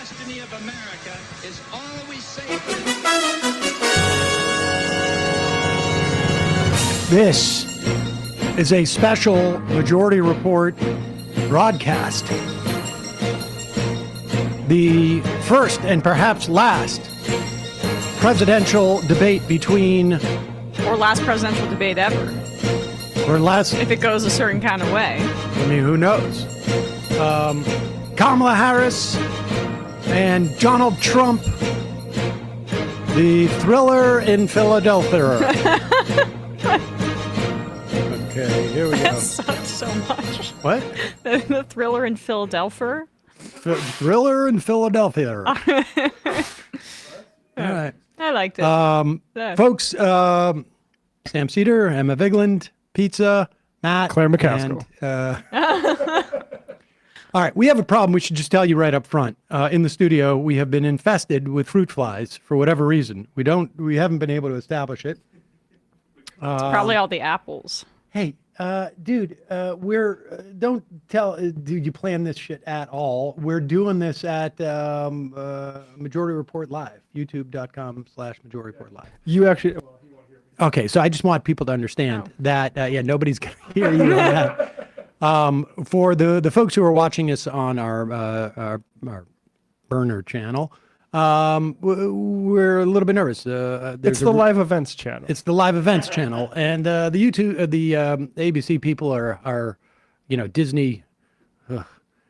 destiny of America is always safe. This is a special Majority Report broadcast. The first and perhaps last presidential debate between... Or last presidential debate ever. Or last... If it goes a certain kind of way. I mean, who knows? Kamala Harris and Donald Trump, the thriller in Philadelphia. Okay, here we go. That sucks so much. What? The thriller in Philadelphia? Thriller in Philadelphia. All right. I liked it. Folks, Sam Seder, Emma Vigeland, Pizza, Matt. Claire McCaskill. All right, we have a problem. We should just tell you right up front. In the studio, we have been infested with fruit flies for whatever reason. We haven't been able to establish it. It's probably all the apples. Hey, dude, don't tell, dude, you plan this shit at all. We're doing this at Majority Report Live, youtube.com/Majority Report Live. You actually... Okay, so I just want people to understand that, nobody's going to hear you on that. For the folks who are watching us on our burner channel, we're a little bit nervous. It's the live events channel. It's the live events channel, and the YouTube, the ABC people are, Disney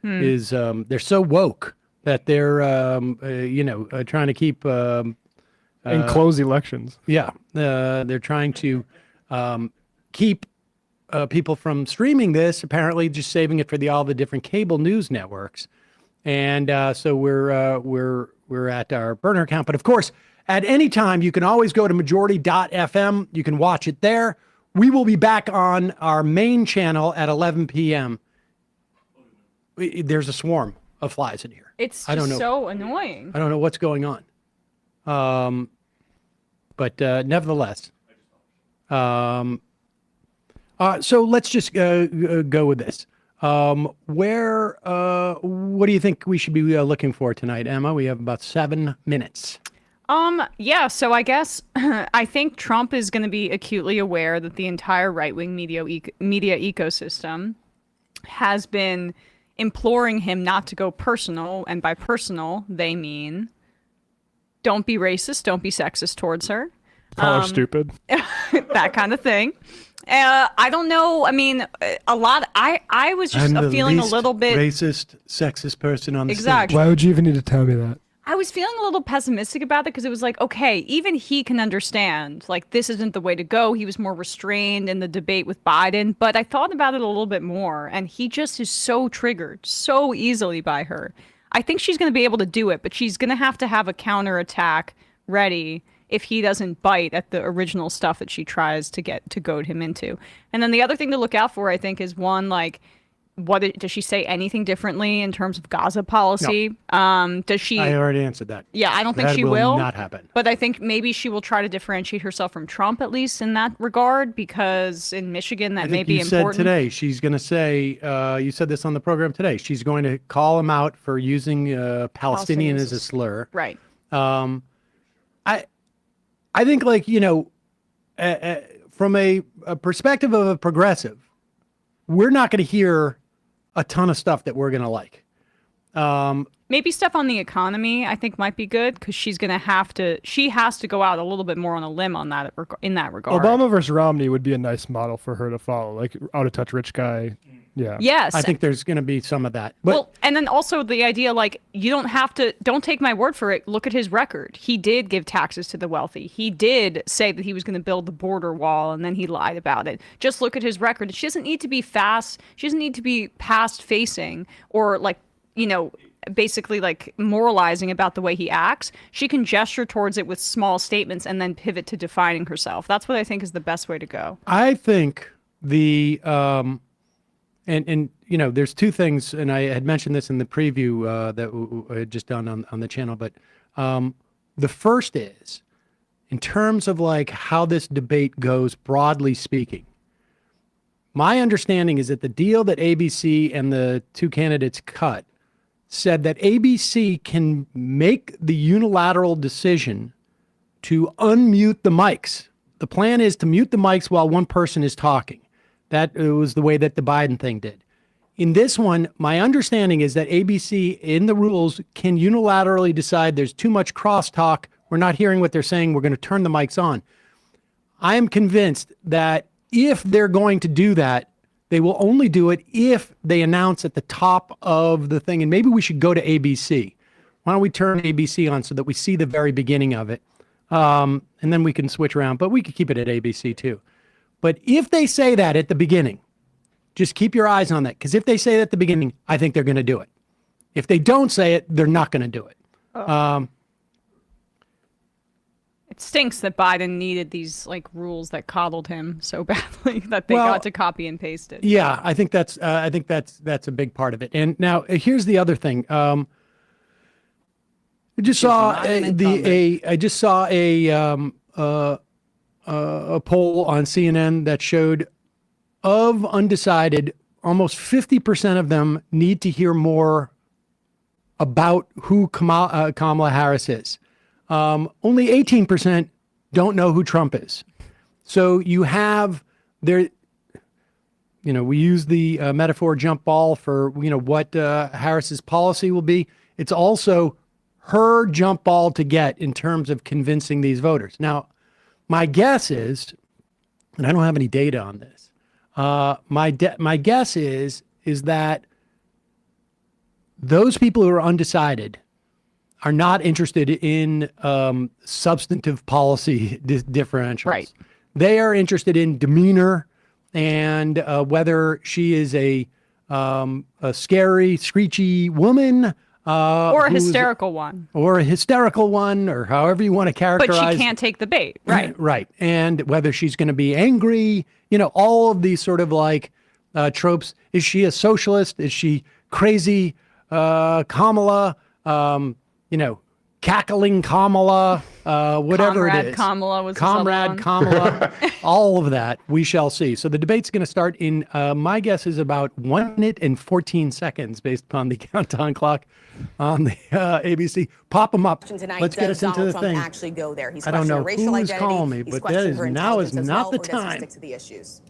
is they're so woke that they're trying to keep and close elections. Yeah, they're trying to keep people from streaming this. Apparently, just saving it for all the different cable news networks, and so we're at our burner account. But of course, at any time, you can always go to majority.fm. You can watch it there. We will be back on our main channel at 11 p.m. There's a swarm of flies in here. It's just so annoying. I don't know what's going on. But nevertheless, so let's just go with this. What do you think we should be looking for tonight, Emma? We have about 7 minutes. Yeah, so I guess I think Trump is going to be acutely aware that the entire right-wing media ecosystem has been imploring him not to go personal, and by personal, they mean don't be racist, don't be sexist towards her. Call her stupid. That kind of thing. I don't know. I mean, a lot. I was just feeling a little bit racist, sexist person on the exactly. stage. Why would you even need to tell me that? I was feeling a little pessimistic about it because it was like, okay, even he can understand, like, this isn't the way to go. He was more restrained in the debate with Biden, but I thought about it a little bit more, and he just is so triggered so easily by her. I think she's going to be able to do it, but she's going to have a counterattack ready if he doesn't bite at the original stuff that she tries to get to goad him into. And then the other thing to look out for, I think, is one, like, does she say anything differently in terms of Gaza policy? No. Does she? I already answered that. Yeah, I don't think she will. will. Not happen. But I think maybe she will try to differentiate herself from Trump, at least in that regard, because in Michigan that may be important. You said today she's going to say. You said this on the program today. She's going to call him out for using Palestinian as a slur. Right. I think, like, from a perspective of a progressive, we're not going to hear a ton of stuff that we're going to like. Maybe stuff on the economy, I think, might be good because she has to go out a little bit more on a limb on that in that regard. Obama versus Romney would be a nice model for her to follow, like out of touch rich guy. Yeah. Yes. I think there's going to be some of that. But, well, and then also the idea, like, don't take my word for it. Look at his record. He did give taxes to the wealthy. He did say that he was going to build the border wall, and then he lied about it. Just look at his record. She doesn't need to be fast. She doesn't need to be past facing or, like, basically, like, moralizing about the way he acts. She can gesture towards it with small statements and then pivot to defining herself. That's what I think is the best way to go. I think the and there's two things, and I had mentioned this in the preview that I had just done on the channel, but the first is, in terms of, like, how this debate goes, broadly speaking, my understanding is that the deal that ABC and the two candidates cut said that ABC can make the unilateral decision to unmute the mics. The plan is to mute the mics while one person is talking. That was the way that the Biden thing did. In this one, my understanding is that ABC in the rules can unilaterally decide there's too much crosstalk. We're not hearing what they're saying. We're going to turn the mics on. I am convinced that if they're going to do that, they will only do it if they announce at the top of the thing. And maybe we should go to ABC. Why don't we turn ABC on so that we see the very beginning of it? And then we can switch around, but we could keep it at ABC too. But if they say that at the beginning, just keep your eyes on that. Because if they say that at the beginning, I think they're going to do it. If they don't say it, they're not going to do it. It stinks that Biden needed these like rules that coddled him so badly that they got to copy and paste it. Yeah, I think that's a big part of it. And now here's the other thing. I just saw a poll on CNN that showed of undecided, almost 50% of them need to hear more about who Kamala Harris is. Only 18% don't know who Trump is. So you have there, we use the metaphor jump ball for, what Harris's policy will be. It's also her jump ball to get in terms of convincing these voters. Now, my guess is, and I don't have any data on this, my guess is that those people who are undecided are not interested in substantive policy differentials. Right. They are interested in demeanor and whether she is a scary, screechy woman. Or a hysterical one. Or a hysterical one, or however you want to characterize. But she can't take the bait, right? Right. And whether she's going to be angry, all of these sort of like tropes. Is she a socialist? Is she crazy Kamala? Cackling Kamala, whatever Comrade it is. Kamala was Comrade Kamala, all of that we shall see. So the debate's going to start in, my guess is about 1 minute and 14 seconds based upon the countdown clock on the ABC. Pop them up. Tonight, Let's get us into the thing. Actually go there. He's I don't know racial who's identity. calling me, but now is not the time. Stick to the issues.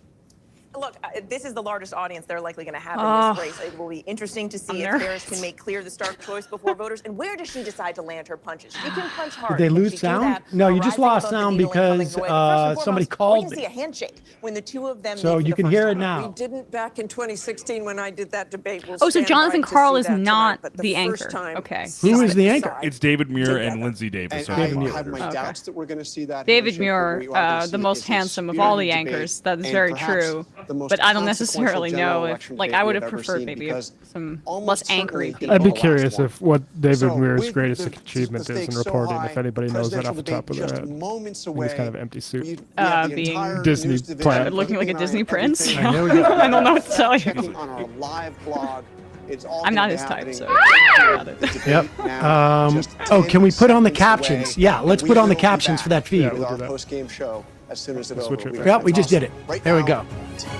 Look, this is the largest audience they're likely going to have in this race. It will be interesting to see if Harris can make clear the stark choice before voters. And where does she decide to land her punches? She can punch hard. Did they lose sound? No, you just lost sound because somebody called me. We can see a handshake when the two of them. So you can hear it now. We didn't back in 2016 when I did that debate. So Jonathan Karl is not the anchor. Okay. Who is the anchor? It's David Muir and Lindsay Davis. I have my doubts that we're going to see that. David Muir, the most handsome of all the anchors. That is very true. But I don't necessarily know if, I would have preferred maybe some less angry people. I'd be curious if what David Muir's greatest achievement is in reporting, if anybody knows that off the top of their head. He's kind of empty suit. Being Disney planet. looking like a Disney prince. I don't know what to tell you. on our live blog. I'm not his type, so. Yep. Can we put on the captions? Yeah, let's put on the captions for that feed. With our post-game show as soon as it's over. Yep, we just did it. There we go.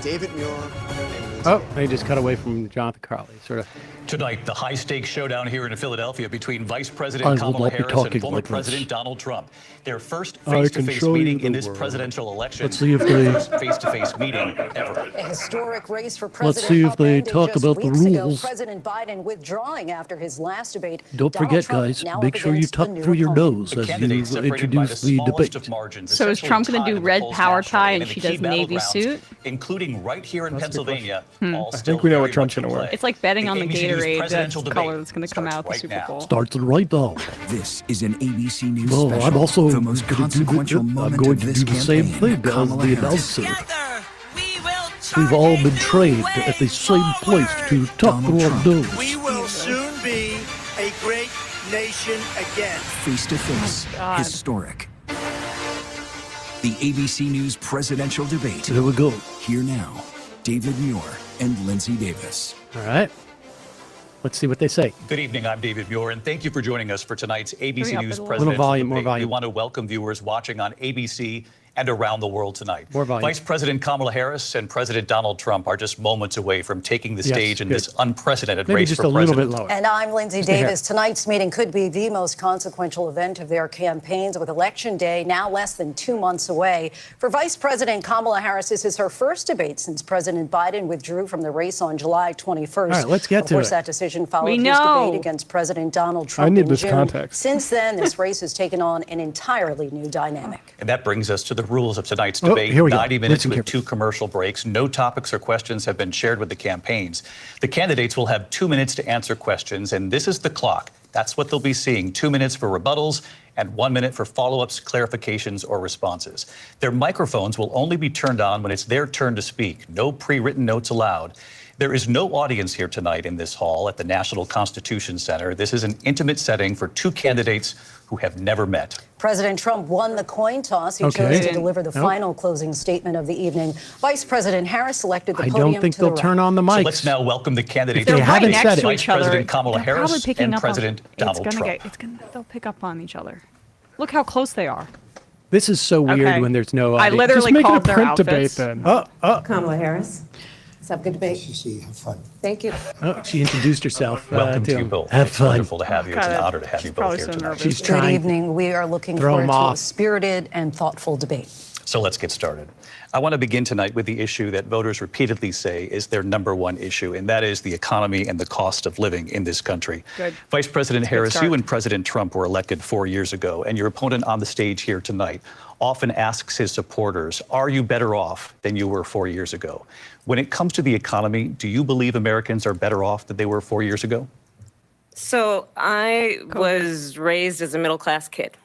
David Muir. They just cut away from Jonathan Karl. Sort of. Tonight, the high-stakes showdown here in Philadelphia between Vice President Kamala Harris and former President Donald Trump. Their first face-to-face meeting in this presidential election. Let's see if they face-to-face meeting ever. A historic race for President. Let's see if they talk about the rules. President Biden withdrawing after his last debate. Don't forget, guys, make sure you tuck through your nose as you introduce the debate. So is Trump going to do red power tie and she does navy suit? Including right here in Pennsylvania. I think we know what Trump's going to wear. It's like betting on the Gatorade color that's going to come out the Super Bowl. Starts right now. This is an ABC News special. I'm also the most consequential moment of this campaign. The same thing as the announcer. We've all been trained at the same place to tuck through our nose. We will soon be a great nation again. Face to face, historic. The ABC News presidential debate. Here we go. Here now, David Muir and Lindsay Davis. All right. Let's see what they say. Good evening, I'm David Muir, and thank you for joining us for tonight's ABC News presidential debate. More volume. We want to welcome viewers watching on ABC and around the world tonight. More volume. Vice President Kamala Harris and President Donald Trump are just moments away from taking the stage in this unprecedented race for president. Maybe just a little bit lower. And I'm Lindsay Davis. Tonight's meeting could be the most consequential event of their campaigns, with Election Day now less than 2 months away. For Vice President Kamala Harris, this is her first debate since President Biden withdrew from the race on July 21st. All right, let's get to it. Of course, that decision followed his debate against President Donald Trump I need in this June. context. Since then, this race has taken on an entirely new dynamic. And that brings us to the rules of tonight's debate. Here we go. 90 minutes Listen with 2 commercial breaks. No topics or questions have been shared with the campaigns. The candidates will have 2 minutes to answer questions, and this is the clock. That's what they'll be seeing. 2 minutes for rebuttals and 1 minute for follow-ups, clarifications, or responses. Their microphones will only be turned on when it's their turn to speak. No pre-written notes allowed. There is no audience here tonight in this hall at the National Constitution Center. This is an intimate setting for 2 candidates who have never met. President Trump won the coin toss. He chose to deliver the final closing statement of the evening. Vice President Harris selected the podium. I don't think they'll turn on the mics. So let's now welcome the candidates. They haven't said it. Vice President Kamala Harris and President Donald Trump. They'll pick up on each other. Look how close they are. This is so weird when there's no I audience. literally Just make it a called their print outfits. debate then. Kamala Harris. Let's have a good debate. Have fun. Thank you. Oh, she introduced herself. Welcome to you him. both. Have It's fun. wonderful to have you. It's an honor to have you both probably here so tonight. nervous. She's Good trying. evening. We are looking Throw forward 'em to a off. spirited and thoughtful debate. So let's get started. I want to begin tonight with the issue that voters repeatedly say is their #1 issue, and that is the economy and the cost of living in this country. Good. Vice President That's a good Harris, start. you and President Trump were elected 4 years ago, and your opponent on the stage here tonight often asks his supporters, are you better off than you were 4 years ago? When it comes to the economy, do you believe Americans are better off than they were 4 years ago? So I was raised as a middle-class kid,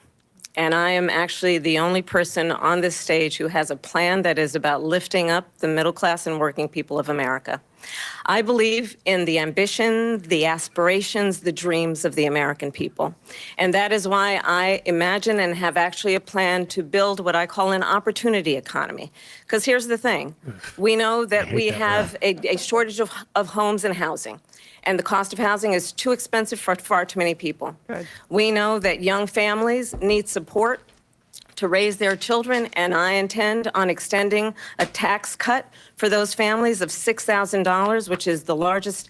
and I am actually the only person on this stage who has a plan that is about lifting up the middle class and working people of America. I believe in the ambition, the aspirations, the dreams of the American people. And that is why I imagine and have actually a plan to build what I call an opportunity economy. Because here's the thing. We know that we have a shortage of homes and housing. And the cost of housing is too expensive for far too many people. Good. We know that young families need support to raise their children, and I intend on extending a tax cut for those families of $6,000, which is the largest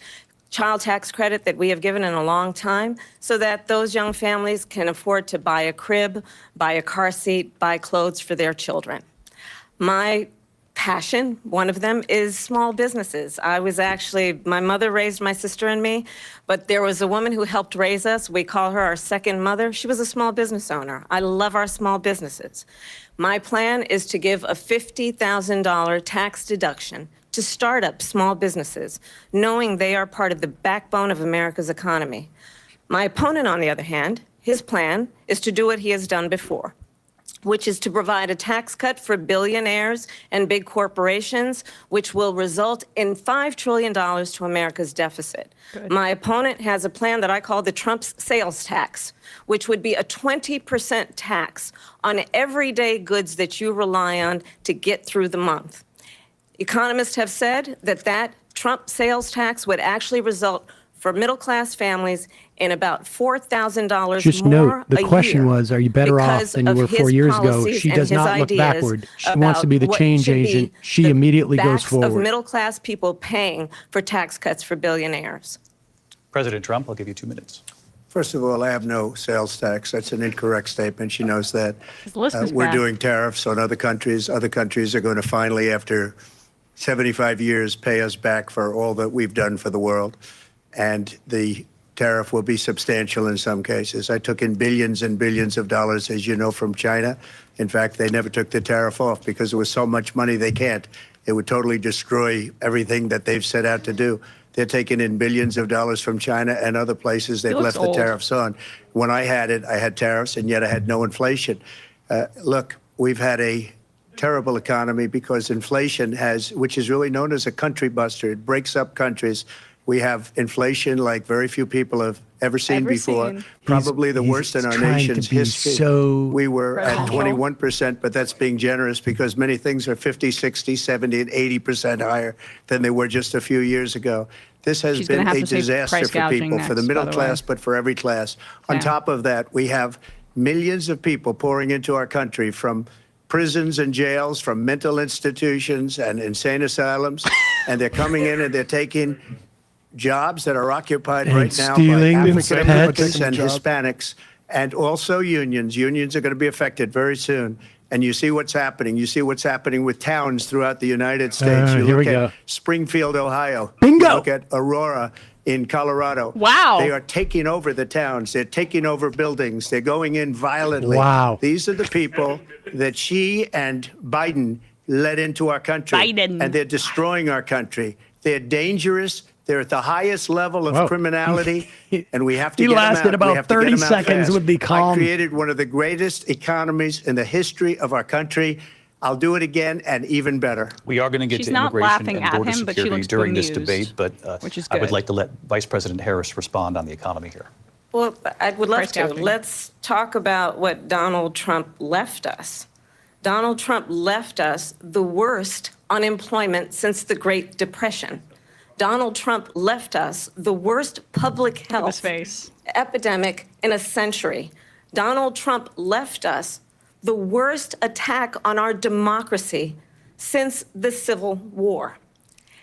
child tax credit that we have given in a long time, so that those young families can afford to buy a crib, buy a car seat, buy clothes for their children. My passion, one of them, is small businesses. My mother raised my sister and me, but there was a woman who helped raise us. We call her our second mother. She was a small business owner. I love our small businesses. My plan is to give a $50,000 tax deduction to start up small businesses, knowing they are part of the backbone of America's economy. My opponent, on the other hand, his plan is to do what he has done before, which is to provide a tax cut for billionaires and big corporations, which will result in $5 trillion to America's deficit. Good. My opponent has a plan that I call the Trump's sales tax, which would be a 20% tax on everyday goods that you rely on to get through the month. Economists have said that Trump sales tax would actually result for middle-class families in about $4,000 Just more note, the a question year was, are you better off because than you of were 4 his years ago? policies She and does his not look ideas backward. She wants to about be the what change should be agent. She the immediately goes backs forward. of middle-class people paying for tax cuts for billionaires. President Trump, I'll give you 2 minutes. First of all, I have no sales tax. That's an incorrect statement. She knows that. His list is We're bad. doing tariffs on other countries. Other countries are going to finally, after 75 years, pay us back for all that we've done for the world. And the tariff will be substantial in some cases. I took in billions and billions of dollars, as you know, from China. In fact, they never took the tariff off because there was so much money they can't. It would totally destroy everything that they've set out to do. They're taking in billions of dollars from China and other places. They've left the tariffs on. When I had it, I had tariffs, and yet I had no inflation. Look, we've had a terrible economy because inflation which is really known as a country buster. It breaks up countries. We have inflation like very few people have ever seen before. Probably the worst in our nation's history. We were at 21%, but that's being generous because many things are 50, 60, 70, and 80% higher than they were just a few years ago. This has been a disaster for people, for the middle class, but for every class. On top of that, we have millions of people pouring into our country from prisons and jails, from mental institutions and insane asylums, and they're coming in and they're taking jobs that are occupied And right now by stealing African Americans pets. and Hispanics, and also unions. Unions are going to be affected very soon. And you see what's happening. You see what's happening with towns throughout the United States. You Here look we at go. Springfield, Ohio. Bingo! You look at Aurora in Colorado. Wow. They are taking over the towns. They're taking over buildings. They're going in violently. Wow. These are the people that she and Biden led into our country. Biden. And they're destroying our country. They're dangerous. They're at the highest level of Whoa. criminality, and we have to He get them lasted out. We about have to get 30 them out seconds fast. with the calm. I created one of the greatest economies in the history of our country. I'll do it again and even better. We are going to get She's to not immigration laughing and at border him, but she security looks during this bemused, debate, but which is I would good. like to let Vice President Harris respond on the economy here. Well, I would love Price to. gouging. Let's talk about what Donald Trump left us. Donald Trump left us the worst unemployment since the Great Depression. Donald Trump left us the worst public His health face. epidemic in a century. Donald Trump left us the worst attack on our democracy since the Civil War.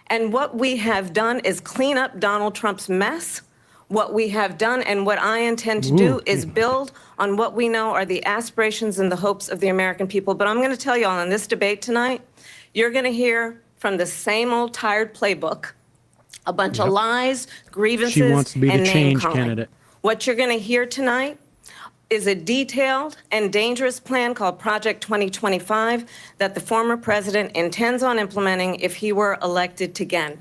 And what we have done is clean up Donald Trump's mess. What we have done and what I intend to do is build on what we know are the aspirations and the hopes of the American people. But I'm going to tell you all in this debate tonight, you're going to hear from the same old tired playbook, a bunch of lies, grievances, She wants to be the and change name-calling. candidate. What you're going to hear tonight is a detailed and dangerous plan called Project 2025 that the former president intends on implementing if he were elected again.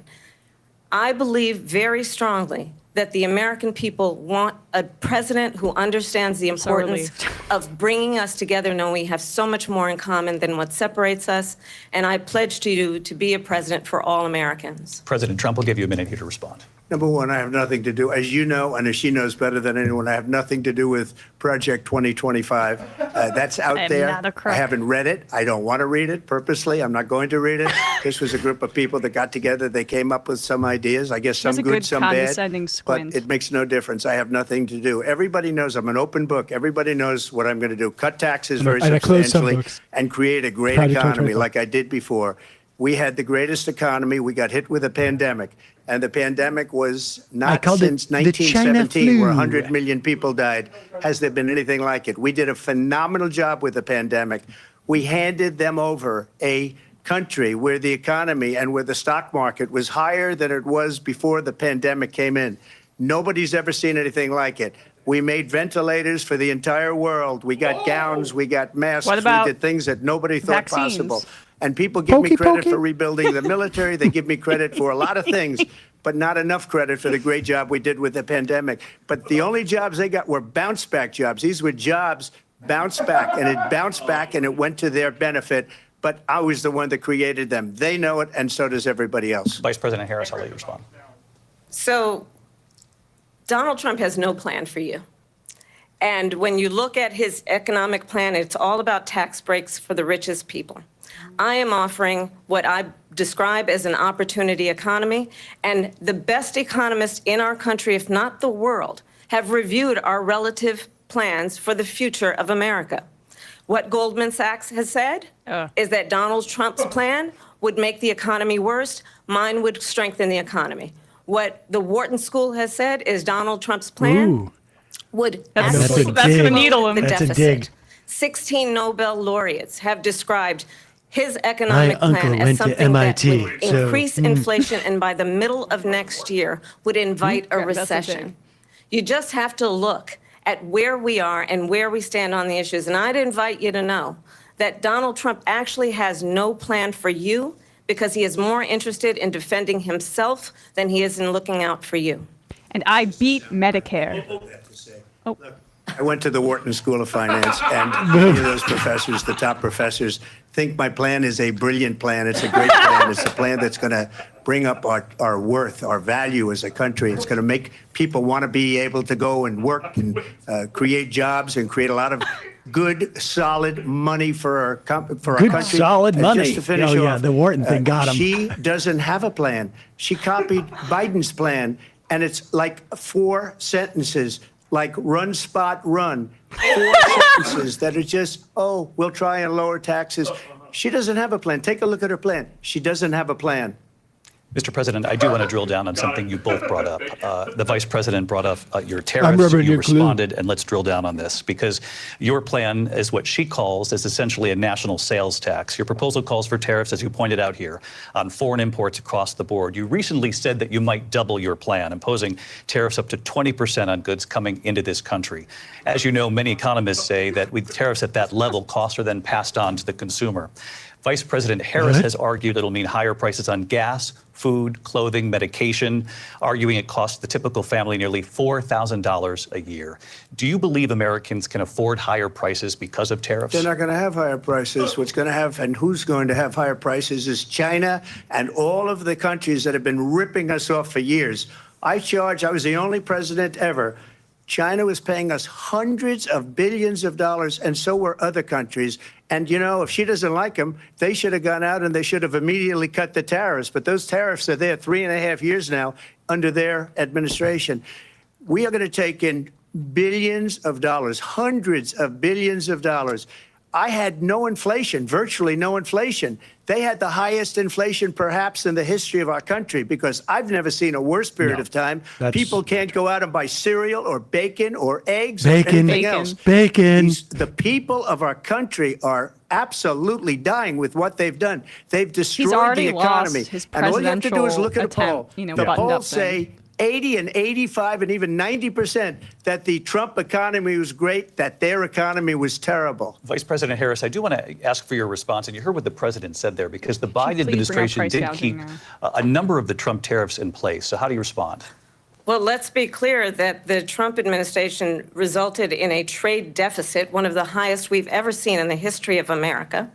I believe very strongly that the American people want a president who understands the So importance of bringing us together, knowing we have so much more in common than what separates us. And I pledge to you to be a president for all Americans. President Trump will give you a minute here to respond. Number one, I have nothing to do, as you know, and as she knows better than anyone, I have nothing to do with Project 2025. That's out I am there. not a crook. I haven't read it. I don't want to read it purposely. I'm not going to read it. This was a group of people that got together. They came up with some ideas. I guess some That's a good, good some bad. condescending squint. But it makes no difference. I have nothing to do. Everybody knows I'm an open book. Everybody knows what I'm going to do. Cut taxes very And I closed some substantially books. and create a great Project economy 2025. like I did before. We had the greatest economy. We got hit with a pandemic. And the pandemic was not called it since the China 1917, where flu. 100 million people died. Has there been anything like it? We did a phenomenal job with the pandemic. We handed them over a country where the economy and where the stock market was higher than it was before the pandemic came in. Nobody's ever seen anything like it. We made ventilators for the entire world. We got gowns. We got masks. What about we did things that nobody thought vaccines? possible. And people give me Pokey, credit pokey. for rebuilding the military. They give me credit for a lot of things, but not enough credit for the great job we did with the pandemic. But the only jobs they got were bounce back jobs. These were jobs bounced back, and it bounced back, and it went to their benefit. But I was the one that created them. They know it, and so does everybody else. Vice President Harris, I'll let you respond. So Donald Trump has no plan for you. And when you look at his economic plan, it's all about tax breaks for the richest people. I am offering what I describe as an opportunity economy, and the best economists in our country, if not the world, have reviewed our relative plans for the future of America. What Goldman Sachs has said is that Donald Trump's plan would make the economy worse. Mine would strengthen the economy. What the Wharton School has said is Donald Trump's plan Ooh. would That's actually a dig. the needle in the it. That's a deficit. dig. 16 Nobel laureates have described his economic My uncle plan as went to something MIT, that would so, increase inflation and by the middle of next year would invite a Yeah, that's a recession. dig. You just have to look at where we are and where we stand on the issues. And I'd invite you to know that Donald Trump actually has no plan for you because he is more interested in defending himself than he is in looking out for you. And I beat Medicare. I went to the Wharton School of Finance, and many of those professors, the top professors, think my plan is a brilliant plan. It's a great plan. It's a plan that's going to bring up our worth, our value as a country. It's going to make people want to be able to go and work and create jobs and create a lot of good, solid money for our country. Good, solid And money. Just to finish Oh, yeah, off, the Wharton thing got him. She doesn't have a plan. She copied Biden's plan, and it's like 4 sentences. like run, spot, run. 4 sentences that are just, oh, we'll try and lower taxes. She doesn't have a plan. Take a look at her plan. She doesn't have a plan. Mr. President, I do want to drill down on something you both brought up. The Vice President brought up your tariffs. You responded, and let's drill down on this, because your plan is what she calls is essentially a national sales tax. Your proposal calls for tariffs, as you pointed out here, on foreign imports across the board. You recently said that you might double your plan, imposing tariffs up to 20% on goods coming into this country. As you know, many economists say that with tariffs at that level, costs are then passed on to the consumer. Vice President Harris has argued it'll mean higher prices on gas, food, clothing, medication, arguing it costs the typical family nearly $4,000 a year. Do you believe Americans can afford higher prices because of tariffs? They're not going to have higher prices. What's going to have and who's going to have higher prices is China and all of the countries that have been ripping us off for years. I was the only president ever. China was paying us hundreds of billions of dollars, and so were other countries. And, you know, if she doesn't like them, they should have gone out and they should have immediately cut the tariffs. But those tariffs are there 3.5 years now under their administration. We are going to take in billions of dollars, hundreds of billions of dollars. I had no inflation, virtually no inflation. They had the highest inflation perhaps in the history of our country, because I've never seen a worse period of time. People can't go out and buy cereal or bacon or eggs or anything else. The people of our country are absolutely dying with what they've done. They've destroyed the economy. And all you have to do is look at a poll. The polls say 80 and 85 and even 90% that the Trump economy was great, that their economy was terrible. Vice President Harris, I do want to ask for your response, and you heard what the president said there, because the Biden administration did keep a number of the Trump tariffs in place. So how do you respond? Well, let's be clear that the Trump administration resulted in a trade deficit, one of the highest we've ever seen in the history of America.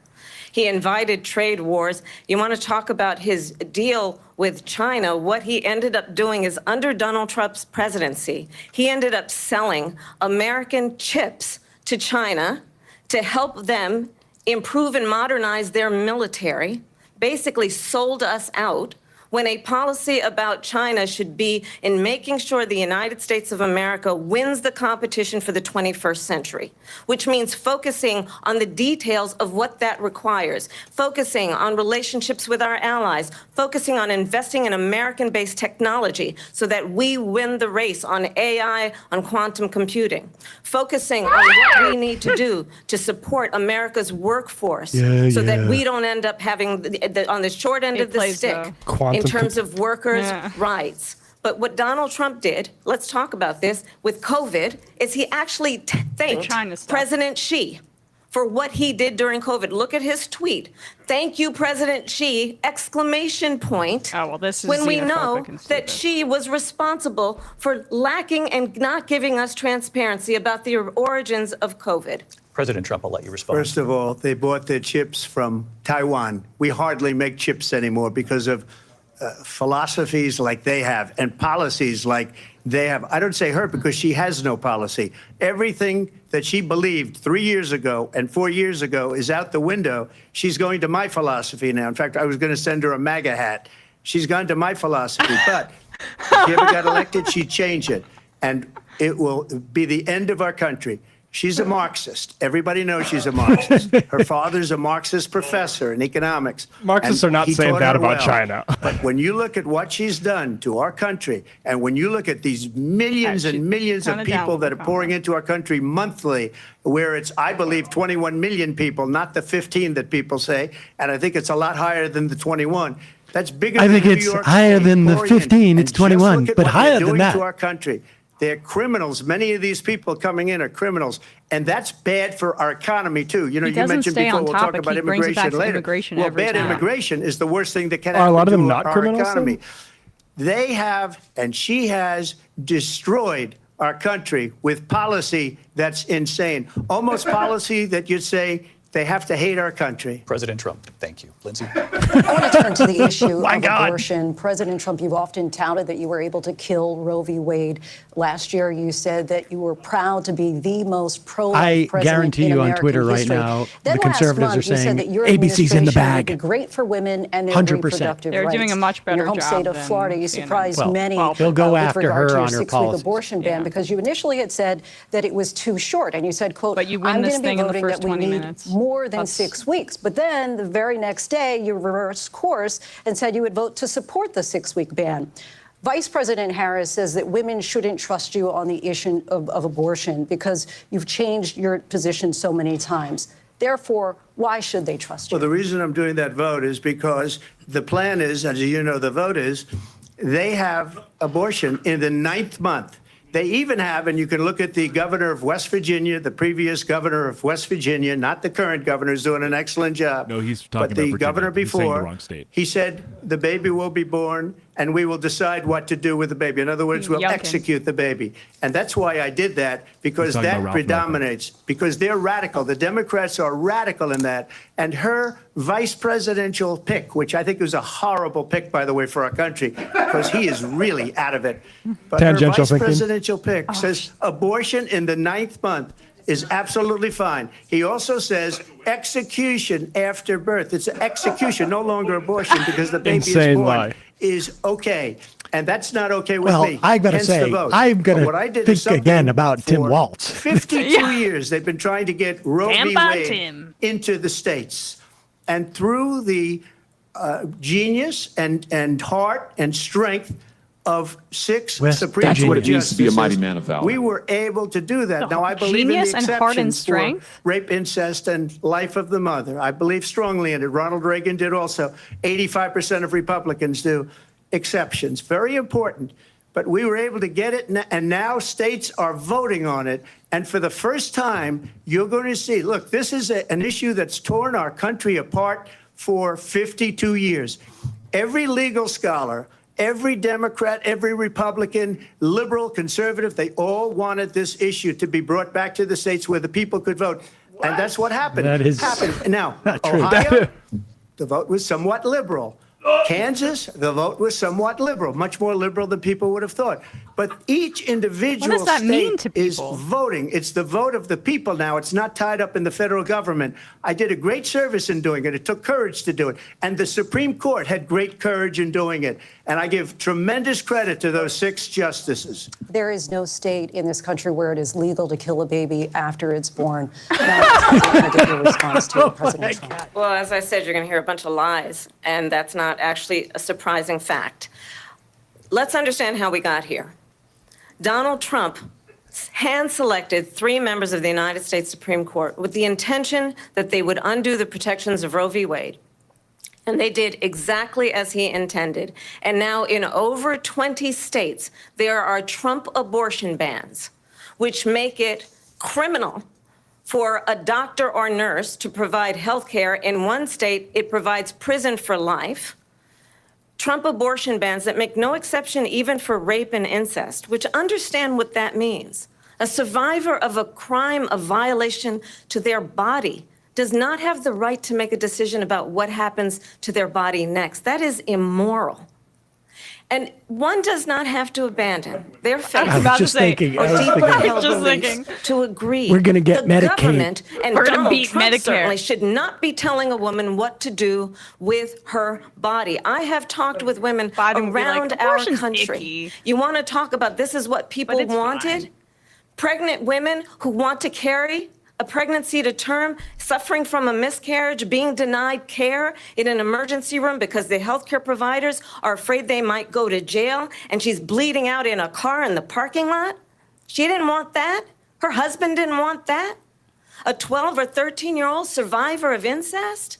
He invited trade wars. You want to talk about his deal with China? What he ended up doing is, under Donald Trump's presidency, he ended up selling American chips to China to help them improve and modernize their military, basically sold us out, when a policy about China should be in making sure the United States of America wins the competition for the 21st century, which means focusing on the details of what that requires, focusing on relationships with our allies, focusing on investing in American-based technology so that we win the race on AI, on quantum computing, focusing on what we need to do to support America's workforce so that we don't end up having on the short end of the stick in terms of workers' rights. But what Donald Trump did, let's talk about this, with COVID, is he actually thanked President Xi for what he did during COVID. Look at his tweet. Thank you, President Xi, exclamation point. Oh, well, this is when we know that Xi was responsible for lacking and not giving us transparency about the origins of COVID. President Trump, I'll let you respond. First of all, they bought their chips from Taiwan. We hardly make chips anymore because of philosophies like they have and policies like they have. I don't say her because she has no policy. Everything that she believed 3 years ago and 4 years ago is out the window. She's going to my philosophy now. In fact, I was going to send her a MAGA hat. She's gone to my philosophy. But if she ever got elected, she'd change it. And it will be the end of our country. She's a Marxist. Everybody knows she's a Marxist. Her father's a Marxist professor in economics. Marxists are not saying that about China. But when you look at what she's done to our country, and when you look at these millions and millions of people that are pouring into our country monthly, where it's, I believe, 21 million people, not the 15 that people say, and I think it's a lot higher than the 21. That's bigger than New York. I think it's higher than the 15. It's 21, but higher than that. To our country. They're criminals. Many of these people coming in are criminals. And that's bad for our economy, too. You know, you mentioned before, we'll talk about immigration later. Well, bad immigration is the worst thing that can happen to a lot of them not our economy. They have, and she has, destroyed our country with policy that's insane. Almost policy that you'd say They have to hate our country. President Trump, thank you. Lindsay? I want to turn to the issue of God. abortion. President Trump, you've often touted that you were able to kill Roe v. Wade. Last year, you said that you were proud to be the most pro-life president guarantee in you on American Twitter right history. now, Then the conservatives last month, are you saying said that your ABC's in the administration bag. would be great for women and their 100%. reproductive They're rights. doing a much better In your home job state of than Florida, you CNN. surprised Well, many they'll go with after regard her to your on her 6-week policies. abortion ban because you initially had said that it was too short, and you said, quote, But you win I'm this going to be thing in the voting first that we 20 need minutes. more than That's- 6 weeks. But then the very next day, you reversed course and said you would vote to support the 6-week ban. Vice President Harris says that women shouldn't trust you on the issue of abortion because you've changed your position so many times. Therefore, why should they trust you? Well, the reason I'm doing that vote is because the plan is, as you know, the vote is, they have abortion in the 9th month. They even have, and you can look at the governor of West Virginia, the previous governor of West Virginia, not the current governor, who's doing an excellent job. No, he's talking but about the Virginia. governor He's saying before, the wrong state. he said the baby will be born and we will decide what to do with the baby. In other words, we'll Youngkin. execute the baby. And that's why I did that, because He's talking that about Ralph predominates, because they're radical. The Democrats are radical in that. And her vice presidential pick, which I think was a horrible pick, by the way, for our country, because he is really out of it. But her Tangential vice thinking. presidential pick says abortion in the 9th month is absolutely fine. He also says execution after birth. It's execution, no longer abortion, because the baby is Insane born, lie. is okay. And that's not okay with Well, me. I gotta Hence the say, vote. I'm But gonna what I did think is something again about Tim for Walz. 52 years, they've been trying to get Roe v. Damn Wade Tim. into the states. And through the genius and heart and strength of 6 West Supreme Virginia. Court That's what it means to be a justices, mighty man of valor. we were able to do that. Now, I believe in the Genius and heart and exceptions for strength? rape, incest, and life of the mother. I believe strongly in it. Ronald Reagan did also. 85% of Republicans do. Exceptions. Very important. But we were able to get it, and now states are voting on it. And for the first time, you're going to see, look, this is an issue that's torn our country apart for 52 years. Every legal scholar, every Democrat, every Republican, liberal, conservative, they all wanted this issue to be brought back to the states where the people could vote. And that's what happened. That is happened. Now, not true. Ohio, the vote was somewhat liberal. Kansas, the vote was somewhat liberal, much more liberal than people would have thought. But each individual What does that mean state to is people? voting. It's the vote of the people now. It's not tied up in the federal government. I did a great service in doing it. It took courage to do it. And the Supreme Court had great courage in doing it. And I give tremendous credit to those 6 justices. There is no state in this country where it is legal to kill a baby after it's born. Now, I'm going to get your response to President Trump. Well, as I said, you're going to hear a bunch of lies, and that's not actually a surprising fact. Let's understand how we got here. Donald Trump hand-selected 3 members of the United States Supreme Court with the intention that they would undo the protections of Roe v. Wade. And they did exactly as he intended. And now in over 20 states, there are Trump abortion bans, which make it criminal for a doctor or nurse to provide health care. In one state, it provides prison for life. Trump abortion bans that make no exception even for rape and incest, which understand what that means. A survivor of a crime of violation to their body does not have the right to make a decision about what happens to their body next. That is immoral. And one does not have to abandon their faith I was just thinking. or deeply held beliefs to agree. We're going to get the Medicaid. government and We're gonna Donald beat Trump Medicare. certainly should not be telling a woman what to do with her body. I have talked with women Biden would be like, around our "Abortion's country. icky." You want to talk about this is what people it's wanted? fine. Pregnant women who want to carry a pregnancy to term, suffering from a miscarriage, being denied care in an emergency room because the healthcare providers are afraid they might go to jail, and she's bleeding out in a car in the parking lot. She didn't want that. Her husband didn't want that. A 12 or 13-year-old survivor of incest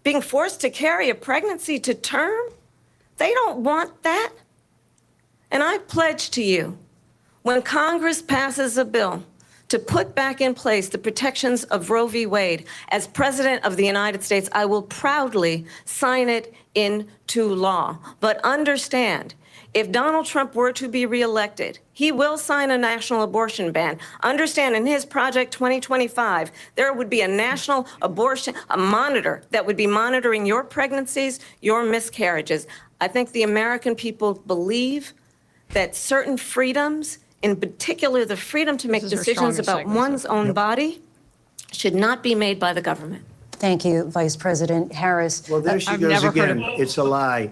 being forced to carry a pregnancy to term. They don't want that. And I pledge to you, when Congress passes a bill to put back in place the protections of Roe v. Wade. As President of the United States, I will proudly sign it into law. But understand, if Donald Trump were to be reelected, he will sign a national abortion ban. Understand, in his Project 2025, there would be a national abortion, a monitor that would be monitoring your pregnancies, your miscarriages. I think the American people believe that certain freedoms, in particular the freedom to make decisions about one's own body, should not be made by the government. Thank you, Vice President Harris. Well, there she goes again. It's a lie.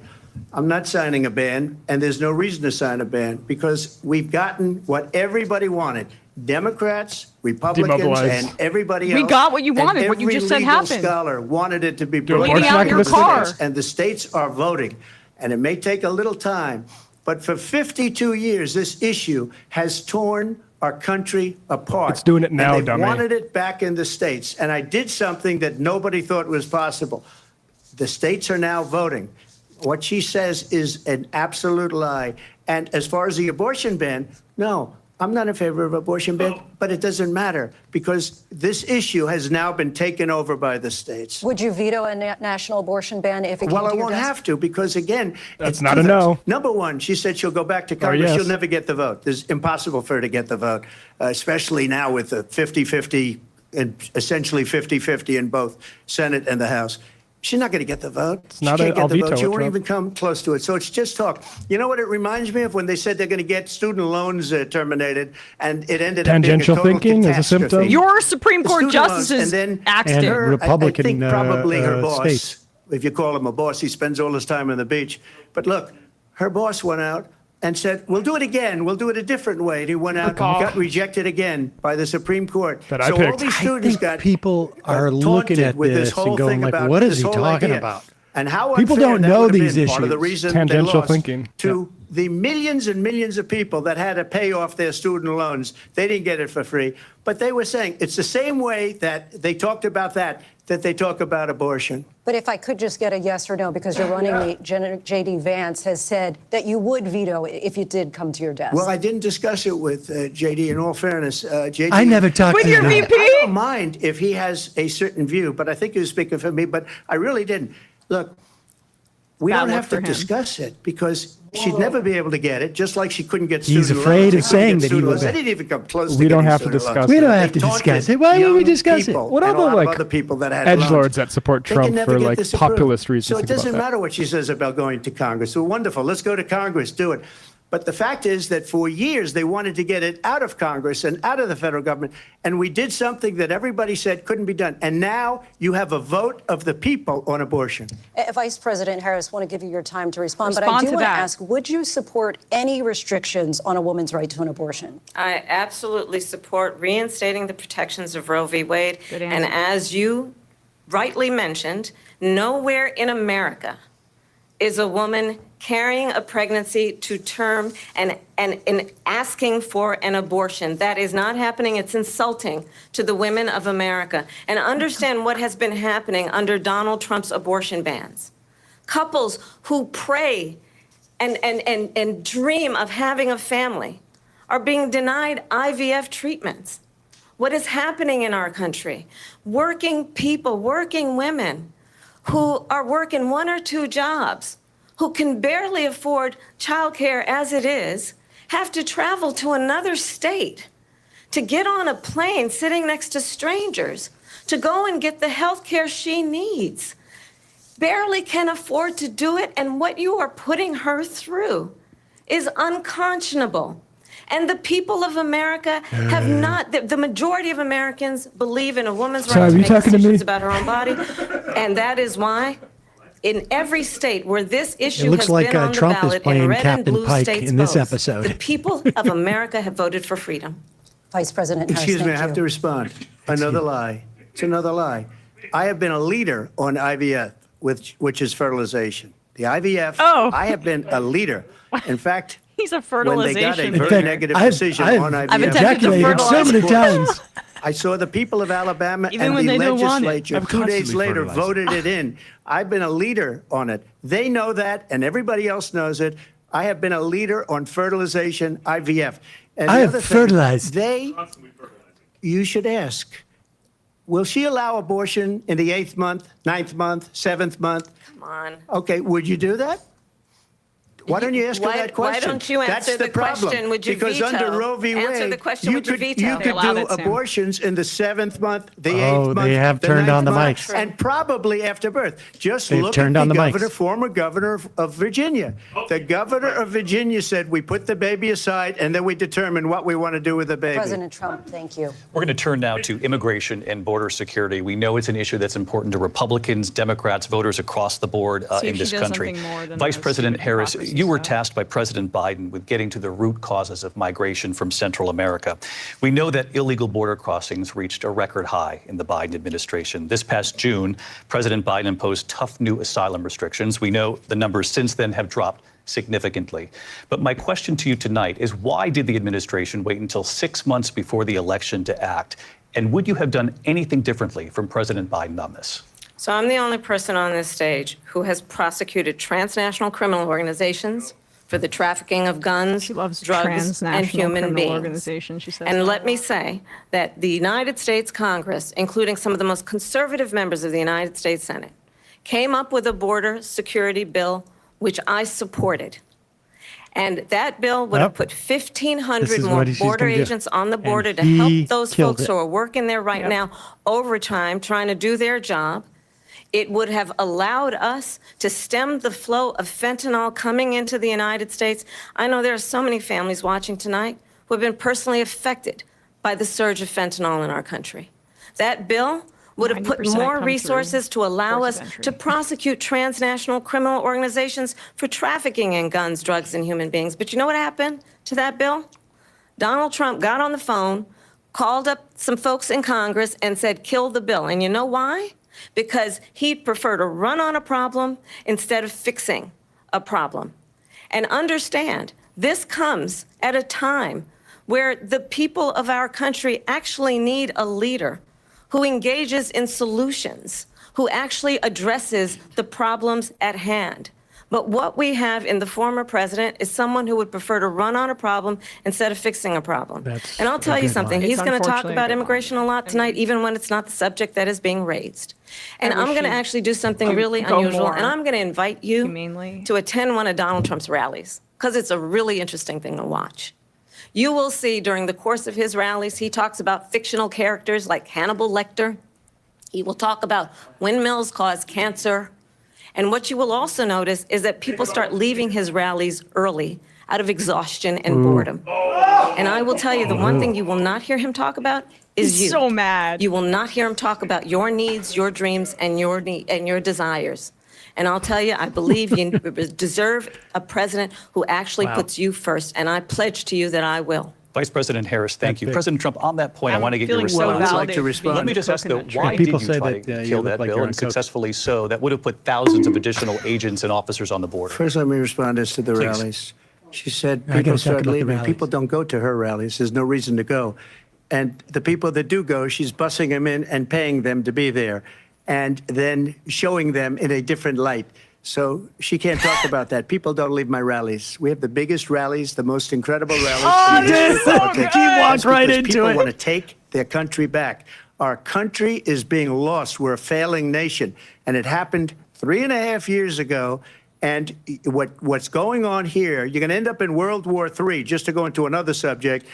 I'm not signing a ban, and there's no reason to sign a ban because we've gotten what everybody wanted. Democrats, Republicans, and everybody else. We got what you wanted, what you just said happened. Every legal scholar wanted it to be brought Bleeding out your car. And the states are voting. And it may take a little time, but for 52 years, this issue has torn our country apart. It's doing it now, and they dummy. wanted it back in the states. And I did something that nobody thought was possible. The states are now voting. What she says is an absolute lie. And as far as the abortion ban, no, I'm not in favor of abortion ban, but it doesn't matter because this issue has now been taken over by the states. Would you veto a national abortion ban if it came Well, to I your won't desk? have to because, again, That's not a no. Number one, she said she'll go back to Congress. yes. She'll never get the vote. It's impossible for her to get the vote, especially now with the 50-50 and essentially 50-50 in both Senate and the House. She's not going to get the vote. She not can't I'll get the veto vote. She it, won't Trump. even come close to it. So it's just talk. You know what it reminds me of when they said they're going to get student loans terminated, and it ended up being a Tangential total thinking as a catastrophe. symptom? Your Supreme Court Student loans, justices and then axed And it. her, Republican, I think probably her boss, states. if you call him a boss, he spends all his time on the beach. But look, her boss went out and said, we'll do it again. We'll do it a different way. And he went out and got rejected again by the Supreme Court. That I so all picked. these I students think got people are taunted looking at with this whole and going thing like, about what is this he whole talking idea. about? And how People unfair don't that know would have these been Part of the issues. reason Tangential they lost thinking. to the millions and millions of people that had to pay off their student loans. They didn't get it for free. But they were saying it's the same way that they talked about that they talk about abortion. But if I could just get a yes or no, because your running mate, J.D. Vance, has said that you would veto it if it did come to your desk. Well, I didn't discuss it with J.D. In all fairness, J.D. I never talked With to your him. VP? I don't mind if he has a certain view, but I think he was speaking for me, but I really didn't. Look, we Bad don't luck have for to him. discuss it because she'd never be able to get it, just like she couldn't get student He's loans. afraid She of couldn't saying get that he student would loans. They be- didn't even come close to We don't getting have to student loans. discuss We it. don't They have to taunted discuss it. Why would we young discuss it? people What and other, a lot like, of other people that had edgelords loans. that support They can Trump never for get like this approved. populist reasons? So it think about doesn't that. matter what she says about going to Congress. So wonderful. Let's go to Congress. Do it. But the fact is that for years they wanted to get it out of Congress and out of the federal government. And we did something that everybody said couldn't be done. And now you have a vote of the people on abortion. Vice President Harris, want to give you your time to respond, but I Respond do to want to that. ask, would you support any restrictions on a woman's right to an abortion? I absolutely support reinstating the protections of Roe v. Wade. Good And answer. as you rightly mentioned, nowhere in America is a woman carrying a pregnancy to term and asking for an abortion. That is not happening. It's insulting to the women of America. And understand what has been happening under Donald Trump's abortion bans. Couples who pray and dream of having a family are being denied IVF treatments. What is happening in our country? Working people, working women who are working 1 or 2 jobs, who can barely afford childcare as it is, have to travel to another state to get on a plane sitting next to strangers to go and get the health care she needs. Barely can afford to do it, and what you are putting her through is unconscionable. And the people of America have not, the majority of Americans believe in a woman's Sorry, right to are you make talking to me? decisions about her own body. And that is why in every state where this issue It looks has like been on the Trump is ballot in playing red and Captain blue Pike states in this votes, episode. the people of America have voted for freedom. Vice President Harris, Excuse me, I thank have you. to respond. Another lie. It's another lie. I have been a leader on IVF, which is fertilization. The IVF, Oh. I have been a leader. In fact, He's a when they got a fertilization. very negative decision on IVF. I've attempted to ejaculated so many times. I saw the people of Alabama Even and when the they don't want it. legislature I'm 2 days constantly later fertilizing. voted it in. I've been a leader on it. They know that, and everybody else knows it. I have been a leader on fertilization, IVF. And I the have other thing, fertilized. They you should ask, will she allow abortion in the 8th month, 9th month, 7th month? Come on. Okay, would you do that? Why don't you ask her that question? Why don't you answer That's the problem. question? Would you because veto? under Roe v. Answer Wade, the question. Would you veto? you could do abortions in the 7th month, the 8th month, they have the turned 9th on the month, mics. and probably after birth. Just They've look turned at on the the mics. governor, former governor of Virginia. The governor of Virginia said, we put the baby aside, and then we determine what we want to do with the baby. President Trump, thank you. We're going to turn now to immigration and border security. We know it's an issue that's important to Republicans, Democrats, voters across the board in this country. Vice President Harris, you were tasked by President Biden with getting to the root causes of migration from Central America. We know that illegal border crossings reached a record high in the Biden administration. This past June, President Biden imposed tough new asylum restrictions. We know the numbers since then have dropped significantly. But my question to you tonight is, why did the administration wait until 6 months before the election to act? And would you have done anything differently from President Biden on this? So I'm the only person on this stage who has prosecuted transnational criminal organizations for the trafficking of guns, drugs, and human beings. She says and let me say that the United States Congress, including some of the most conservative members of the United States Senate, came up with a border security bill, which I supported. And that bill would have put 1,500 more border agents on the border to help those folks who are working there right now overtime, trying to do their job. It would have allowed us to stem the flow of fentanyl coming into the United States. I know there are so many families watching tonight who have been personally affected by the surge of fentanyl in our country. That bill would have put more resources to allow us to prosecute transnational criminal organizations for trafficking in guns, drugs, and human beings. But you know what happened to that bill? Donald Trump got on the phone, called up some folks in Congress, and said, kill the bill. And you know why? Because he'd prefer to run on a problem instead of fixing a problem. And understand, this comes at a time where the people of our country actually need a leader who engages in solutions, who actually addresses the problems at hand. But what we have in the former president is someone who would prefer to run on a problem instead of fixing a problem. And I'll tell you something, he's going to talk about immigration a lot tonight, even when it's not the subject that is being raised. And I'm going to actually do something really unusual, and I'm going to invite you to attend one of Donald Trump's rallies, because it's a really interesting thing to watch. You will see during the course of his rallies, he talks about fictional characters like Hannibal Lecter. He will talk about windmills cause cancer. And what you will also notice is that people start leaving his rallies early out of exhaustion and boredom. And I will tell you, the one thing you will not hear him talk about is you. He's so mad. You will not hear him talk about your needs, your dreams, and your desires. And I'll tell you, I believe you deserve a president who actually puts you first. And I pledge to you that I will. Vice President Harris, thank you. President Trump, on that point, I want to get your response. I'd like to respond. Let me just ask, though, why did you try to kill that bill, and successfully so? That would have put thousands of additional agents and officers on the border. First, let me respond as to the rallies. She said people start leaving. People don't go to her rallies. There's no reason to go. And the people that do go, she's bussing them in and paying them to be there, and then showing them in a different light. So she can't talk about that. People don't leave my rallies. We have the biggest rallies, the most incredible rallies. He walked right into people it. want to take their country back. Our country is being lost. We're a failing nation. And it happened 3.5 years ago. And what's going on here, you're going to end up in World War III, just to go into another subject.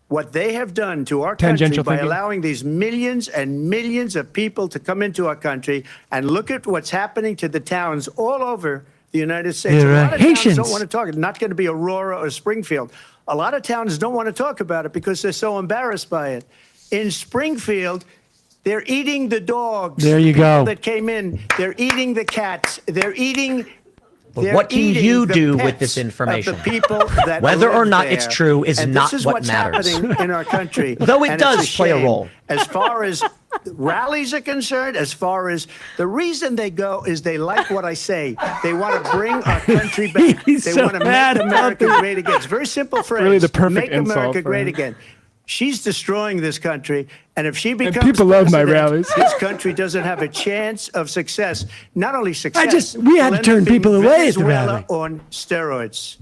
What they have done to our country by allowing these millions and millions of people to come into our country, and look at what's happening to the towns all over the United States. A lot of towns don't want to talk. It's not going to be Aurora or Springfield. A lot of towns don't want to talk about it because they're so embarrassed by it. In Springfield, they're eating the dogs. There you go. That came in. They're eating the cats. They're eating. But what can you do with this information? Whether or not it's true is not what matters. This is what's happening in our country. Though it does play a role. As far as rallies are concerned, as far as the reason they go is they like what I say. They want to bring our country back. They want to make America great again. It's very simple phrase. Really the perfect make America insult great again. She's destroying this country, and if she becomes people love my president, rallies. this country doesn't have a chance of success. Not only success, we had to turn people away at the Venezuela rally. on steroids.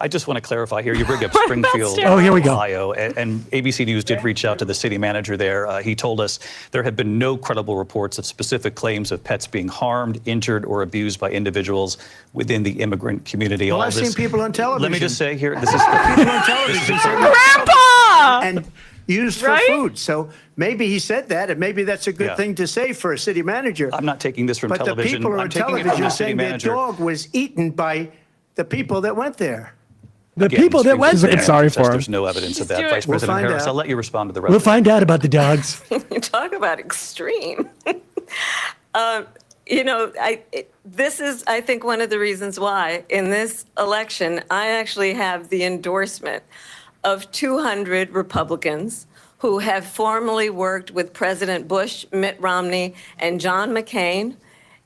I just want to clarify here. You bring up Springfield, Oh, here we go. Ohio, and ABC News did reach out to the city manager there. He told us there have been no credible reports of specific claims of pets being harmed, injured, or abused by individuals within the immigrant community. Well, All I've this, seen people on television. Let me just say here, this is people on television Grandpa! and used for food. So maybe he said that, and maybe that's a good thing to say for a city manager. I'm not taking this from but television. the people I'm on taking it from television the city saying their manager. dog was eaten by the people that went there. The people that went there. Sorry for him. There's no evidence of that. doing- Vice President find Harris, out. I'll let you respond to the rest. We'll find out about the dogs. You talk about extreme. This is, I think, one of the reasons why in this election, I actually have the endorsement of 200 Republicans who have formally worked with President Bush, Mitt Romney, and John McCain,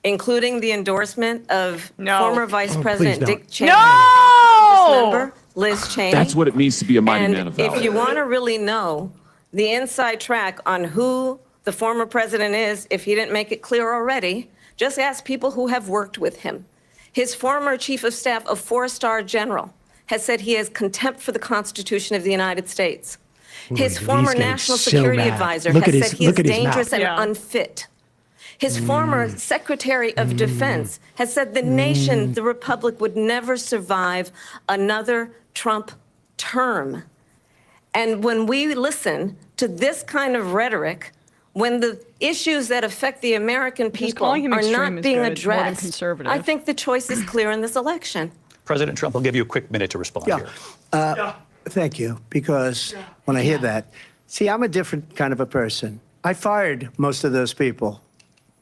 including the endorsement of former Vice President don't. Dick Cheney, No! member Liz Cheney. That's what it means to be a mighty man of valor. If you want to really know the inside track on who the former president is, if he didn't make it clear already, just ask people who have worked with him. His former chief of staff, a four-star general, has said he has contempt for the Constitution of the United States. His former national security advisor has said he is dangerous and unfit. His former Secretary of Defense has said the nation, the Republic, would never survive another Trump term. And when we listen to this kind of rhetoric, when the issues that affect the American people calling him are extreme not is being good, more than addressed, conservative. I think the choice is clear in this election. President Trump, I'll give you a quick minute to respond here. Thank you, because when I hear that, see, I'm a different kind of a person. I fired most of those people,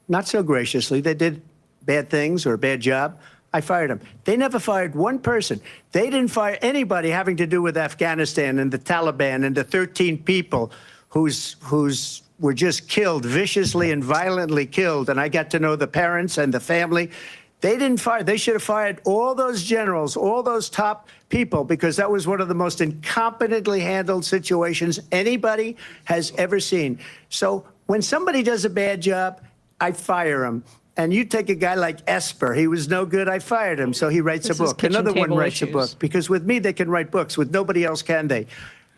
not so graciously. They did bad things or a bad job. I fired them. They never fired one person. They didn't fire anybody having to do with Afghanistan and the Taliban and the 13 people whose were just killed, viciously and violently killed. And I got to know the parents and the family. They didn't fire. They should have fired all those generals, all those top people, because that was one of the most incompetently handled situations anybody has ever seen. So when somebody does a bad job, I fire him. And you take a guy like Esper. He was no good. I fired him. So he writes a book. Another one writes a book. Because with me, they can write books. With nobody else can they?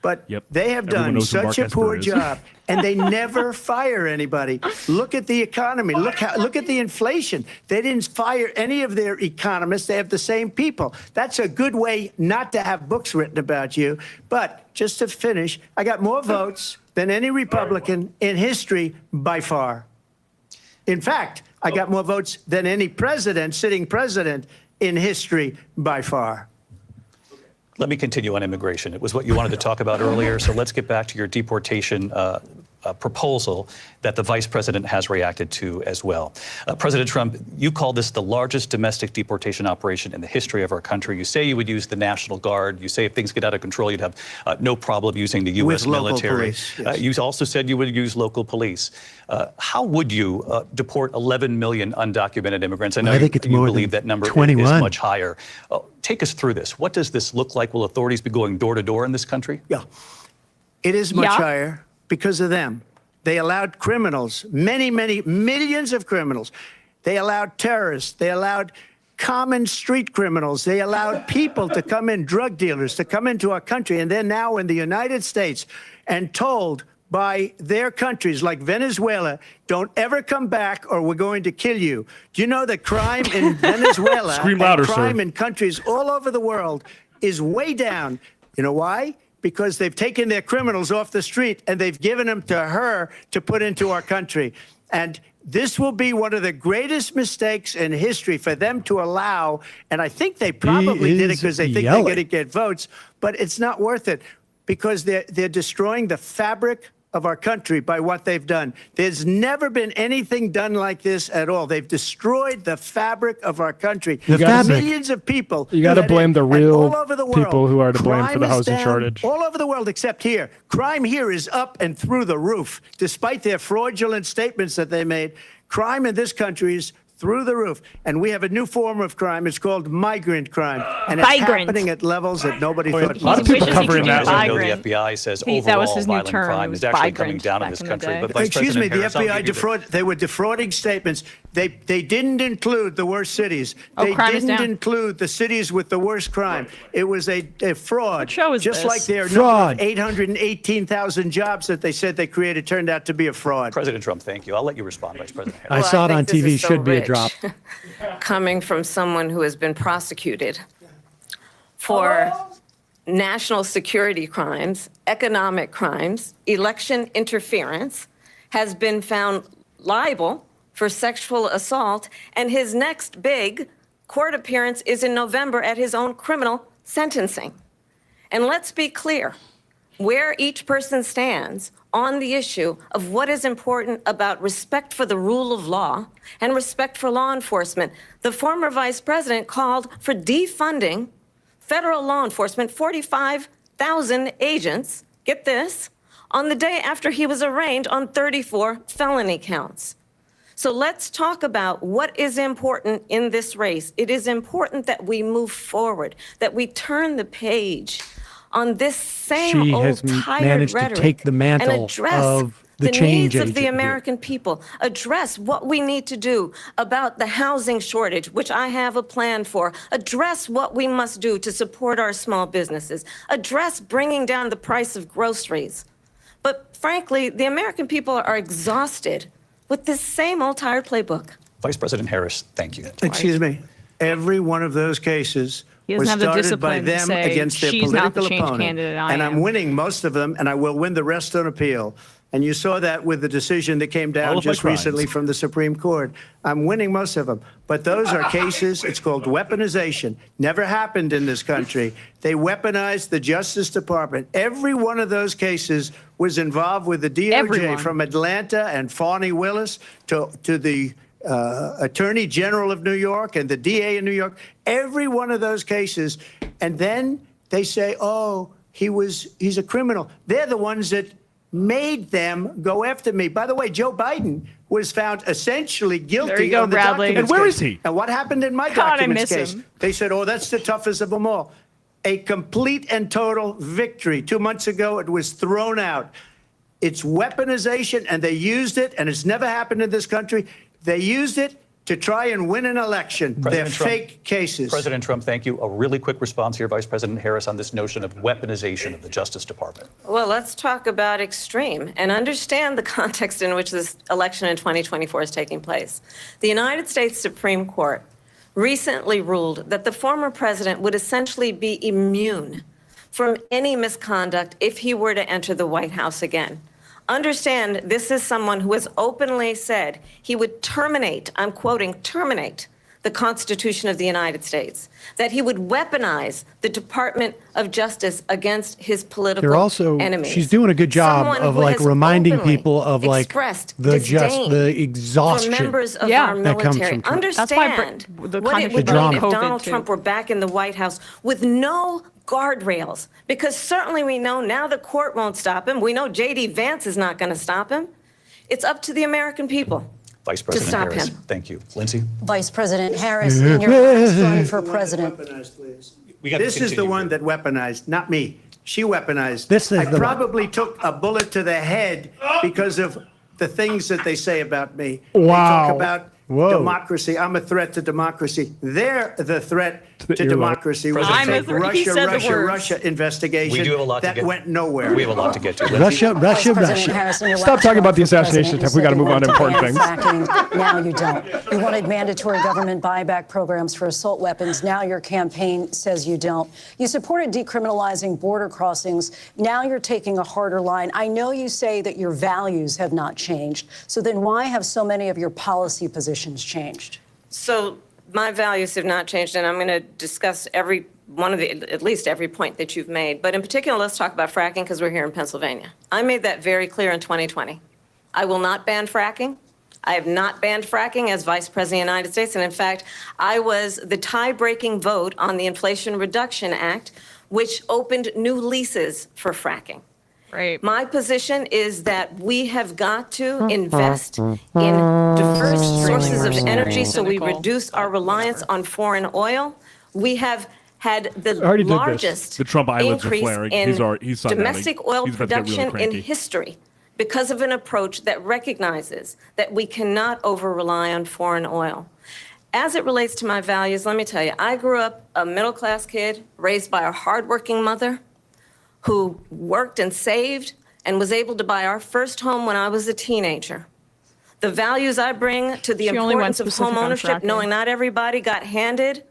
But they have done such a poor job, and they never fire anybody. Look at the economy. Look at the inflation. They didn't fire any of their economists. They have the same people. That's a good way not to have books written about you. But just to finish, I got more votes than any Republican in history by far. In fact, I got more votes than any president, sitting president, in history by far. Let me continue on immigration. It was what you wanted to talk about earlier, so let's get back to your deportation proposal that the vice president has reacted to as well. President Trump, you call this the largest domestic deportation operation in the history of our country. You say you would use the National Guard. You say if things get out of control, you'd have no problem using the U.S. military. Police, yes. You also said you would use local police. How would you deport 11 million undocumented immigrants? I know you believe that number 21. is much higher. Take us through this. What does this look like? Will authorities be going door to door in this country? Yeah, it is much higher because of them. They allowed criminals, many millions of criminals. They allowed terrorists. They allowed common street criminals. They allowed people to come in, drug dealers, to come into our country. And they're now in the United States and told by their countries like Venezuela, don't ever come back or we're going to kill you. Do you know that crime in Venezuela Scream louder, and crime sir. in countries all over the world is way down? You know why? Because they've taken their criminals off the street and they've given them to her to put into our country. And this will be one of the greatest mistakes in history for them to allow. And I think they probably did it because they think they're going to get votes, but it's not worth it because they're destroying the fabric of our country by what they've done. There's never been anything done like this at all. They've destroyed the fabric of our country. Millions of people. You got to blame the real all over the world, people who are to blame for the crime is housing down shortage. all over the world except here. Crime here is up and through the roof. Despite their fraudulent statements that they made, crime in this country is through the roof. And we have a new form of crime. It's called migrant crime. And it's happening at levels that nobody thought. A lot of people covering that. I know the FBI says overall violent crime is actually coming down in this country. But Vice Excuse me, President the Harris, I'll FBI give you they were defrauding statements. They didn't include the worst cities. They didn't include the cities with the worst crime. It was a fraud. What show is just this? like their number of 818,000 jobs that they said they created turned out to be a fraud. President Trump, thank you. I'll let you respond, Vice President Harris. I saw it on TV. Should be a drop. Coming from someone who has been prosecuted for national security crimes, economic crimes, election interference, has been found liable for sexual assault, and his next big court appearance is in November at his own criminal sentencing. And let's be clear, where each person stands on the issue of what is important about respect for the rule of law and respect for law enforcement. The former vice president called for defunding federal law enforcement, 45,000 agents, get this, on the day after he was arraigned on 34 felony counts. So let's talk about what is important in this race. It is important that we move forward, that we turn the page on this same She old has tired managed to rhetoric take the mantle and address of the needs change of the agent. American people, address what we need to do about the housing shortage, which I have a plan for, address what we must do to support our small businesses, address bringing down the price of groceries. But frankly, the American people are exhausted with this same old tired playbook. Vice President Harris, thank you. Excuse me. Every one of those cases He was doesn't have the started by discipline to them say, against their "She's not the political change opponent. candidate I And I'm am." winning most of them, and I will win the rest on appeal. And you saw that with the decision that came All down of my just crimes. recently from the Supreme Court. I'm winning most of them. But those are cases, it's called weaponization. Never happened in this country. They weaponized the Justice Department. Every one of those cases was involved with the DOJ, Everyone. from Atlanta and Fani Willis to the Attorney General of New York and the DA in New York. Every one of those cases. And then they say, oh, he's a criminal. They're the ones that made them go after me. By the way, Joe Biden was found essentially guilty There you go, of the Bradley. documents And where case. is he? And what happened in my God, I documents miss case? him. They said, oh, that's the toughest of them all. A complete and total victory. 2 months ago, it was thrown out. It's weaponization, and they used it, and it's never happened in this country. They used it to try and win an election. They're fake cases. President Trump, thank you. A really quick response here, Vice President Harris, on this notion of weaponization of the Justice Department. Well, let's talk about extreme and understand the context in which this election in 2024 is taking place. The United States Supreme Court recently ruled that the former president would essentially be immune from any misconduct if he were to enter the White House again. Understand, this is someone who has openly said he would terminate, I'm quoting, terminate the Constitution of the United States, that he would weaponize the Department of Justice against his political They're also, enemies. she's doing a good job Someone of who like has reminding openly people of like expressed the disdain exhaustion for members of Yeah. our that comes military. from Trump. That's why Understand the what it context would of mean if drama. Donald COVID, too. Trump were back in the White House with no guardrails, because certainly we know now the court won't stop him. We know J.D. Vance is not going to stop him. It's up to the American people. Vice President stop Harris, him. thank you. Lindsay? Vice President Harris, in your last run for president. This is the one that weaponized, not me. She weaponized. This is I the one. probably took a bullet to the head because of the things that they say about me. Wow. They talk about Whoa. democracy. I'm a threat to democracy. They're the threat to You're right. democracy with the I'm a fake threat. He said the words. Russia investigation We do have a lot to that get. went nowhere. We have a lot to get to. Lindsay? Russia, Vice President Russia. Harris, in your Stop last talking run about the for president, assassination you attempt. We said gotta you move on to wanted important ban things. fracking. Now you don't. You wanted mandatory government buyback programs for assault weapons. Now your campaign says you don't. You supported decriminalizing border crossings. Now you're taking a harder line. I know you say that your values have not changed. So then why have so many of your policy positions changed? So my values have not changed, and I'm going to discuss every one of at least every point that you've made. But in particular, let's talk about fracking, because we're here in Pennsylvania. I made that very clear in 2020. I will not ban fracking. I have not banned fracking as Vice President of the United States. And in fact, I was the tie-breaking vote on the Inflation Reduction Act, which opened new leases for fracking. Right. My position is that we have got to invest in diverse sources of energy so we reduce our reliance on foreign oil. We have had the Already did this. largest The Trump eyelids are increase flaring. in He's sidelined. domestic oil He's about to get really production in cranky. history because of an approach that recognizes that we cannot over-rely on foreign oil. As it relates to my values, let me tell you, I grew up a middle-class kid raised by a hardworking mother who worked and saved and was able to buy our first home when I was a teenager. The values I bring to the importance of home ownership, knowing not everybody got handed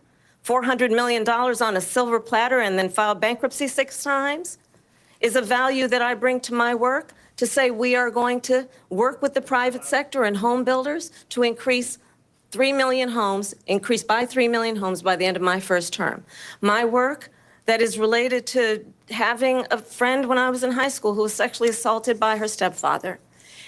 $400 million on a silver platter and then filed bankruptcy 6 times, is a value that I bring to my work to say we are going to work with the private sector and home builders to increase 3 million homes, increase by 3 million homes by the end of my first term. My work that is related to having a friend when I was in high school who was sexually assaulted by her stepfather.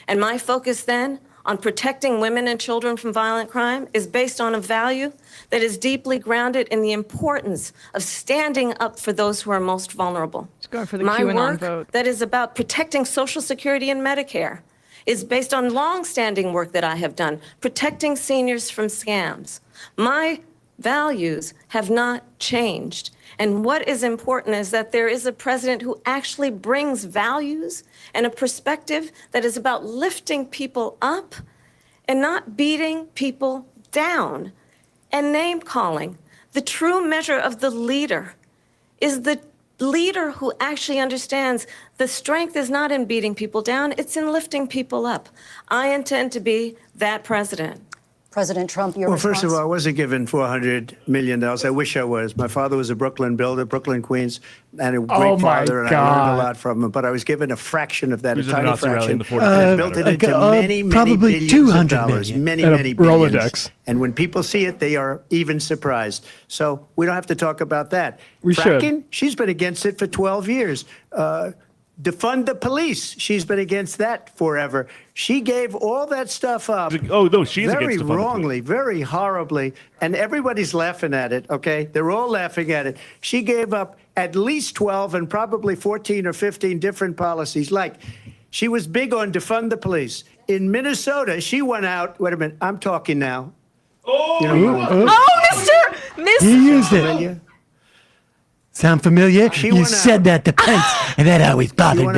And my focus then on protecting women and children from violent crime is based on a value that is deeply grounded in the importance of standing up for those who are most vulnerable. Let's go for the My QAnon work vote. that is about protecting Social Security and Medicare is based on long-standing work that I have done, protecting seniors from scams. My values have not changed. And what is important is that there is a president who actually brings values and a perspective that is about lifting people up and not beating people down and name calling. The true measure of the leader is the leader who actually understands the strength is not in beating people down, it's in lifting people up. I intend to be that president. President Trump, your Well, response? first of all, I wasn't given $400 million. I wish I was. My father was a Brooklyn builder, Brooklyn, Queens, and a great father, and I learned a lot from him. But I was given a fraction of that, a tiny fraction. And built it into many probably billions of $200 dollars, million. many billions. Rolodex. And when people see it, they are even surprised. So we don't have to talk about that. We should. Fracking, she's been against it for 12 years. Defund the police. She's been against that forever. She gave all that stuff up. Oh, no, she's very against defund the wrongly, very horribly, and everybody's laughing at it, okay? They're all laughing at it. She gave up at least 12 and probably 14 or 15 different policies. Like, she was big on defund the police. In Minnesota, she went out, wait a minute, I'm talking now. Oh, You know, Mr. You used it. Sound familiar? You said that to Pence, and that always bothered me.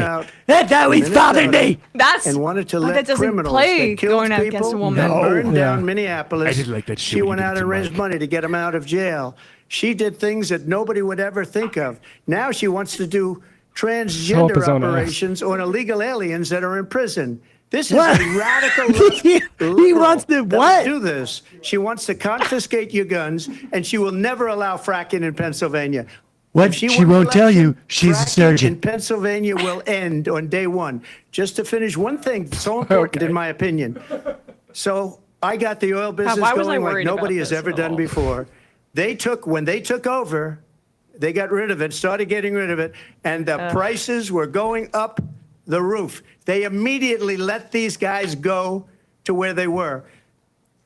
That always bothered me. That's and wanted to that let doesn't criminals play that killed going out people against a woman. and burned down Yeah. Minneapolis. I did like that shit She when went you did out it and to raised Mike. money to get him out of jail. She did things that nobody would ever think of. Now she wants to do transgender his own ass. operations on illegal aliens that are in prison. This is What? a radical He wants to that will what? do this. She wants to confiscate your guns, and she will never allow fracking in Pennsylvania. What If she won the won't tell you, election, she's a fracking surgeon. in Pennsylvania will end on day one. Just to finish, one thing so important in my opinion. So I got the oil business why was I going like worried about nobody has this ever at done all? before. When they took over, they got rid of it, started getting rid of it, and the prices were going up the roof. They immediately let these guys go to where they were.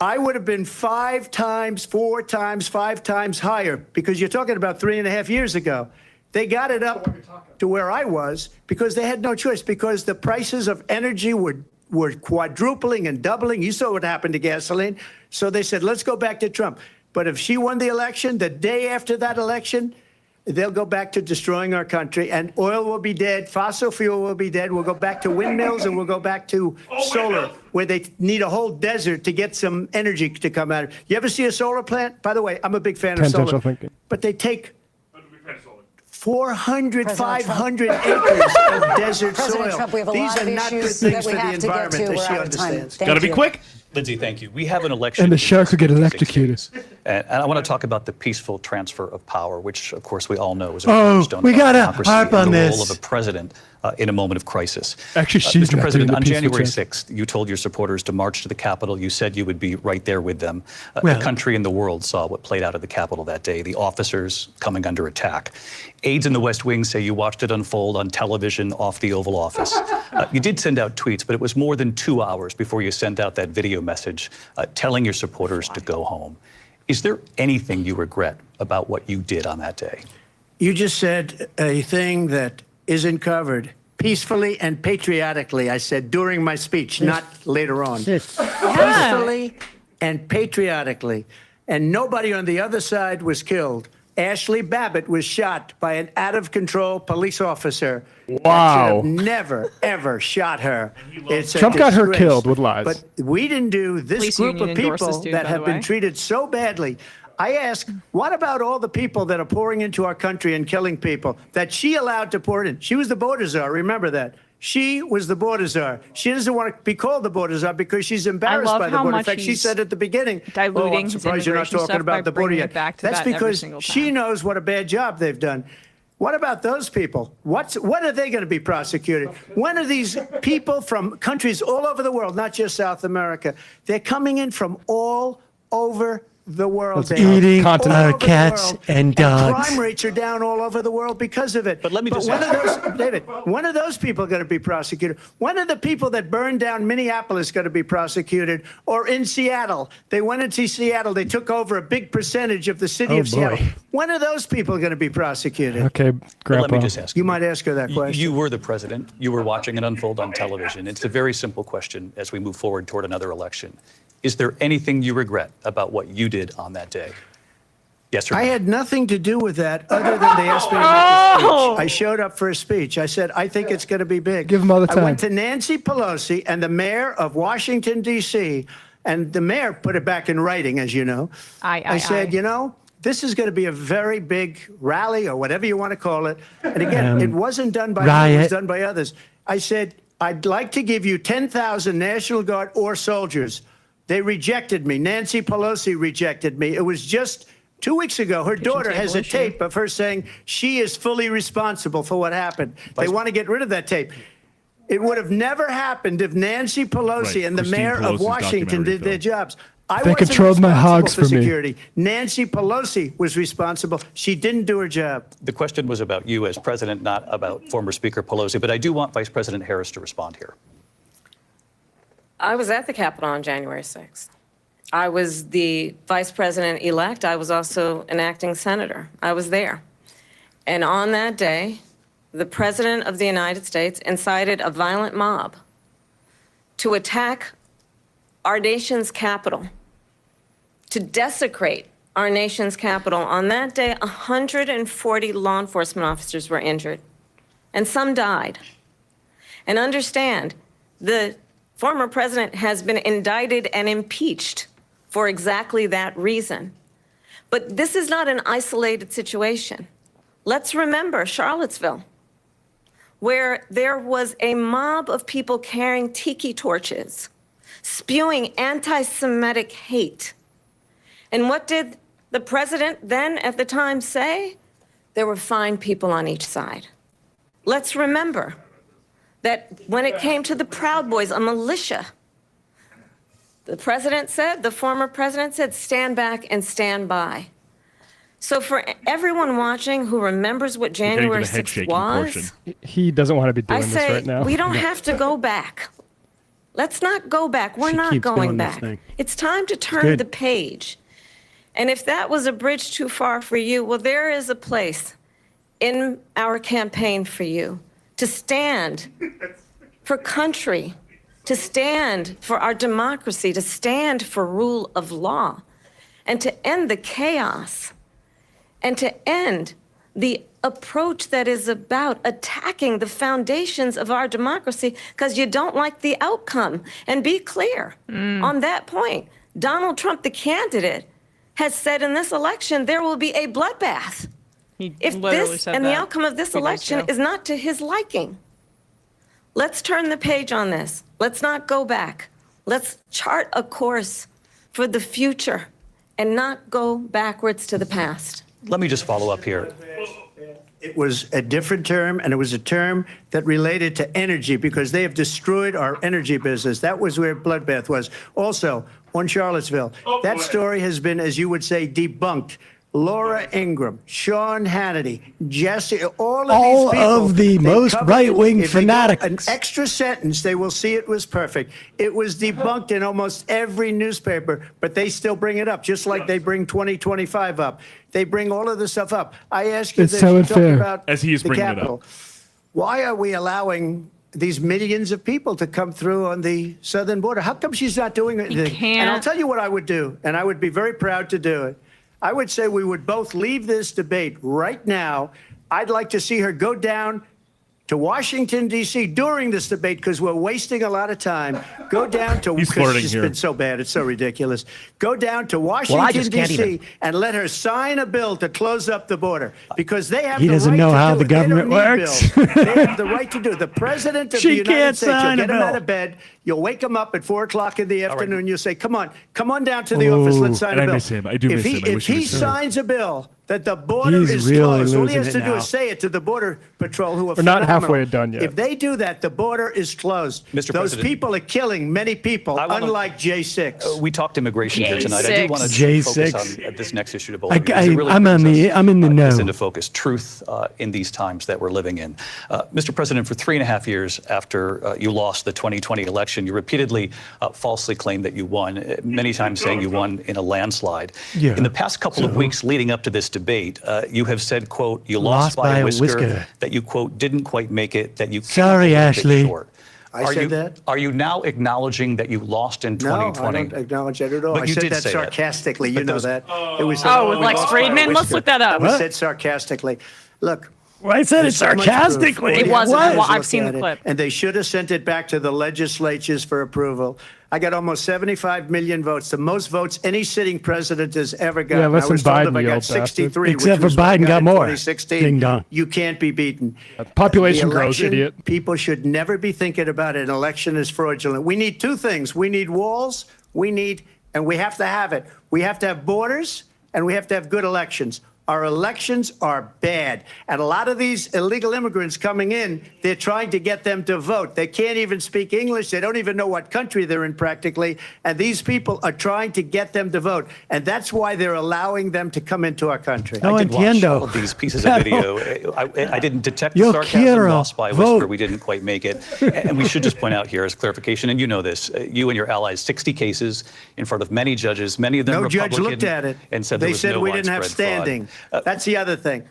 I would have been 5 times, 4 times, 5 times higher, because you're talking about 3.5 years ago. They got it up to where I was because they had no choice, because the prices of energy were quadrupling and doubling. You saw what happened to gasoline. So they said, let's go back to Trump. But if she won the election, the day after that election, they'll go back to destroying our country, and oil will be dead, fossil fuel will be dead. We'll go back to windmills, and we'll go back to solar, where they need a whole desert to get some energy to come out. You ever see a solar plant? By the way, I'm a big fan of Tangential solar. thinking. But they take 400, President 500 acres of desert President soil. Trump, we have a These lot are of not good issues things that for we the have to get environment, to. as We're she out of time. understands. Thank Gotta be you. quick. Lindsay, thank you. We have an election. And the in shark could get 66 electrocuted. days. And I want to talk about the peaceful transfer of power, which, of course, we all know is a Oh, cornerstone we of our gotta democracy harp on and the this. role of a president in a moment of crisis. Actually, she's Mr. not President, doing the on peaceful January transfer. 6th, you told your supporters to march to the Capitol. You said you would be right there with them. Well- The country and the world saw what played out at the Capitol that day, the officers coming under attack. Aides in the West Wing say you watched it unfold on television off the Oval Office. You did send out tweets, but it was more than 2 hours before you sent out that video message telling your supporters to go home. Is there anything you regret about what you did on that day? You just said a thing that isn't covered. Peacefully and patriotically, I said during my speech, not later on. Peacefully and patriotically. And nobody on the other side was killed. Ashley Babbitt was shot by an out-of-control police officer. Wow. That should have never, ever shot her. It's a Trump got her disgrace. killed with lies. But we didn't do this Police group union of endorsed people this dude, that by have the been way. treated so badly. I ask, what about all the people that are pouring into our country and killing people that she allowed to pour in? She was the border czar. Remember that. She was the border czar. She doesn't want to be called the border czar because she's embarrassed love by the how border. In much fact, she he's said at the beginning, diluting I'm his surprised you're not immigration talking stuff by about the border bringing yet. it back to That's that every because single she time. knows what a bad job they've done. What about those people? When are they going to be prosecuted? When are these people from countries all over the world, not just South America, they're coming in from all over the world. Eating All over the cats world. and dogs. Crime rates are down all over the world because of it. But let me just when ask are those, David, when are those people going to be prosecuted? When are the people that burned down Minneapolis going to be prosecuted? Or in Seattle? They went into Seattle. They took over a big percentage of the city of Seattle. When are those people going to be prosecuted? Okay, But Grandpa. let me just ask You might ask her that question. You were the president. You were watching it unfold on television. It's a very simple question as we move forward toward another election. Is there anything you regret about what you did on that day? Yes or no? I had nothing to do with that other than they asked me to make a speech. I showed up for a speech. I said, I think it's going to be big. Give 'em all the I time. went to Nancy Pelosi and the mayor of Washington, D.C., and the mayor put it back in writing, as you know. I said, you know, this is going to be a very big rally or whatever you want to call it. And again, it wasn't done by me, it was riot. done by others. I said, I'd like to give you 10,000 National Guard or soldiers. They rejected me. Nancy Pelosi rejected me. It was just 2 weeks ago. Her daughter has a tape of her saying she is fully responsible for what happened. They want to get rid of that tape. It would have never happened if Nancy Pelosi and the Christine mayor of Pelosi's Washington documentary did their film. jobs. I They wasn't controlled my responsible hogs for for me. security. Nancy Pelosi was responsible. She didn't do her job. The question was about you as president, not about former Speaker Pelosi. But I do want Vice President Harris to respond here. I was at the Capitol on January 6th. I was the vice president-elect. I was also an acting senator. I was there. And on that day, the President of the United States incited a violent mob to attack our nation's capital, to desecrate our nation's capital. On that day, 140 law enforcement officers were injured, and some died. And understand, the former president has been indicted and impeached for exactly that reason. But this is not an isolated situation. Let's remember Charlottesville, where there was a mob of people carrying tiki torches, spewing anti-Semitic hate. And what did the president then at the time say? There were fine people on each side. Let's remember that when it came to the Proud Boys, a militia, the president said, the former president said, stand back and stand by. So for everyone watching who remembers what January 6th was, He doesn't want to be doing I this say right now. we don't have to go back. Let's not go back. We're She not keeps going doing this back. thing. It's time to turn good. the page. And if that was a bridge too far for you, well, there is a place in our campaign for you to stand for country, to stand for our democracy, to stand for rule of law, and to end the chaos, and to end the approach that is about attacking the foundations of our democracy because you don't like the outcome. And be clear on that point. Donald Trump, the candidate, has said in this election there will be a bloodbath if literally this said and the that outcome of this 2 days election ago. is not to his liking. Let's turn the page on this. Let's not go back. Let's chart a course for the future and not go backwards to the past. Let me just follow up here. It was a different term, and it was a term that related to energy because they have destroyed our energy business. That was where bloodbath was. Also, on Charlottesville, that story has been, as you would say, debunked. Laura Ingraham, Sean Hannity, Jesse, all of these people. All of the they most covered right-wing it. If they go fanatics. An extra sentence, they will see it was perfect. It was debunked in almost every newspaper, but they still bring it up, just like they bring 2025 up. They bring all of this stuff up. I ask you It's this, so you talk unfair. about As he is the bringing it Capitol. up. Why are we allowing these millions of people to come through on the southern border? How come she's not doing anything? And I'll can't. tell you what I would do, and I would be very proud to do it. I would say we would both leave this debate right now. I'd like to see her go down to Washington, D.C. during this debate, because we're wasting a lot of time. Go down to, He's flirting it's here. been so bad, it's so ridiculous. Go down to Washington, D.C. and let her sign a bill to close up the border, because they have the right to do it. He doesn't know how the They don't government need works. bills. They have the right to do it. The president of the United States, you'll get him out of bed, you'll wake him up at 4 o'clock in the afternoon, you'll say, come on down to the office, let's sign a bill. I miss him. I do miss him. I If wish he he was here. signs a bill that the border He's is really closed, all he losing has to it do now. is say it to the Border Patrol, who are We're not phenomenal. halfway done yet. If they do that, the border is closed. Mr. Those President, people are killing many people, unlike J6. We talked immigration here tonight. I do want to J6. focus on this next issue to both of you, because it really I'm in the brings us know. into focus truth in these times that we're living in. Mr. President, for 3.5 years after you lost the 2020 election, you repeatedly falsely claimed that you won, many times saying you won in a landslide. Yeah. In the past couple of weeks leading up to this debate, you have said, quote, you lost by a whisker, that you, quote, didn't quite make it, that you came Sorry, up a bit Ashley. short. I said that? Are you now acknowledging that you lost in 2020? No, I don't acknowledge that at all. But I you said did that say that. sarcastically. You But know those- that. It was Oh, with we Lex lost by a Friedman? Let's whisker. look that up. That was What? said sarcastically. Look. Well, I said it there's so much proof. sarcastically. All It you wasn't. have to do Well, is I've look seen at the it. clip. And they should have sent it back to the legislatures for approval. I got almost 75 million votes, the most votes any sitting president has ever gotten. Yeah, less I was than told Biden, if I you got old bastard. 63, Except which was for what I Biden got in more. 2016, Ding dong. you can't be beaten. Population The grows, election, idiot. People should never be thinking about it. An election is fraudulent. We need two things. We need walls. And we have to have it. We have to have borders, and we have to have good elections. Our elections are bad. And a lot of these illegal immigrants coming in, they're trying to get them to vote. They can't even speak English. They don't even know what country they're in practically. And these people are trying to get them to vote. And that's why they're allowing them to come into our country. No I did watch entiendo. all of these pieces of video. I didn't detect the Yo sarcasm. quiero Lost by a vote. whisper. We didn't quite make it. And we should just point out here as clarification, and you know this, you and your allies, 60 cases in front of many judges, many of them No Republican. judge looked at it. And said They there was said no we didn't have widespread fraud. standing. That's the other thing.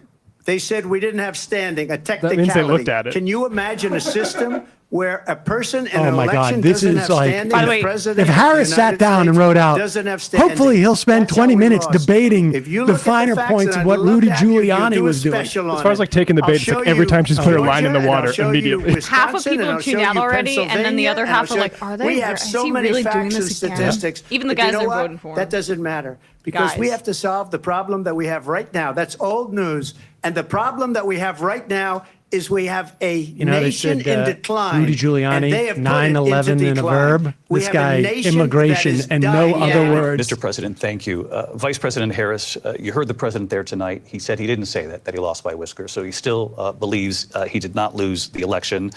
They said we didn't have standing, a technicality. means they looked at it. Can you imagine a system where a person in Oh an my God, election this doesn't is have like- standing? By the The way, president If of the Harris sat United down and States wrote out, doesn't have standing. hopefully he'll spend That's 20 how we minutes lost. debating If you the look at finer facts, points and of what I'd love Rudy to have you Giuliani do a was doing. special As on far as it. like taking the I'll bait, it's show like every you time she's put her line in the Georgia, and I'll water show you immediately. Half of Wisconsin, people and have I'll tuned show out you already, and then the Pennsylvania, other and half I'll are show like, you- are they? We have Is so he many really doing facts and this again? statistics. Even the But you guys know that are what? voting for him. That doesn't matter, because we Guys. have to solve the problem that we have right now. That's old news. And the problem that we have right now is we have a They nation said in decline. Rudy Giuliani, and they have put it 9/11 into in a decline. verb. We This have a guy, nation immigration, that is and no dying. other words. Mr. President, thank you. Vice President Harris, you heard the president there tonight. He said he didn't say that he lost by a whisker. So he still believes he did not lose the election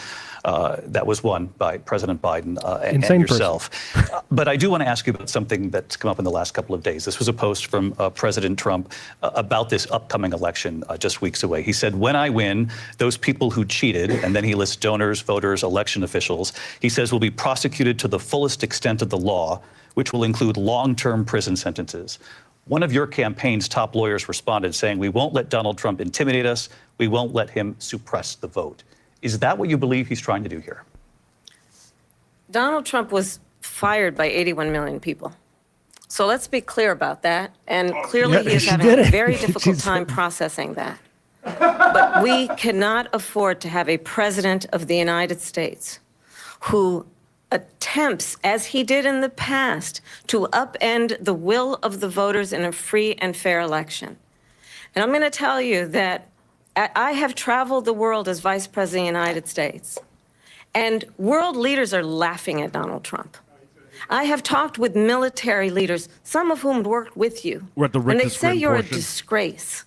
that was won by President Biden and yourself. But I do want to ask you about something that's come up in the last couple of days. This was a post from President Trump about this upcoming election just weeks away. He said, when I win, those people who cheated, and then he lists donors, voters, election officials, he says will be prosecuted to the fullest extent of the law, which will include long-term prison sentences. One of your campaign's top lawyers responded saying, we won't let Donald Trump intimidate us. We won't let him suppress the vote. Is that what you believe he's trying to do here? Donald Trump was fired by 81 million people. So let's be clear about that. And clearly he is having a very difficult time processing that. But we cannot afford to have a president of the United States who attempts, as he did in the past, to upend the will of the voters in a free and fair election. And I'm going to tell you that I have traveled the world as Vice President of the United States, and world leaders are laughing at Donald Trump. I have talked with military leaders, some of whom worked with you, and they say you're a disgrace.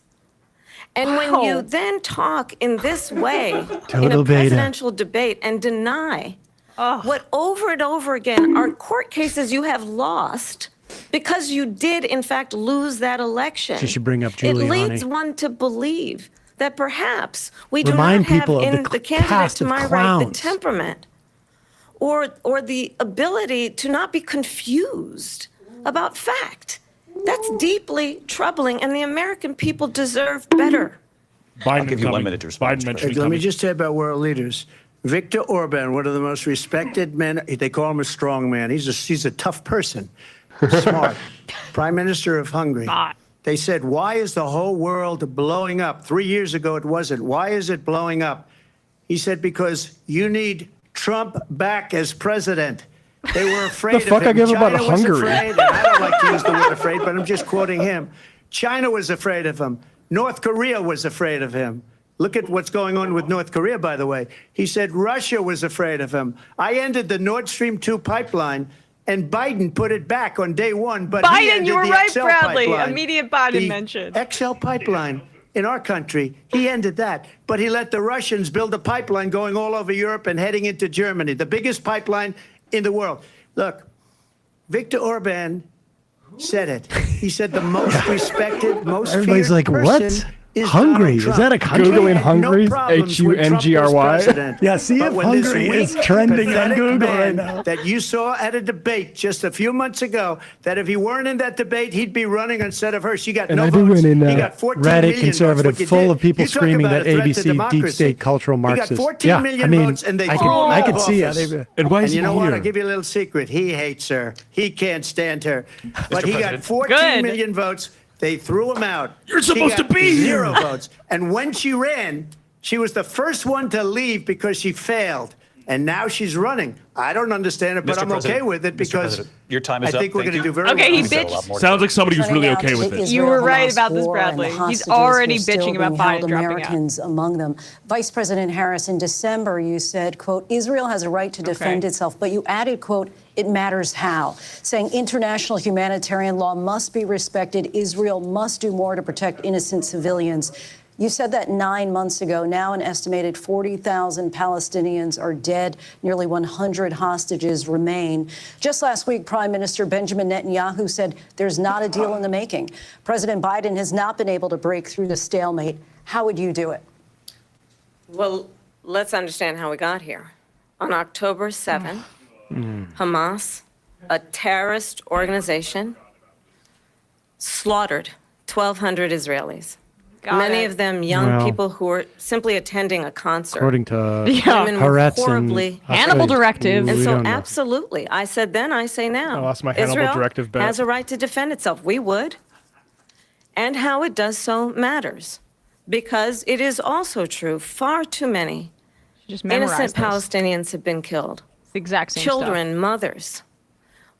And when you then talk in this way in a presidential debate and deny what over and over again are court cases you have lost because you did, in fact, lose that election. She should bring up It Giuliani. leads one to believe that perhaps we do Remind not have people of in the the candidate past to of my right the clowns. temperament or the ability to not be confused about fact. That's deeply troubling, and the American people deserve better. I'll give you 1 minute to respond. Let me just say about world leaders. Viktor Orban, one of the most respected men, they call him a strong man. He's a tough person, smart. Prime Minister of Hungary. They said, why is the whole world blowing up? 3 years ago, it wasn't. Why is it blowing up? He said, because you need Trump back as president. They were afraid The fuck of him. I give China about was Hungary? afraid, and I don't like to use the word afraid, but I'm just quoting him. China was afraid of him. North Korea was afraid of him. Look at what's going on with North Korea, by the way. He said Russia was afraid of him. I ended the Nord Stream 2 pipeline, and Biden put it back on day one. But he Biden, ended you were the right, XL Bradley. pipeline. Immediate Biden The mention. XL pipeline in our country, he ended that. But he let the Russians build a pipeline going all over Europe and heading into Germany, the biggest pipeline in the world. Look, Viktor Orban said it. He said the most respected, most Everybody's feared like, what? person is Hungary? Donald Is Trump. that a country? Googling He had Hungary, no problems when Trump was Hungry. president. Yeah, see But if when this Hungary is weak, trending on pathetic Google man right now. that you saw at a debate just a few months ago, that if he weren't in that debate, he'd be running instead of her. She got And no I've been votes. winning He got 14 Reddit million conservative votes. What you full did- of people you talk screaming about that a threat to ABC deep democracy. state cultural He Marxist. got 14 Yeah, million I mean, votes, and they I threw him out could of see how office. they. And why is And you he know what? here? I'll give you a little secret. He hates her. He can't stand her. But he got President. 14 million votes. They threw him out. You're supposed She to got be here. 0 votes. And when she ran, she was the first one to leave because she failed. And now she's running. I don't understand it, but Mr. I'm President, okay with it Mr. because President, your time is I up. think we're Thank going to you. do very Okay, well. he Still a bitched. lot more to Sounds do. like somebody who's really okay with it. You were right Israel-Hamas about this, war and Bradley. the He's hostages already were still bitching about being held, Biden dropping out. Americans among them. Vice President Harris, in December, you said, quote, Israel has a right to defend itself, but you added, quote, it matters how, saying international humanitarian law must be respected. Israel must do more to protect innocent civilians. You said that 9 months ago. Now an estimated 40,000 Palestinians are dead. Nearly 100 hostages remain. Just last week, Prime Minister Benjamin Netanyahu said there's not a deal in the making. President Biden has not been able to break through the stalemate. How would you do it? Well, let's understand how we got here. On October 7, Hamas, a terrorist organization, slaughtered 1,200 Israelis. Many of them young people who were simply attending a concert. According to Women were Haaretz horribly and Hannibal Directive. And we so don't know. absolutely, I said then, I say now. I lost my Hannibal Israel Directive bet. has a right to defend itself. We would. And how it does so matters. Because it is also true, far too many Just memorize innocent this. Palestinians have been killed. It's the exact same Children, mothers.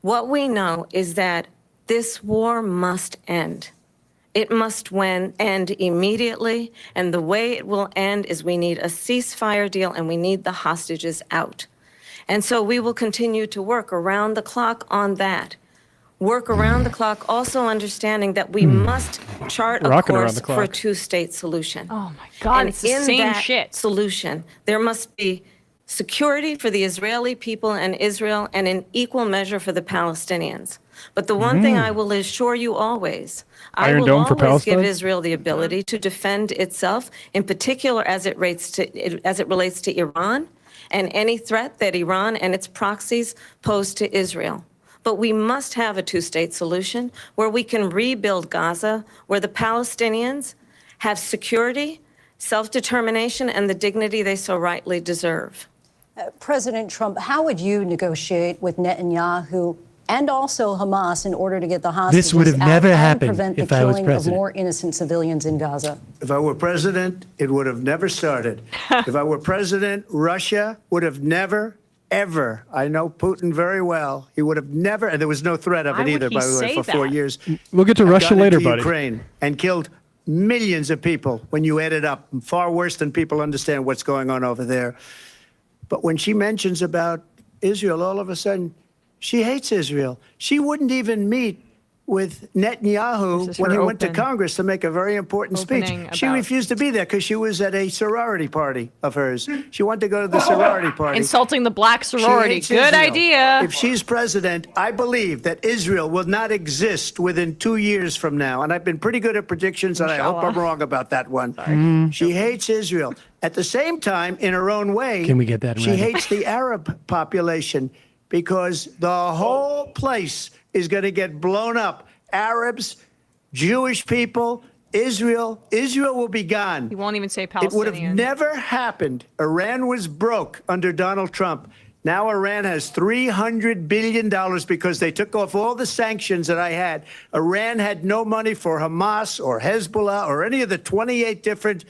What we know is that this war must end. It must end immediately, and the way it will end is we need a ceasefire deal and we need the hostages out. And so we will continue to work around the clock on that. Work around the clock, also understanding that we must chart a Rocking around course the for a clock. two-state solution. Oh my God, And it's the in same that shit. solution, there must be security for the Israeli people and Israel, and an equal measure for the Palestinians. But the one thing I will assure you always, I Iron will Dome for always give Palestine? Israel the ability to defend itself, in particular as it relates to Iran and any threat that Iran and its proxies pose to Israel. But we must have a two-state solution where we can rebuild Gaza, where the Palestinians have security, self-determination, and the dignity they so rightly deserve. President Trump, how would you negotiate with Netanyahu and also Hamas in order to get the hostages This would have out never and happened prevent the if I was killing of president. more innocent civilians in Gaza? If I were president, it would have never started. If I were president, Russia would have never, ever, I know Putin very well, he would have never, and there was no threat of Why it would either, he by the way, say for 4 that? years. We'll get to have Russia gone later, into buddy. Ukraine and killed millions of people when you add it up, far worse than people understand what's going on over there. But when she mentions about Israel, all of a sudden, she hates Israel. She wouldn't even meet with Netanyahu This is when he her went to open- Congress to make a very important speech. opening She about- refused to be there because she was at a sorority party of hers. She wanted to go to the sorority party. Insulting the black She sorority. hates Good Israel. idea. If she's president, I believe that Israel will not exist within 2 years from now. And I've been pretty good at predictions, and I hope I'm wrong about that one. She hates Israel. At the same time, in her own way, Can we get that in she writing? hates the Arab population because the whole place is going to get blown up. Arabs, Jewish people, Israel will be gone. He won't even say It would have Palestinian. never happened. Iran was broke under Donald Trump. Now Iran has $300 billion because they took off all the sanctions that I had. Iran had no money for Hamas or Hezbollah or any of the 28 different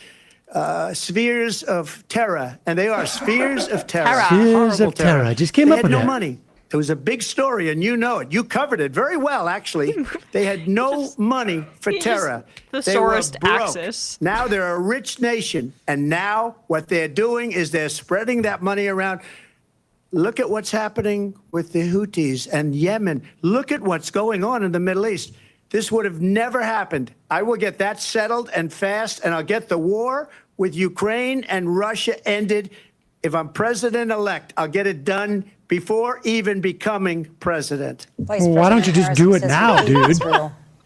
spheres of terror. And they are spheres of terror. Spheres of terror. I just came up with They that. had no money. It was a big story, and you know it. You covered it very well, actually. They had no money for terror. They were thesaurus broke. axis. Now they're a rich nation, and now what they're doing is they're spreading that money around. Look at what's happening with the Houthis and Yemen. Look at what's going on in the Middle East. This would have never happened. I will get that settled and fast, and I'll get the war with Ukraine and Russia ended. If I'm president-elect, I'll get it done before even becoming president. Why don't you just do it now, dude?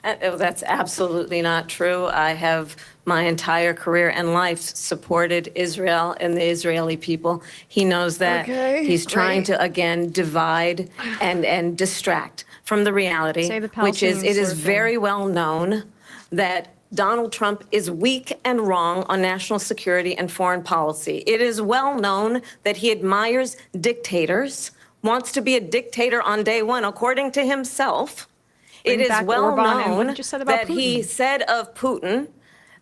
That's absolutely not true. I have my entire career and life supported Israel and the Israeli people. He knows that. Okay, He's trying right. to, again, divide and distract from the reality, Say the which is Palestinians it is sort of very well known that Donald Trump is weak and wrong on national security and foreign policy. It is well known that he admires dictators, wants to be a dictator on day one, according to himself. It Bring is back well Orban and what known you just said about that he Putin. said of Putin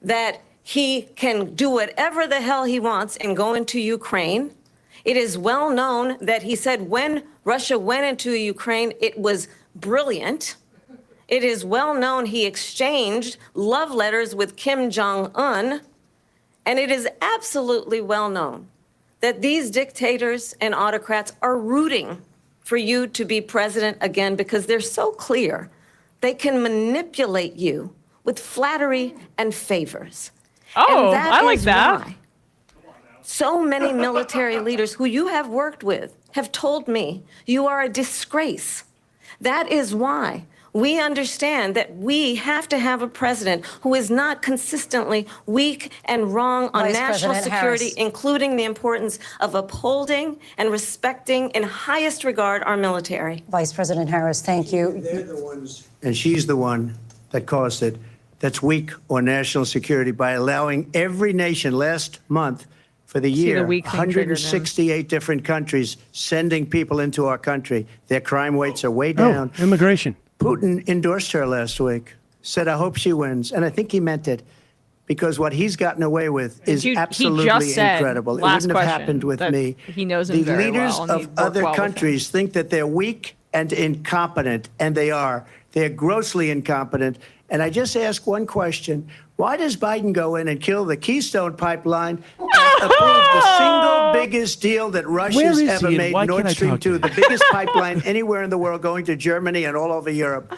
that he can do whatever the hell he wants and go into Ukraine. It is well known that he said when Russia went into Ukraine, it was brilliant. It is well known he exchanged love letters with Kim Jong-un. And it is absolutely well known that these dictators and autocrats are rooting for you to be president again because they're so clear. They can manipulate you with flattery and favors. Oh, And that I like is that. why so many military leaders who you have worked with have told me you are a disgrace. That is why we understand that we have to have a president who is not consistently weak and wrong on Vice national President security, Harris. including the importance of upholding and respecting in highest regard our military. Vice President Harris, thank you. They're the ones, and she's the one that caused it, that's weak on national security by allowing every nation last month for the See, the year, weak thing triggered him. 168 different countries sending people into our country. Their crime rates are way down. Oh, immigration. Putin endorsed her last week, said, I hope she wins. And I think he meant it because what he's gotten away with is He absolutely just said, incredible. It last wouldn't have question, happened with that me. he knows him The very leaders well, and he'd of work other well with him. countries think that they're weak and incompetent, and they are. They're grossly incompetent. And I just ask one question. Why does Biden go in and kill the Keystone Pipeline and approve the single biggest deal that Where Russia's is ever he, and made, why Nord can't I Stream talk to 2, him? the biggest pipeline anywhere in the world going to Germany and all over Europe?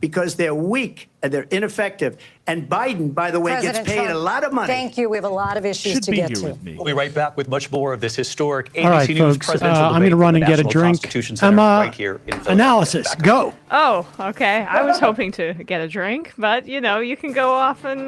Because they're weak and they're ineffective. And Biden, by the way, President gets paid Trump, a lot of money. Thank you. We have a lot of issues to get to. We'll be right back with much more of this historic ABC All right, News folks. presidential I'm going debate to run from and the get a National drink. Constitution Center right here in Philadelphia. Analysis. Go. Oh, okay. I was hoping to get a drink, but you know, you can go off and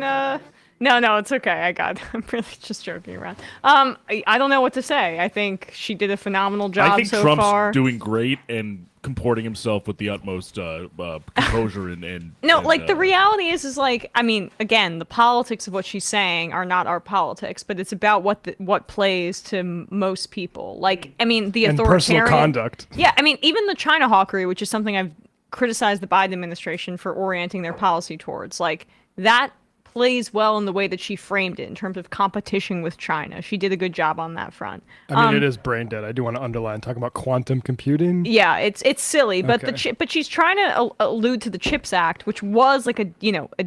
no, it's okay. I'm really just joking around. I don't know what to say. I think she did a phenomenal job I think so Trump's far. doing great and comporting himself with the utmost composure and No, like the reality is like, I mean, again, the politics of what she's saying are not our politics, but it's about what plays to most people. Like, I mean, the And authoritarian personal conduct. Yeah, I mean, even the China hawkery, which is something I've criticized the Biden administration for orienting their policy towards, like that plays well in the way that she framed it in terms of competition with China. She did a good job on that front. I mean, it is brain dead. I do want to underline talking about quantum computing. Yeah, it's silly, but Okay. but she's trying to allude to the CHIPS Act, which was like a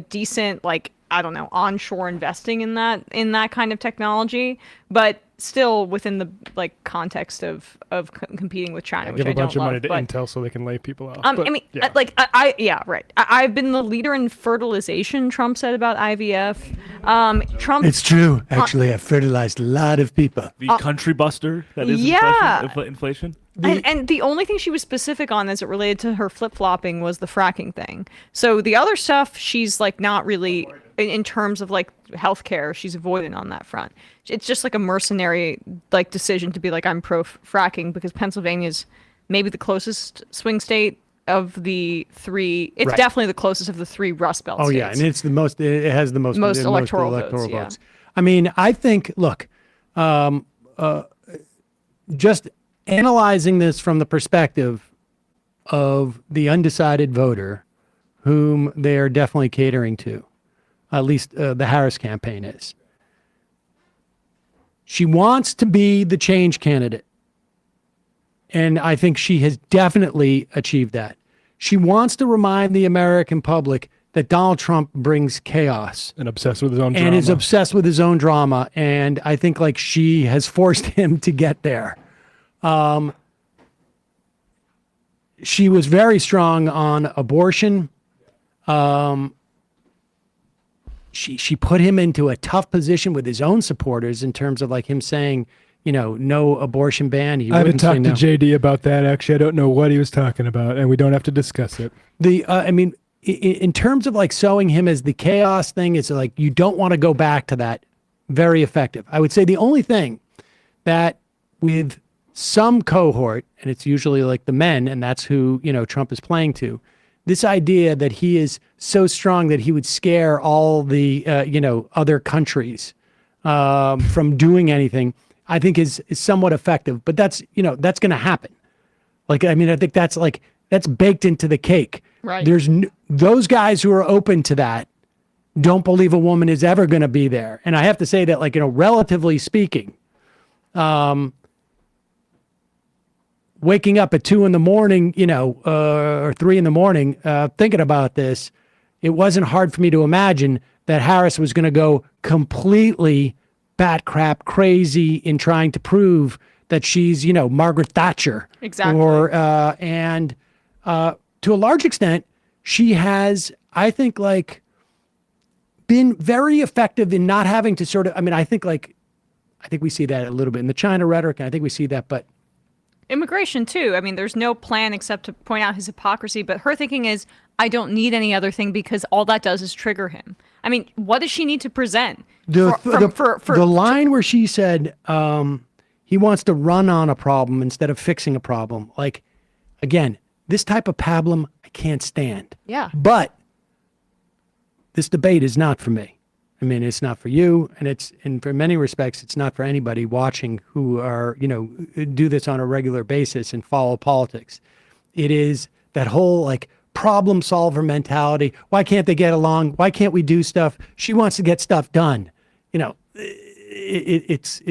decent, like, I don't know, onshore investing in that kind of technology, but still within the like context of competing with China, which Give I a bunch don't of love, money to but, Intel so they can lay people off. I But, mean, yeah. right. I've been the leader in fertilization. Trump said about IVF. Trump. It's true. Actually, I fertilized a lot of people. The country buster that is Yeah. inflation. And the only thing she was specific on as it related to her flip-flopping was the fracking thing. So the other stuff, she's like not really, in terms of like healthcare, she's avoidant on that front. It's just like a mercenary like decision to be like, I'm pro fracking because Pennsylvania's maybe the closest swing state of the three. It's Right. definitely the closest of the three Rust Belt Oh states. yeah, and it's the most. It has the most electoral votes, votes. I mean, I think. Look, just analyzing this from the perspective of the undecided voter, whom they are definitely catering to, at least the Harris campaign is. She wants to be the change candidate. And I think she has definitely achieved that. She wants to remind the American public that Donald Trump brings chaos. And obsessed with his own drama. And is obsessed with his own drama. And I think like she has forced him to get there. She was very strong on abortion. She put him into a tough position with his own supporters in terms of like him saying, you know, no abortion ban. I haven't talked to JD about that. Actually, I don't know what he was talking about, and we don't have to discuss it. I mean, in terms of like sowing him as the chaos thing, it's like you don't want to go back to that. Very effective. I would say the only thing that with some cohort, and it's usually like the men, and that's who, you know, Trump is playing to, this idea that he is so strong that he would scare all the, you know, other countries from doing anything, I think is somewhat effective. But that's, you know, that's going to happen. Like, I mean, I think that's like, that's baked into the cake. Right. There's those guys who are open to that don't believe a woman is ever going to be there. And I have to say that, like, you know, relatively speaking, waking up at 2 a.m, you know, or 3 a.m, thinking about this, it wasn't hard for me to imagine that Harris was going to go completely bat crap crazy in trying to prove that she's, you know, Margaret Thatcher. Exactly. Or, and to a large extent, she has, I think, like, been very effective in not having to sort of, I mean, I think we see that a little bit in the China rhetoric, and I think we see that, but immigration too. I mean, there's no plan except to point out his hypocrisy, but her thinking is, I don't need any other thing because all that does is trigger him. I mean, what does she need to present? The line where she said he wants to run on a problem instead of fixing a problem. Like, again, this type of pablum I can't stand. Yeah. But this debate is not for me. I mean, it's not for you, and for many respects, it's not for anybody watching who are, you know, do this on a regular basis and follow politics. It is that whole like problem solver mentality. Why can't they get along? Why can't we do stuff? She wants to get stuff done. You know, it's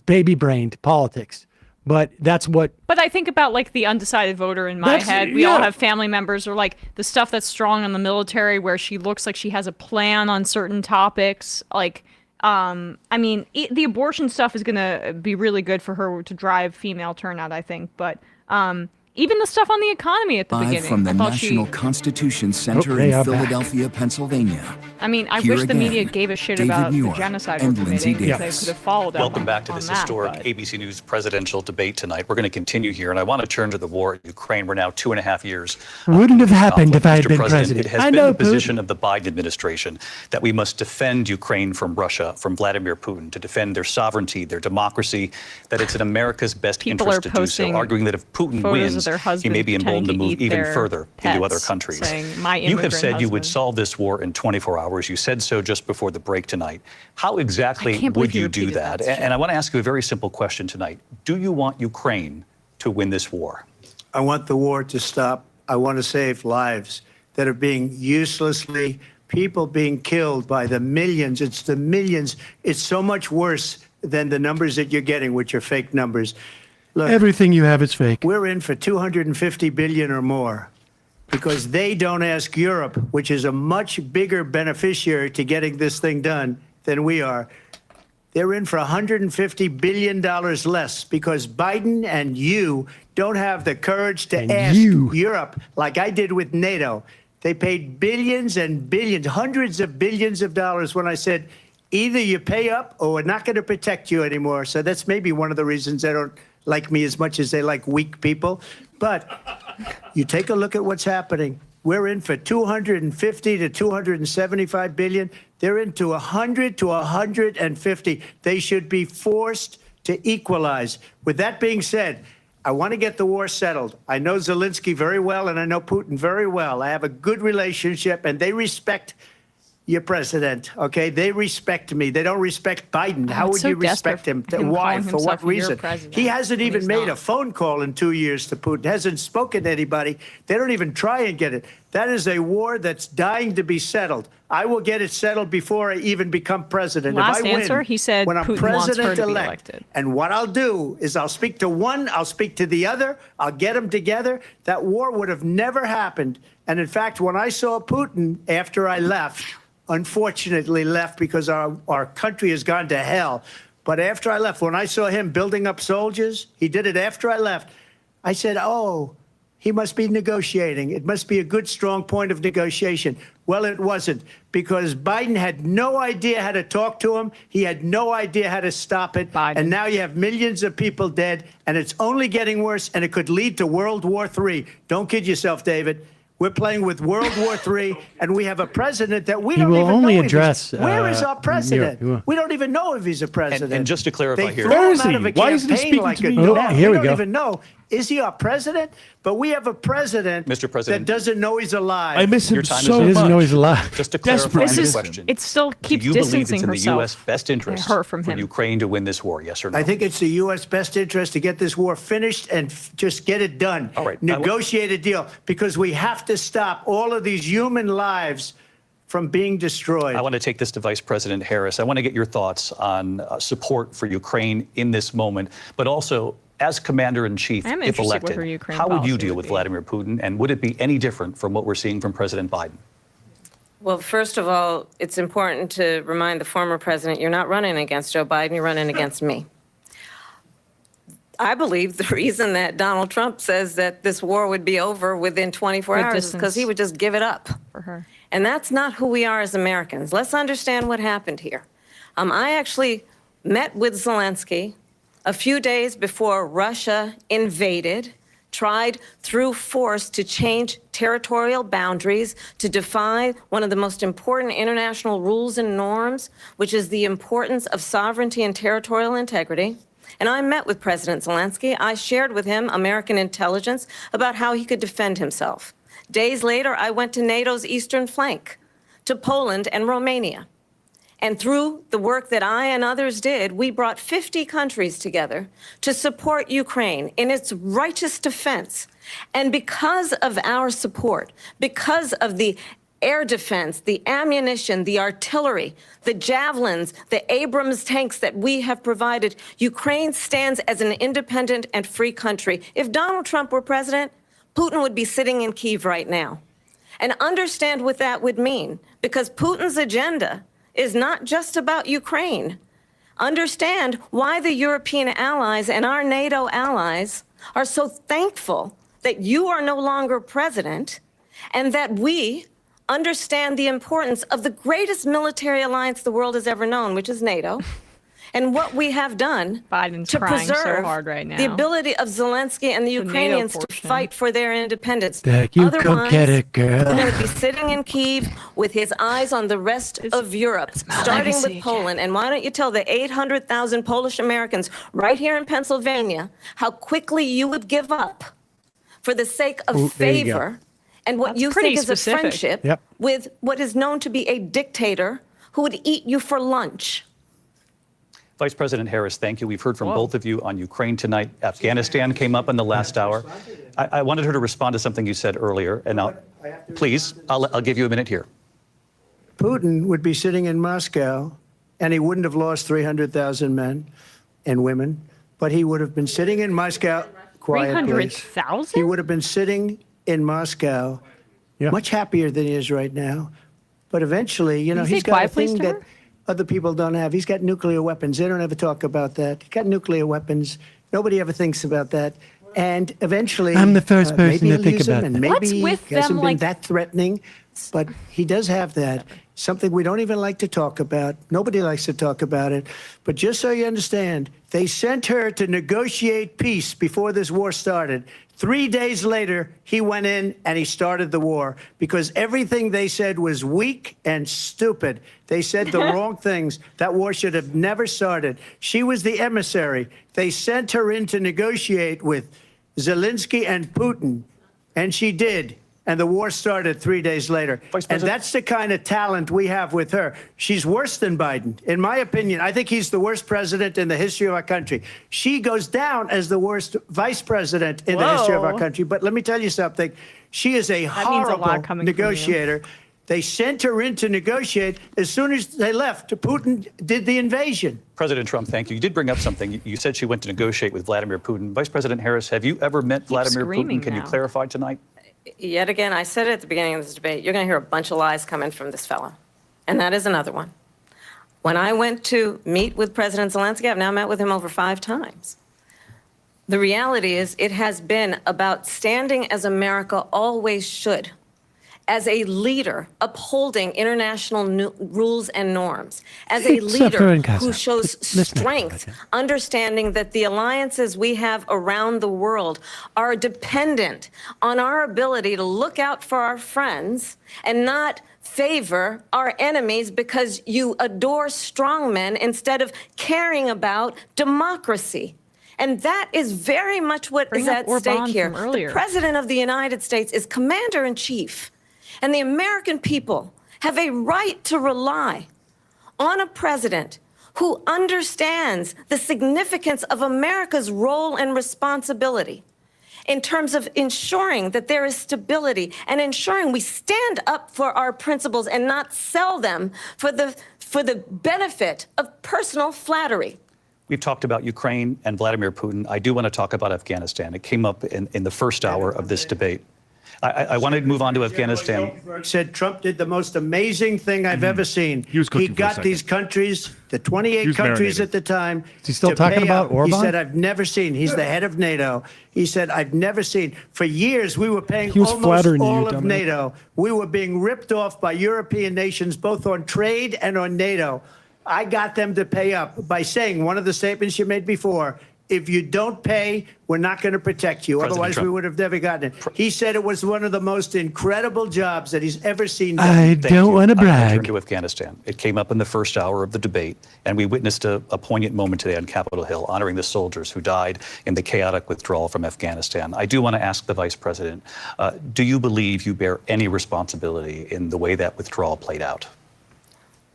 baby brained politics. But that's what. But I think about like the undecided voter in my head. We all have family members, or like the stuff that's strong on the military, where she looks like she has a plan on certain topics. Like, I mean, the abortion stuff is going to be really good for her to drive female turnout, I think. But even the stuff on the economy at the beginning. From the National Constitution Center in Philadelphia, Pennsylvania. I mean, I wish the media gave a shit about the genocide we're committing, because they could have followed up. Welcome back to this historic ABC News presidential debate tonight. We're going to continue here, and I want to turn to the war in Ukraine. We're now 2.5 years. Wouldn't have happened if I had been president. It has been the position of the Biden administration that we must defend Ukraine from Russia, from Vladimir Putin, to defend their sovereignty, their democracy, that it's in America's best interest to do so, arguing that if Putin wins, he may be emboldened to move even further into other countries. You have said you would solve this war in 24 hours. You said so just before the break tonight. How exactly would you do that? And I want to ask you a very simple question tonight. Do you want Ukraine to win this war? I want the war to stop. I want to save lives that are being uselessly, people being killed by the millions. It's the millions. It's so much worse than the numbers that you're getting, which are fake numbers. Look, everything you have is fake. We're in for 250 billion or more because they don't ask Europe, which is a much bigger beneficiary to getting this thing done than we are. They're in for $150 billion less because Biden and you don't have the courage to ask Europe like I did with NATO. They paid billions and billions, hundreds of billions of dollars when I said, either you pay up or we're not going to protect you anymore. So that's maybe one of the reasons they don't like me as much as they like weak people. But you take a look at what's happening. We're in for 250 to 275 billion. They're into 100 to 150. They should be forced to equalize. With that being said, I want to get the war settled. I know Zelensky very well, and I know Putin very well. I have a good relationship, and they respect your president, okay? They respect me. They don't respect Biden. How would so you respect him? Why? For what reason? He hasn't even made a phone call in 2 years to Putin, hasn't spoken to anybody. They don't even try and get it. That is a war that's dying to be settled. I will get it settled before I even become president. Last if I win, answer, he said when I'm Putin wants her to be president-elect, elected. and what I'll do is I'll speak to one, I'll speak to the other, I'll get them together. That war would have never happened. And in fact, when I saw Putin after I left, unfortunately left because our country has gone to hell. But after I left, when I saw him building up soldiers, he did it after I left. I said, oh, he must be negotiating. It must be a good, strong point of negotiation. Well, it wasn't, because Biden had no idea how to talk to him. He had no idea how to stop it. And now you have millions of people dead, and it's only getting worse, and it could lead to World War III. Don't kid yourself, David. We're playing with World War III, and we have a president that we don't even know. only address. Where is our president? We don't even know if he's a president. And just to clarify here, Where is he? Why isn't he speaking to me? Here we don't go. even know. Is he our president? But we have a president, Mr. President, that doesn't know he's alive. I miss him so much. He doesn't know he's alive. Just to clarify the question, It still keeps do you believe it's distancing in the herself. U.S. best interest her from for him. Ukraine to win this war, yes or no? I think it's the U.S. best interest to get this war finished and just get it done. All right. Negotiate a deal, because we have to stop all of these human lives from being destroyed. I want to take this to Vice President Harris. I want to get your thoughts on support for Ukraine in this moment, but also as commander-in-chief, I'm if interested what elected, her Ukraine how would you policy deal would with be. Vladimir Putin, and would it be any different from what we're seeing from President Biden? Well, first of all, it's important to remind the former president, you're not running against Joe Biden, you're running against me. I believe the reason that Donald Trump says that this war would be over within 24 Good hours is because he would just give it up. For her. And that's not who we are as Americans. Let's understand what happened here. I actually met with Zelensky a few days before Russia invaded, tried through force to change territorial boundaries, to defy one of the most important international rules and norms, which is the importance of sovereignty and territorial integrity. And I met with President Zelensky. I shared with him American intelligence about how he could defend himself. Days later, I went to NATO's eastern flank, to Poland and Romania. And through the work that I and others did, we brought 50 countries together to support Ukraine in its righteous defense. And because of our support, because of the air defense, the ammunition, the artillery, the javelins, the Abrams tanks that we have provided, Ukraine stands as an independent and free country. If Donald Trump were president, Putin would be sitting in Kyiv right now. And understand what that would mean, because Putin's agenda is not just about Ukraine. Understand why the European allies and our NATO allies are so thankful that you are no longer president, and that we understand the importance of the greatest military alliance the world has ever known, which is NATO, and what we have done Biden's to crying so preserve hard right now. the ability of Zelensky and the NATO Ukrainians to portion. fight for their independence. You go get it, girl. He would be sitting in Kyiv with his eyes on the rest of Europe, starting legacy, with Poland. And why don't you tell the 800,000 Polish Americans right here in Pennsylvania how quickly you would give up for the sake of there you go. favor and what That's you pretty think is a specific. friendship Yep. with what is known to be a dictator who would eat you for lunch. Vice President Harris, thank you. We've heard from both of you on Ukraine tonight. Afghanistan came up in the last hour. I wanted her to respond to something you said earlier, and please, I'll give you a minute here. Putin would be sitting in Moscow, and he wouldn't have lost 300,000 men and women, but he would have been sitting in Moscow. Quiet, please. 300,000? He would have been sitting in Moscow, much happier than he is right now. But eventually, you know, Can you he's say got a quiet, please, thing to that her? other people don't have. He's got nuclear weapons. They don't ever talk about that. He's got nuclear weapons. Nobody ever thinks about that. And eventually, I'm the first person maybe to he'll think use them, about and that. maybe What's with he hasn't them, been like- that threatening, but he does have that. Something we don't even like to talk about. Nobody likes to talk about it. But just so you understand, they sent her to negotiate peace before this war started. 3 days later, he went in and he started the war because everything they said was weak and stupid. They said the wrong things. That war should have never started. She was the emissary. They sent her in to negotiate with Zelensky and Putin, and she did. and the war started 3 days later. And that's the kind of talent we have with her. She's worse than Biden. In my opinion, I think he's the worst president in the history of our country. She goes down as the worst vice president in the history of our country. But let me tell you something. She is a horrible negotiator. They sent her in to negotiate. As soon as they left, Putin did the invasion. President Trump, thank you. You did bring up something. You said she went to negotiate with Vladimir Putin. Vice President Harris, have you ever met Vladimir Putin? Can you clarify tonight? Yet again, I said it at the beginning of this debate, you're going to hear a bunch of lies coming from this fellow. And that is another one. When I went to meet with President Zelensky, I've now met with him over 5 times. The reality is it has been about standing as America always should, as a leader upholding international rules and norms, as a leader who shows strength, understanding that the alliances we have around the world are dependent on our ability to look out for our friends and not favor our enemies because you adore strongmen instead of caring about democracy. And that is very much what is at stake here. The President of the United States is commander-in-chief. And the American people have a right to rely on a president who understands the significance of America's role and responsibility in terms of ensuring that there is stability and ensuring we stand up for our principles and not sell them for the benefit of personal flattery. We've talked about Ukraine and Vladimir Putin. I do want to talk about Afghanistan. It came up in the first hour of this debate. I want to move on to Afghanistan. Said Trump did the most amazing thing I've ever seen. He got these countries, the 28 countries at the time. Is he still talking about Orban? He said, I've never seen. He's the head of NATO. He said, I've never seen. For years, we were paying almost all of NATO. We were being ripped off by European nations, both on trade and on NATO. I got them to pay up by saying one of the statements you made before, if you don't pay, we're not going to protect you. Otherwise, we would have never gotten it. He said it was one of the most incredible jobs that he's ever seen done. I don't want to brag. I turn to Afghanistan. It came up in the first hour of the debate, and we witnessed a poignant moment today on Capitol Hill, honoring the soldiers who died in the chaotic withdrawal from Afghanistan. I do want to ask the Vice President, do you believe you bear any responsibility in the way that withdrawal played out?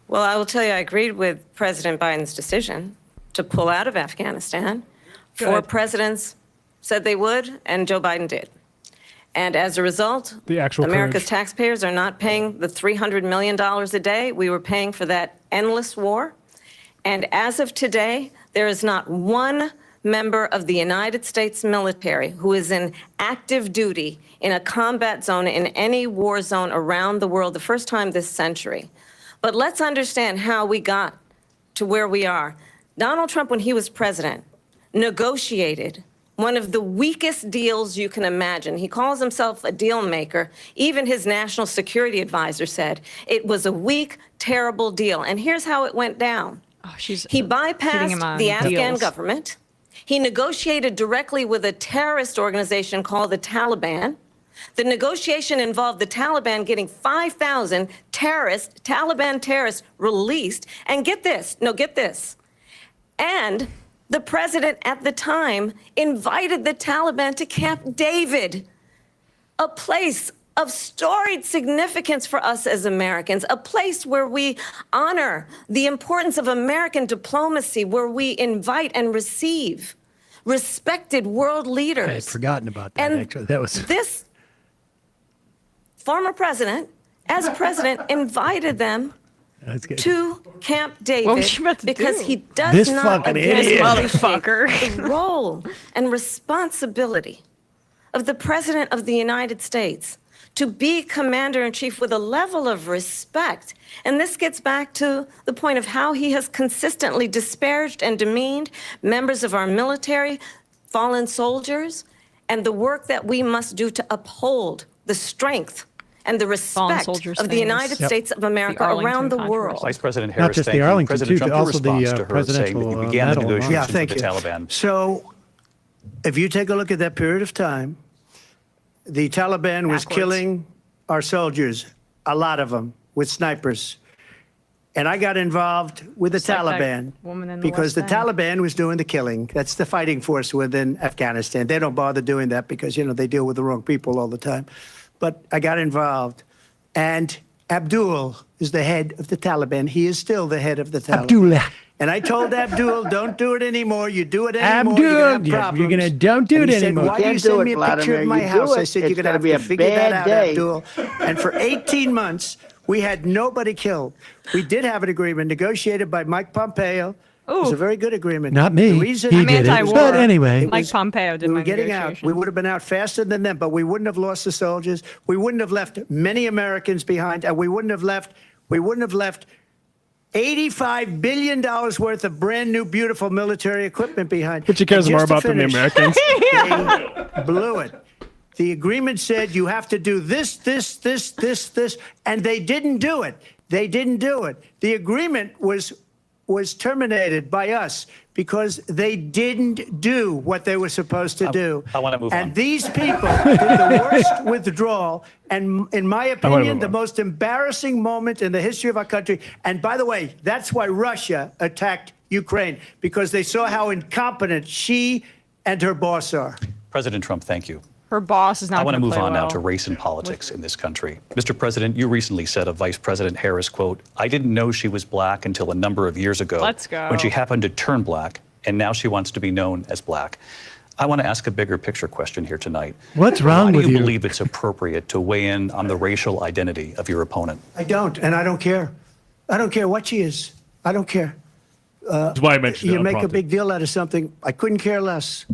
Well, I will tell you, I agreed with President Biden's decision to pull out of Afghanistan. 4 presidents said they would, and Joe Biden did. And as a result, America's taxpayers are not paying the $300 million a day we were paying for that endless war. And as of today, there is not one member of the United States military who is in active duty in a combat zone in any war zone around the world, the first time this century. But let's understand how we got to where we are. Donald Trump, when he was president, negotiated one of the weakest deals you can imagine. He calls himself a deal maker. Even his national security advisor said it was a weak, terrible deal. And here's how it went down. He bypassed the Afghan government. He negotiated directly with a terrorist organization called the Taliban. The negotiation involved the Taliban getting 5,000 Taliban terrorists released. And get this, and the president at the time invited the Taliban to Camp David, a place of storied significance for us as Americans, a place where we honor the importance of American diplomacy, where we invite and receive respected world leaders. I had forgotten about that, and actually. That was this former president, as president, invited them to Camp David because he does not appreciate the role and responsibility of the President of the United States to be commander-in-chief with a level of respect. And this gets back to the point of how he has consistently disparaged and demeaned members of our military, fallen soldiers, and the work that we must do to uphold the strength and the respect of the United States of America around the world. Vice President Harris, not just the Arlington, President too, Trump, but also the presidential you began the negotiations with the Taliban. So if you take a look at that period of time, the Taliban was killing our soldiers, a lot of them, with snipers. And I got involved with the Taliban because the Taliban was doing the killing. That's the fighting force within Afghanistan. They don't bother doing that because, you know, they deal with the wrong people all the time. but I got involved. And Abdul is the head of the Taliban. He is still the head of the Taliban. Abdullah. And I told Abdul, don't do it anymore. You do it anymore, Abdul, you're gonna have you're gonna problems. don't do And it he said, anymore. why do you send me a picture of my house? I said, you're gonna have to figure that out, Abdul. And for 18 months, we had nobody killed. We did have an agreement negotiated by Mike Pompeo. It was a very good agreement. Not me. The reason He did it. But anyway. Mike Pompeo did we my were getting out. We would have been out faster than them, but we wouldn't have lost the soldiers. We wouldn't have left many Americans behind, and we wouldn't have left $85 billion worth of brand new, beautiful military equipment behind. But she cares And more just to about than the finish, Americans. They blew it. The agreement said you have to do this, and they didn't do it. They didn't do it. The agreement was terminated by us because they didn't do what they were supposed to do. I want to move on. And these people did the worst withdrawal, and in my opinion, the most embarrassing moment in the history of our country. And by the way, that's why Russia attacked Ukraine, because they saw how incompetent she and her boss are. President Trump, thank you. Her boss is not I want to gonna move play on now well. to race and politics in this country. Mr. President, you recently said of Vice President Harris, quote, I didn't know she was black until a number of years ago. Let's go. When she happened to turn black, and now she wants to be known as black. I want to ask a bigger picture question here tonight. What's wrong with Why do you you? believe it's appropriate to weigh in on the racial identity of your opponent? I don't, and I don't care. I don't care what she is. I don't care. That's why I mentioned it You make a unprompted. big deal out of something. I couldn't care less.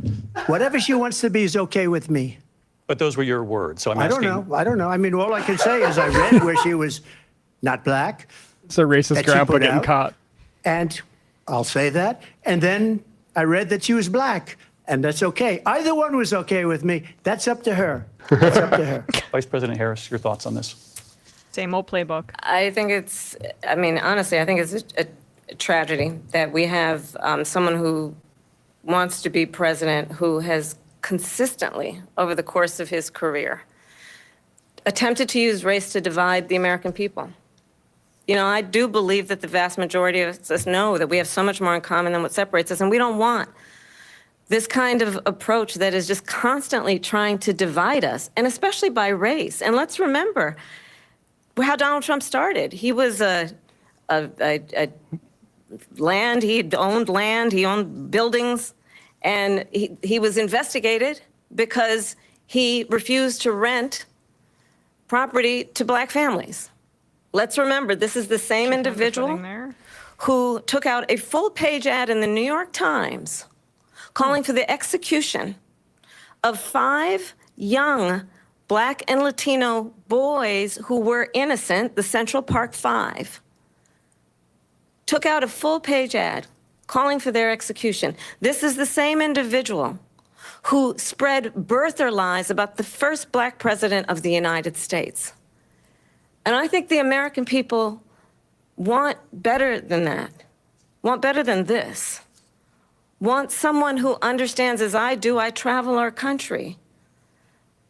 Whatever she wants to be is okay with me. But those were your words, so I'm I asking. don't know. I don't know. I mean, all I can say is I read where she was not black. It's a racist that she grandpa put getting out, caught. And I'll say that. And then I read that she was black, and that's okay. Either one was okay with me. That's up to her. That's up to her. Vice President Harris, your thoughts on this? Same old playbook. I think it's, I mean, honestly, I think it's a tragedy that we have someone who wants to be president who has consistently, over the course of his career, attempted to use race to divide the American people. You know, I do believe that the vast majority of us know that we have so much more in common than what separates us, and we don't want this kind of approach that is just constantly trying to divide us, and especially by race. And let's remember how Donald Trump started. He was land, he owned buildings, and he was investigated because he refused to rent property to black families. Let's remember, this is the same individual who took out a full-page ad in the New York Times calling for the execution of 5 young black and Latino boys who were innocent, the Central Park 5. Took out a full-page ad calling for their execution. This is the same individual who spread birther lies about the first black president of the United States. And I think the American people want better than that, want better than this, want someone who understands, as I do, I travel our country.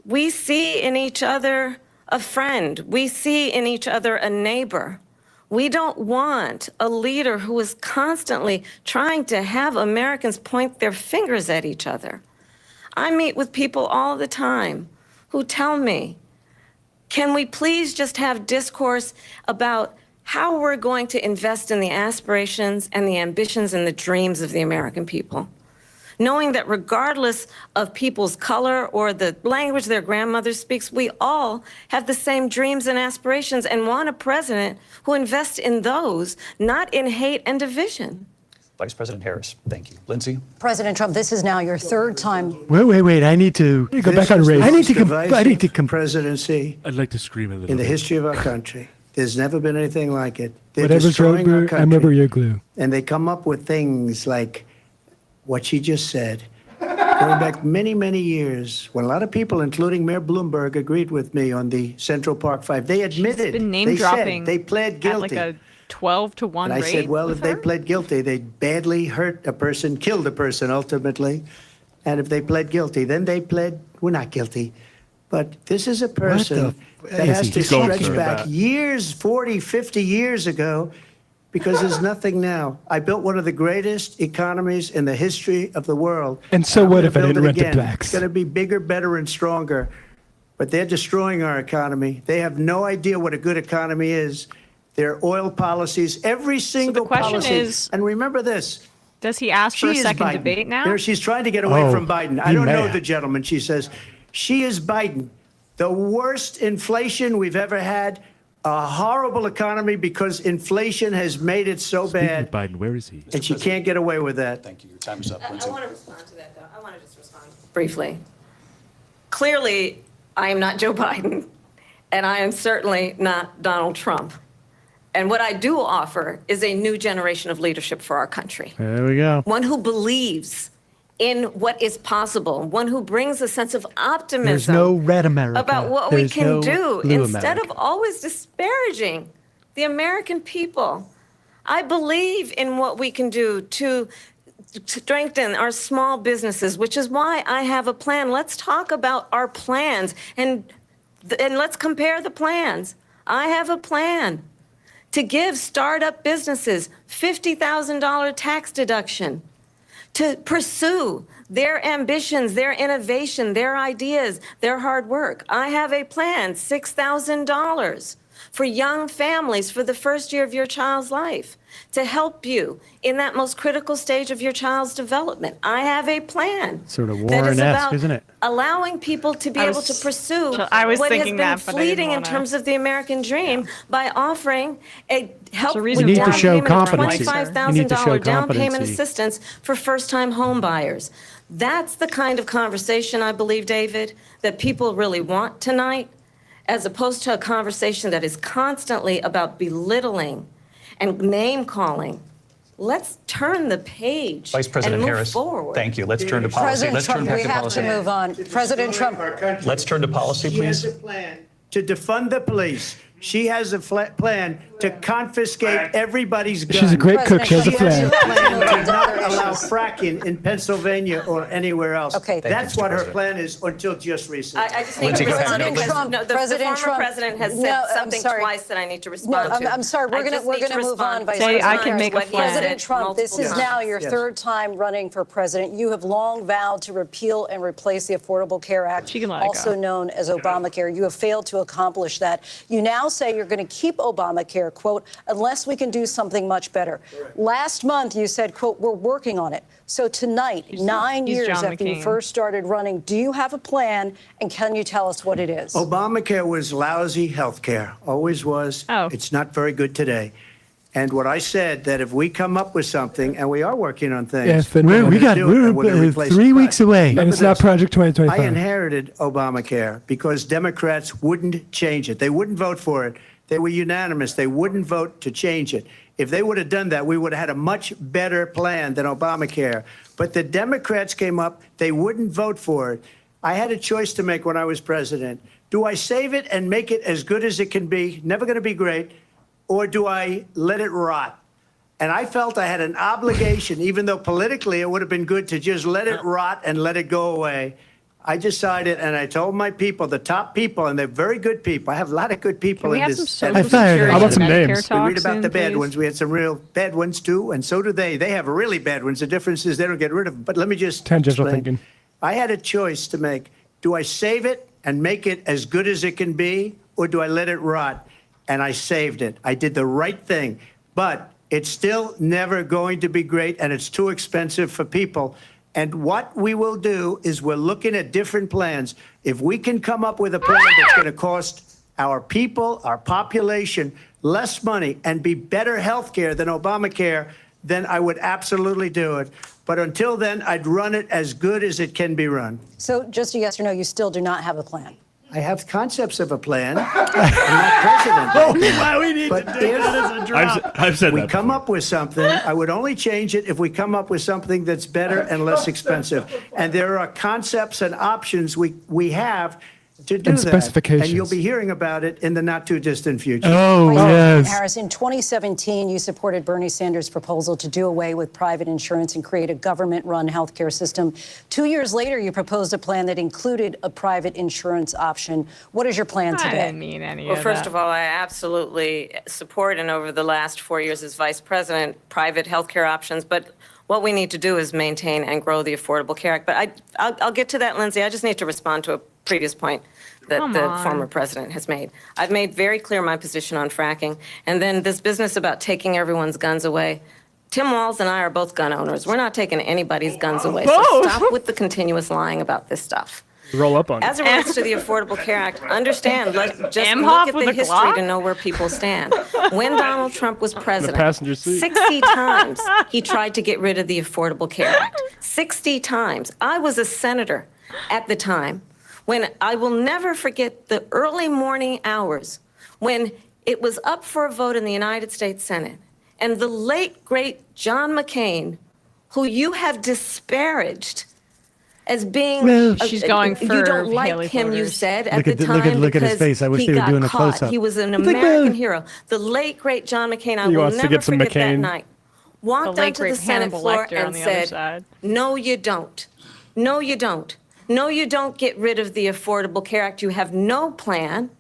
We see in each other a friend. We see in each other a neighbor. We don't want a leader who is constantly trying to have Americans point their fingers at each other. I meet with people all the time who tell me, can we please just have discourse about how we're going to invest in the aspirations and the ambitions and the dreams of the American people? Knowing that regardless of people's color or the language their grandmother speaks, we all have the same dreams and aspirations and want a president who invests in those, not in hate and division. Vice President Harris, thank you. Lindsay? President Trump, this is now your 3rd time. Wait. I need to go back on race. I need to presidency I'd like to scream a little in the bit. history of our country. There's never been anything like it. They're Whatever's destroying our rubber, I'm rubber, country. you're glue. And they come up with things like what she just said. Going back many, many years, when a lot of people, including Mayor Bloomberg, agreed with me on the Central Park 5, they admitted, Been name they dropping said they pled guilty. at like a 12-1 And I rate. said, well, if with they her? pled guilty, they badly hurt a person, killed a person ultimately. And if they pled guilty, then they pled, we're not guilty. But this is a person that has to stretch back years, 40, 50 years ago, because there's nothing now. I built one of the greatest economies in the history of the world. And so I'm what gonna if I build didn't it rent to again. blacks? It's going to be bigger, better, and stronger. but they're destroying our economy. They have no idea what a good economy is. Their oil policies, every single policy. Is, and remember this. Does he ask for a second debate now? She's trying to get away from Biden. I don't know the gentleman. She says, she is Biden. The worst inflation we've ever had. A horrible economy because inflation has made it so bad. Biden, where is he? And she can't get away with that. Thank you. Your time is up. I want to respond to that, though. I want to just respond briefly. Clearly, I am not Joe Biden, and I am certainly not Donald Trump. And what I do offer is a new generation of leadership for our country. There we go. One who believes in what is possible, one who brings a sense of optimism. There's no red America. About what There's we can no do blue instead America. of always disparaging the American people. I believe in what we can do to strengthen our small businesses, which is why I have a plan. Let's talk about our plans and let's compare the plans. I have a plan to give startup businesses $50,000 tax deduction, to pursue their ambitions, their innovation, their ideas, their hard work. I have a plan, $6,000 for young families for the first year of your child's life, to help you in that most critical stage of your child's development. I have a plan Sort of that is Warren-esque, about isn't it? allowing people to be able to pursue what has been fleeting in terms of the American dream by offering a help with need to down show payment of competency. You need to show $25,000 down payment competency. assistance for first-time home buyers. That's the kind of conversation, I believe, David, that people really want tonight, as opposed to a conversation that is constantly about belittling and name-calling. Let's turn the page Vice President and move Harris, forward. thank you. Let's turn to policy. President Let's turn Trump, back we to have policy. to move on. President Trump. Let's turn to policy, She has please. a plan to defund the police. She has a plan to confiscate everybody's guns. She's a great cook. She has a She has a plan. plan to not allow fracking in Pennsylvania or anywhere else. Okay. That's what her plan is until just recently. I just need Lindsay, to go ahead. respond President because Trump, no, the President former Trump. president has No, said I'm something sorry. twice that I need to No, respond to. I'm sorry. We're I just going need to move on. respond Vice to President. I can make a what he has plan. said President Trump, this is multiple now times. your Yes. third time running for president. You have long vowed to repeal and replace the Affordable Care Act, She can let it also go. known as Obamacare. You have failed to accomplish that. You now say you're going to keep Obamacare, quote, unless we can do something much better. Last month, you said, quote, we're working on it. So tonight, He's 9 years John after you McCain. first started running, do you have a plan, and can you tell us what it is? Obamacare was lousy health care, always was. Oh. It's not very good today. And what I said, that if we come up with something, and we are working on things. Yes, but we're we gonna got- do it, and we're, gonna replace 3 it. weeks away. And Remember it's not this. Project I 2025. inherited Obamacare because Democrats wouldn't change it. They wouldn't vote for it. They were unanimous. They wouldn't vote to change it. If they would have done that, we would have had a much better plan than Obamacare. But the Democrats came up. They wouldn't vote for it. I had a choice to make when I was president. Do I save it and make it as good as it can be, never going to be great, or do I let it rot? And I felt I had an obligation, even though politically it would have been good to just let it rot and let it go away. I decided, and I told my people, the top people, and they're very good people. I have a lot of good people Can we in have this. some social I fired security her. How about some and names? Medicare We talk read about soon, the bad please? ones. We had some real bad ones, too, and so do they. They have really bad ones. The difference is they don't get rid of them. But let me just Tangential explain. thinking. I had a choice to make. Do I save it and make it as good as it can be, or do I let it rot? And I saved it. I did the right thing. But it's still never going to be great, and it's too expensive for people. And what we will do is we're looking at different plans. If we can come up with a plan that's going to cost our people, our population, less money and be better health care than Obamacare, then I would absolutely do it. But until then, I'd run it as good as it can be run. So just a yes or no, you still do not have a plan. I have concepts of a plan. I'm not president. Why we need But to take that as a drop. I've said we that come before. up with something, I would only change it if we come up with something that's better and less expensive. And there are concepts and options we have to do And that. specifications. And you'll be hearing about it in the not too distant future. Oh, President yes. Harris, in 2017, you supported Bernie Sanders' proposal to do away with private insurance and create a government-run healthcare system. 2 years later, you proposed a plan that included a private insurance option. What is your plan I today? didn't mean any Well, of first that. of all, I absolutely support, and over the last 4 years as vice president, private healthcare options. But What we need to do is maintain and grow the Affordable Care Act. But I'll get to that, Lindsay. I just need to respond to a previous point that the former president has made. I've made very clear my position on fracking. And then this business about taking everyone's guns away. Tim Walz and I are both gun owners. We're not taking anybody's guns away. So stop with the continuous lying about this stuff. Roll up on As it relates to the Affordable Care Act, understand, just look at the history to know where people stand. When Donald Trump was president, 60 times he tried to get rid of the Affordable Care Act. 60 times. I was a senator at the time when I will never forget the early morning hours when it was up for a vote in the United States Senate. And the late, great John McCain, who you have disparaged as being, she's going for you don't like Haley him, voters. you said, at the time look at his because face. I wish he they were got doing a caught. close-up. He was an American hero. The late, great John McCain, I will never forget that night, walked onto the Senate floor and said, no, you don't. No, you don't. No, you don't get rid of the Affordable Care Act. You have no plan.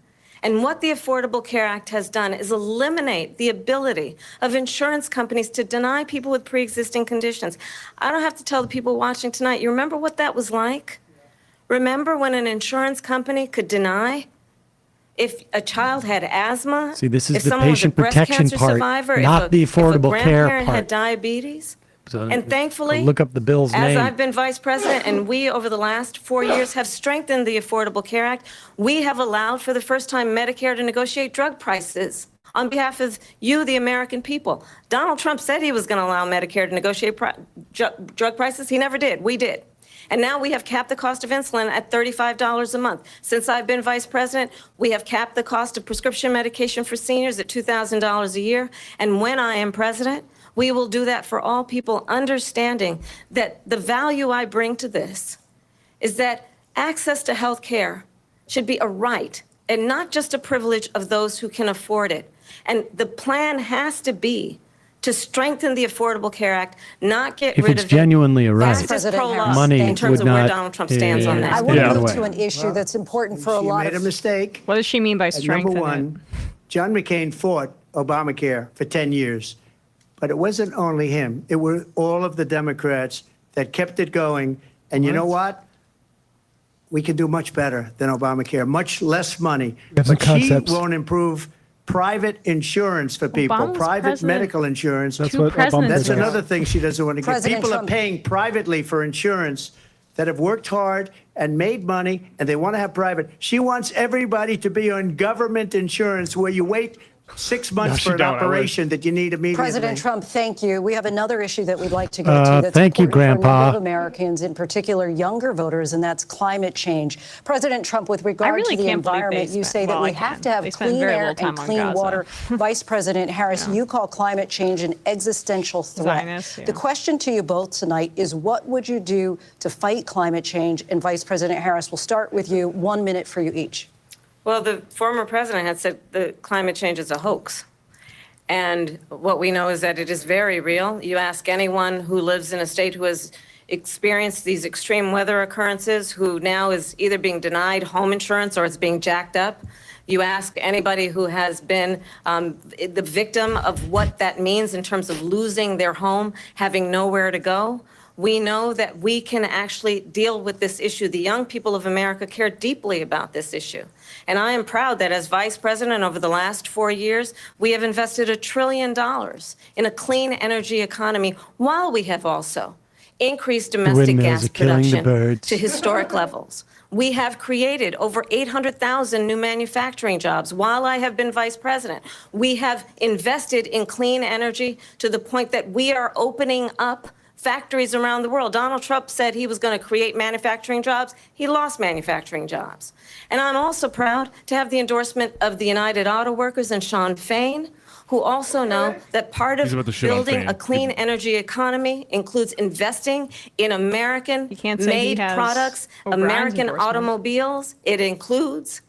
And what the Affordable Care Act has done is eliminate the ability of insurance companies to deny people with pre-existing conditions. I don't have to tell the people watching tonight, you remember what that was like? Remember when an insurance company could deny if a child had asthma? See, this is if the someone was a patient breast protection cancer part, survivor, not the Affordable if a Care grandparent had part. diabetes? So, And thankfully, look up the bill's as name. I've been vice president and we, over the last 4 years, have strengthened the Affordable Care Act, we have allowed for the first time Medicare to negotiate drug prices on behalf of you, the American people. Donald Trump said he was going to allow Medicare to negotiate drug prices. He never did. We did. And now we have capped the cost of insulin at $35 a month. Since I've been vice president, we have capped the cost of prescription medication for seniors at $2,000 a year. And when I am president, we will do that for all people, understanding that the value I bring to this is that access to health care should be a right and not just a privilege of those who can afford it. And the plan has to be to strengthen the Affordable Care Act, not get If rid it's of genuinely a right, money in terms would of where not, Donald Trump stands on that. I want to move to an issue that's important for a She lot made a of mistake. What does she mean by strengthening? Number one, John McCain fought Obamacare for 10 years. But it wasn't only him. It were all of the Democrats that kept it going. And you know what? We can do much better than Obamacare, much less money. Have some But she concepts. won't improve private insurance for people, Obama's private president. medical insurance. That's what presidents Obama That's did. another thing she doesn't want to get. President People Trump- are paying privately for insurance that have worked hard and made money, and they want to have private. She wants everybody to be on government insurance where you wait 6 months she for an don't. I wish. operation that you need immediately. President Trump, thank you. We have another issue that we'd like to get to that's thank you, important for a number Grandpa. of Americans, in particular younger voters, and that's climate change. President Trump, with regard really to the can't believe they environment, you spent- say that well, we I have can. to have They spent clean very air little and time on clean Gaza. water. Vice President Harris, you call climate change an existential threat. Zionist, yeah. The question to you both tonight is, what would you do to fight climate change? And Vice President Harris, we'll start with you. 1 minute for you each. Well, the former president had said that climate change is a hoax. And what we know is that it is very real. You ask anyone who lives in a state who has experienced these extreme weather occurrences, who now is either being denied home insurance or it's being jacked up. You ask anybody who has been the victim of what that means in terms of losing their home, having nowhere to go. We know that we can actually deal with this issue. The young people of America care deeply about this issue. And I am proud that as vice president over the last 4 years, we have invested $1 trillion in a clean energy economy, while we have also increased domestic windmills gas are killing the production birds. to historic levels. We have created over 800,000 new manufacturing jobs while I have been vice president. We have invested in clean energy to the point that we are opening up factories around the world. Donald Trump said he was going to create manufacturing jobs. He lost manufacturing jobs. And I'm also proud to have the endorsement of the United Auto Workers and Sean Fain, who also know that part of He's about to shit on building Fain. a clean energy economy includes investing in can't say he American-made has products, O'Brien's American endorsement. automobiles. It includes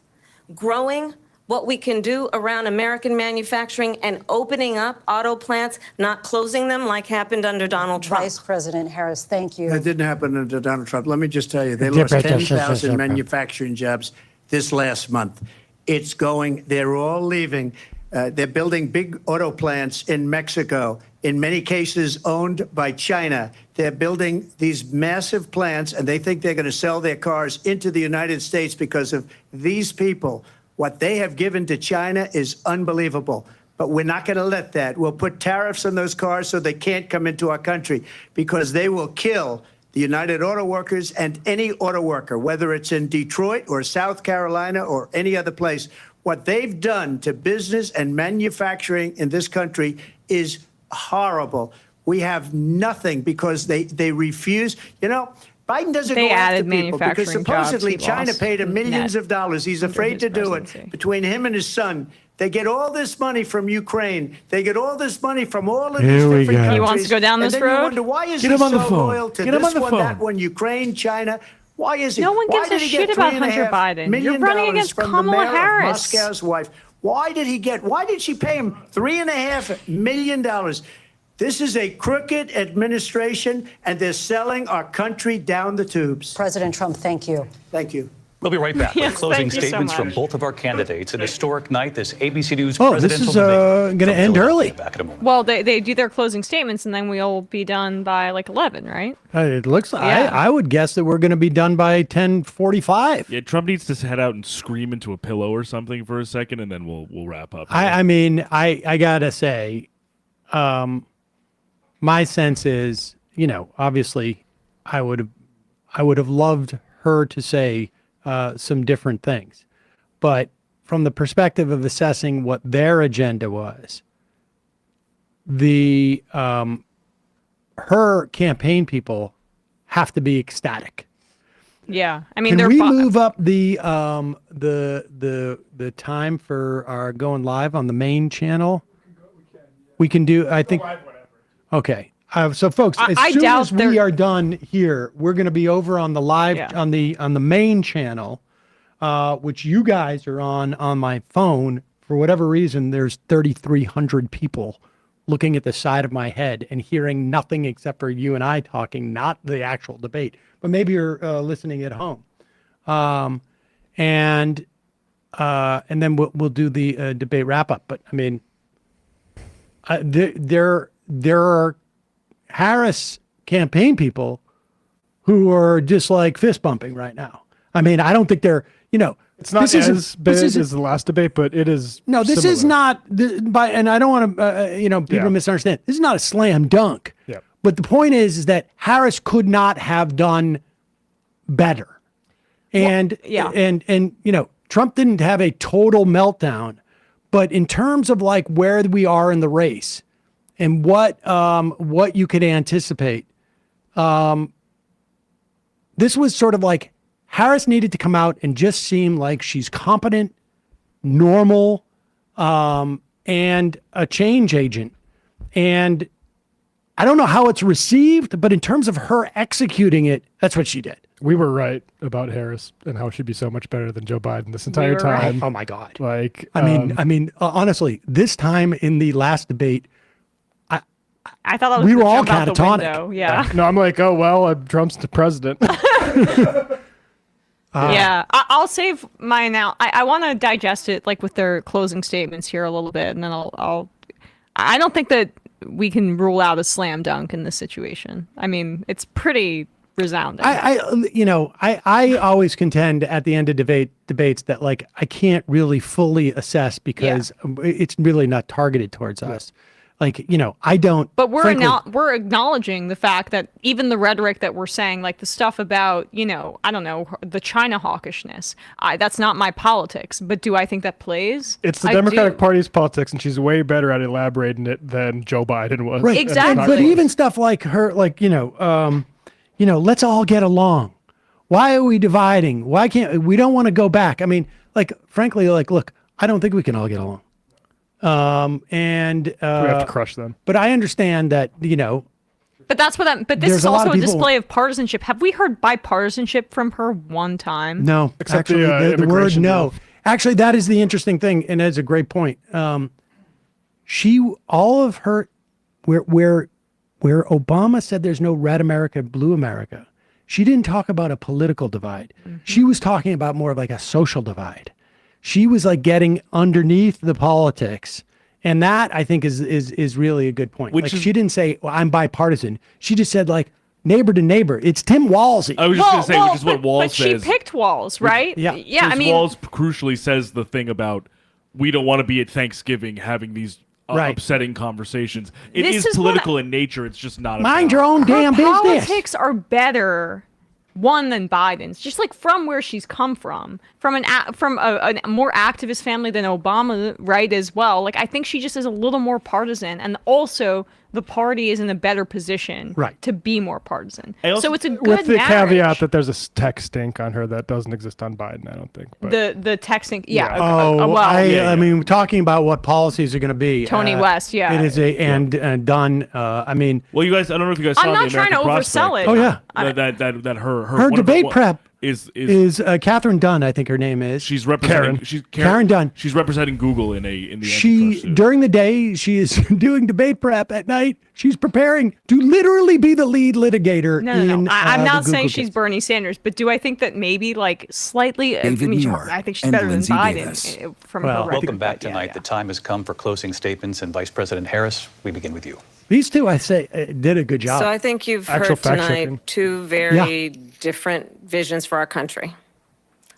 growing what we can do around American manufacturing and opening up auto plants, not closing them like happened under Donald Trump. Vice President Harris, thank you. That didn't happen under Donald Trump. Let me just tell you, they lost 10,000 manufacturing jobs this last month. It's going, they're all leaving. They're building big auto plants in Mexico, in many cases owned by China. They're building these massive plants, and they think they're going to sell their cars into the United States because of these people. What they have given to China is unbelievable. But we're not going to let that. We'll put tariffs on those cars so they can't come into our country, because they will kill the United Auto Workers and any auto worker, whether it's in Detroit or South Carolina or any other place. What they've done to business and manufacturing in this country is horrible. We have nothing because they refuse. You know, Biden doesn't go after people because supposedly China paid him millions of dollars. He's afraid to do it. Between him and his son, they get all this money from Ukraine. They get all this money from all of these different countries. He wants to go down this and then road? You wonder, why is he so loyal to this one, that one, Ukraine, China? Why is he? No one gives a shit about Hunter Biden. You're running against Kamala Harris. Moscow's wife. Why did she pay him $3.5 million? This is a crooked administration, and they're selling our country down the tubes. President Trump, thank you. Thank you. We'll be right back Yes, with closing thank you so statements from much. both of our candidates. An historic night, this ABC News Oh, this presidential is debate. going to end early. Back in a moment. Well, they do their closing statements, and then we'll be done by like 11, right? It looks like Yeah. I would guess that we're going to be done by 10:45. Yeah, Trump needs to head out and scream into a pillow or something for a second, and then we'll wrap up. I mean, I gotta say, my sense is, you know, obviously, I would have loved her to say some different things, but from the perspective of assessing what their agenda was, the her campaign people have to be ecstatic. Yeah, I mean, can we move up the time for our going live on the main channel? We can do. I think. Okay. So, folks, as soon as we are done here, we're going to be over on the live on the main channel, which you guys are on my phone. For whatever reason, there's 3,300 people looking at the side of my head and hearing nothing except for you and I talking, not the actual debate. But maybe you're listening at home, and then we'll do the debate wrap up. But I mean, there are Harris campaign people who are just like fist bumping right now. I mean, I don't think they're, you know, it's not as big as the last debate, but it is. No, this similar. is not. And I don't want to, people misunderstand. This is not a slam dunk. Yeah. But the point is that Harris could not have done better, and and you know, Trump didn't have a total meltdown, but in terms of like where we are in the race and what you could anticipate, this was sort of like Harris needed to come out and just seem like she's competent, normal, and a change agent. And I don't know how it's received, but in terms of her executing it, that's what she did. We were right about Harris and how she'd be so much better than Joe Biden this entire time. Right. Oh my God! Like, I mean, honestly, this time in the last debate, I thought that was we were all jump out the catatonic. window. Yeah. No, I'm like, oh well, Trump's the president. Yeah, I'll save mine now. I want to digest it like with their closing statements here a little bit, and then I don't think that we can rule out a slam dunk in this situation. I mean, it's pretty resounding. I always contend at the end of debates that like I can't really fully assess because it's really not targeted towards us. Like, you know, I don't. But we're acknowledging the fact that even the rhetoric that we're saying, like the stuff about, you know, I don't know, the China hawkishness. That's not my politics. But do I think that plays? It's the Democratic Party's politics, and she's way better at elaborating it than Joe Biden was. Right. Exactly. But even stuff like her, like, let's all get along. Why are we dividing? Why can't we don't want to go back? I mean, like, frankly, like, look, I don't think we can all get along. We have to crush them. But I understand that, you know. But that's what but this is also a display of partisanship. Have we heard bipartisanship from her one time? No, except actually, the word no. Bill. Actually, that is the interesting thing, and that's a great point. All of her, where Obama said there's no red America, blue America, she didn't talk about a political divide. Mm-hmm. She was talking about more of like a social divide. She was like getting underneath the politics. And that I think is really a good point. Like she didn't say, well, I'm bipartisan. She just said like neighbor to neighbor. It's Tim Walz. I was just going to say, which is what Walz says. But she picked Walz, right? Yeah. Yeah. I mean, Walz crucially says the thing about we don't want to be at Thanksgiving having these upsetting conversations. It is political in nature. It's just not. Mind your own damn business. Politics are better. One than Biden's, just like from where she's come from a more activist family than Obama, right? As well, like I think she just is a little more partisan, and also the party is in a better position, to be more partisan. So it's a good with the marriage. caveat that there's a tech stink on her that doesn't exist on Biden. I don't think. But the texting, I mean, talking about what policies are going to be. Tony West, it is and done. I mean, well, you guys, I don't know if you guys saw I'm not the trying to American oversell Prospect. it. Oh yeah, that her debate prep is Catherine Dunn, I think her name is. She's representing Karen Dunn. She's representing Google in the antitrust suit. During the day she is doing debate prep. At night she's preparing to literally be the lead litigator. No. I'm not saying Google she's case. Bernie Sanders, but do I think that maybe like slightly? I think she's better than Biden from her record. Welcome back tonight. The time has come for closing statements, and Vice President Harris, we begin with you. These two, I say, did a good job. So I think you've heard tonight two very different visions for our country.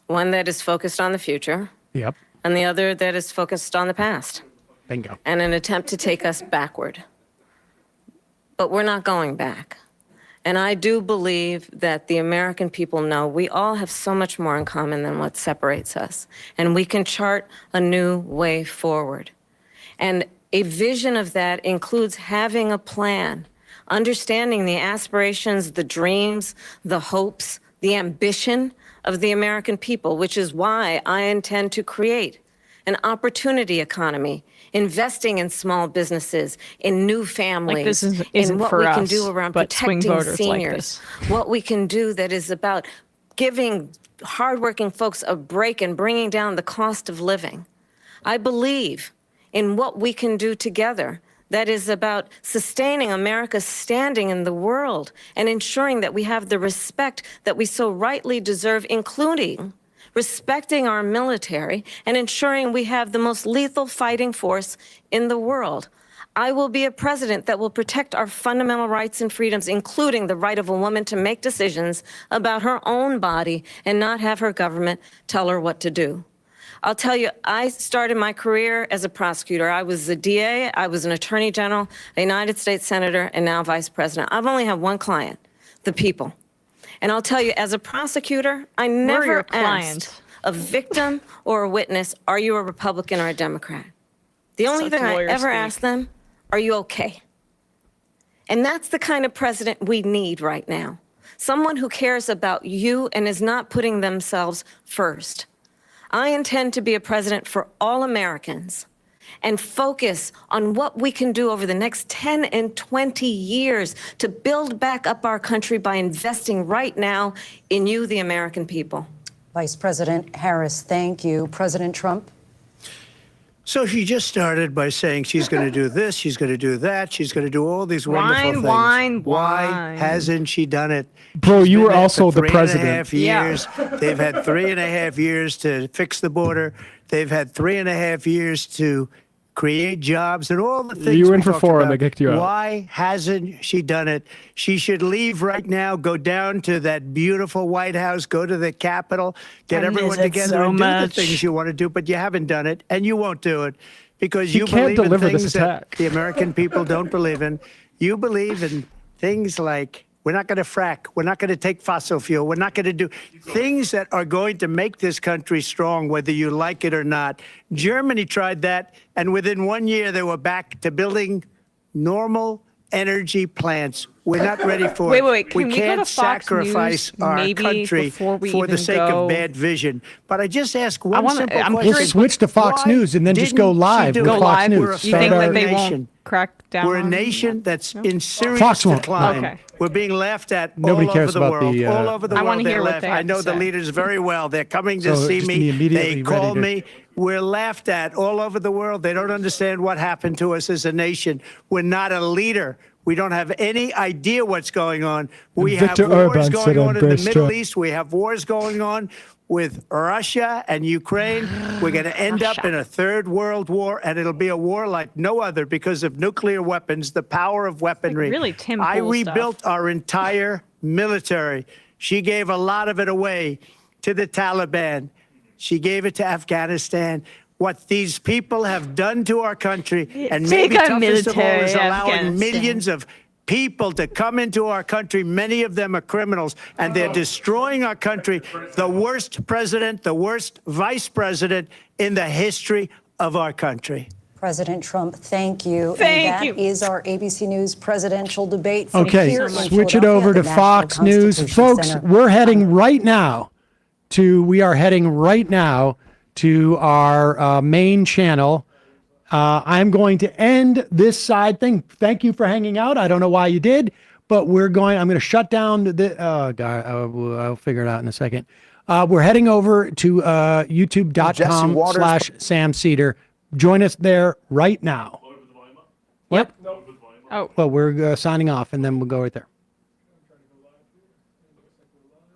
One that is focused on the future. Yep. And the other that is focused on the past. Bingo. And an attempt to take us backward. But we're not going back. And I do believe that the American people know we all have so much more in common than what separates us. And we can chart a new way forward. And a vision of that includes having a plan, understanding the aspirations, the dreams, the hopes, the ambition of the American people, which is why I intend to create an opportunity economy, investing in small businesses, in new families, in what we can do around protecting seniors, what we can do that is about giving hardworking folks a break and bringing down the cost of living. I believe in what we can do together that is about sustaining America's standing in the world and ensuring that we have the respect that we so rightly deserve, including respecting our military and ensuring we have the most lethal fighting force in the world. I will be a president that will protect our fundamental rights and freedoms, including the right of a woman to make decisions about her own body and not have her government tell her what to do. I'll tell you, I started my career as a prosecutor. I was a DA, I was an attorney general, a United States senator, and now vice president. I've only had one client, the people. And I'll tell you, as a prosecutor, I never asked a victim or a witness, are you a Republican or a Democrat? The only thing I ever asked them, are you okay? And that's the kind of president we need right now. Someone who cares about you and is not putting themselves first. I intend to be a president for all Americans and focus on what we can do over the next 10 and 20 years to build back up our country by investing right now in you, the American people. Vice President Harris, thank you. President Trump? So she just started by saying she's going to do this, she's going to do that, she's going to do all these wonderful things. Why hasn't she done it? Bro, you were also the president. 3.5 years. They've had 3.5 years to fix the border. They've had 3.5 years to create jobs and all the things. You were in for talked 4 about. and they kicked you out. Why hasn't she done it? She should leave right now, go down to that beautiful White House, go to the Capitol, get everyone together and do the things you want to do, but you haven't done it and you won't do it because you believe in things that the American people don't believe in. You believe in things like we're not going to frack. We're not going to take fossil fuel. We're not going to do things that are going to make this country strong, whether you like it or not. Germany tried that, and within 1 year, they were back to building normal energy plants. We're not ready for it. Wait. We can't sacrifice our country for the sake of bad vision. But I just ask one simple question. We'll switch to Fox News and then just go live with Fox News. You think that they won't crack down? We're a nation that's in serious decline. Okay. We're being laughed at Nobody all cares over the about world. the, all over the I world, wanna they're hear what left. they I have know to the say. leaders very well. They're coming to So see just me. be immediately They call ready me. We're laughed at all over the world. They don't understand what happened to us as a nation. We're not a leader. We don't have any idea what's going on. We And have Viktor wars Orban going said on in the embrace Middle Trump. East. We have wars going on with Russia and Ukraine. We're going to end up in a third world war, and it'll be a war like no other because of nuclear weapons, the power of weaponry. Like really Tim I Pool rebuilt stuff. our entire military. She gave a lot of it away to the Taliban. She gave it to Afghanistan. What these people have done to our country, and maybe Take our toughest of all, military, is allowing Afghanistan. millions of people to come into our country. Many of them are criminals, and they're destroying our country. The worst president, the worst vice president in the history of our country. President Trump, thank you. Thank and you. that is our ABC News presidential debate. From Okay, here in switch it Philadelphia over at to the National Fox News. Constitution Folks, Center. we're heading right now to our main channel. I'm going to end this side thing. Thank you for hanging out. I don't know why you did, but I'm going to shut down I'll figure it out in a second. We're heading over to youtube.com/Sam Seder. Join us there right now. Yep. Oh. Well, we're signing off, and then we'll go right there.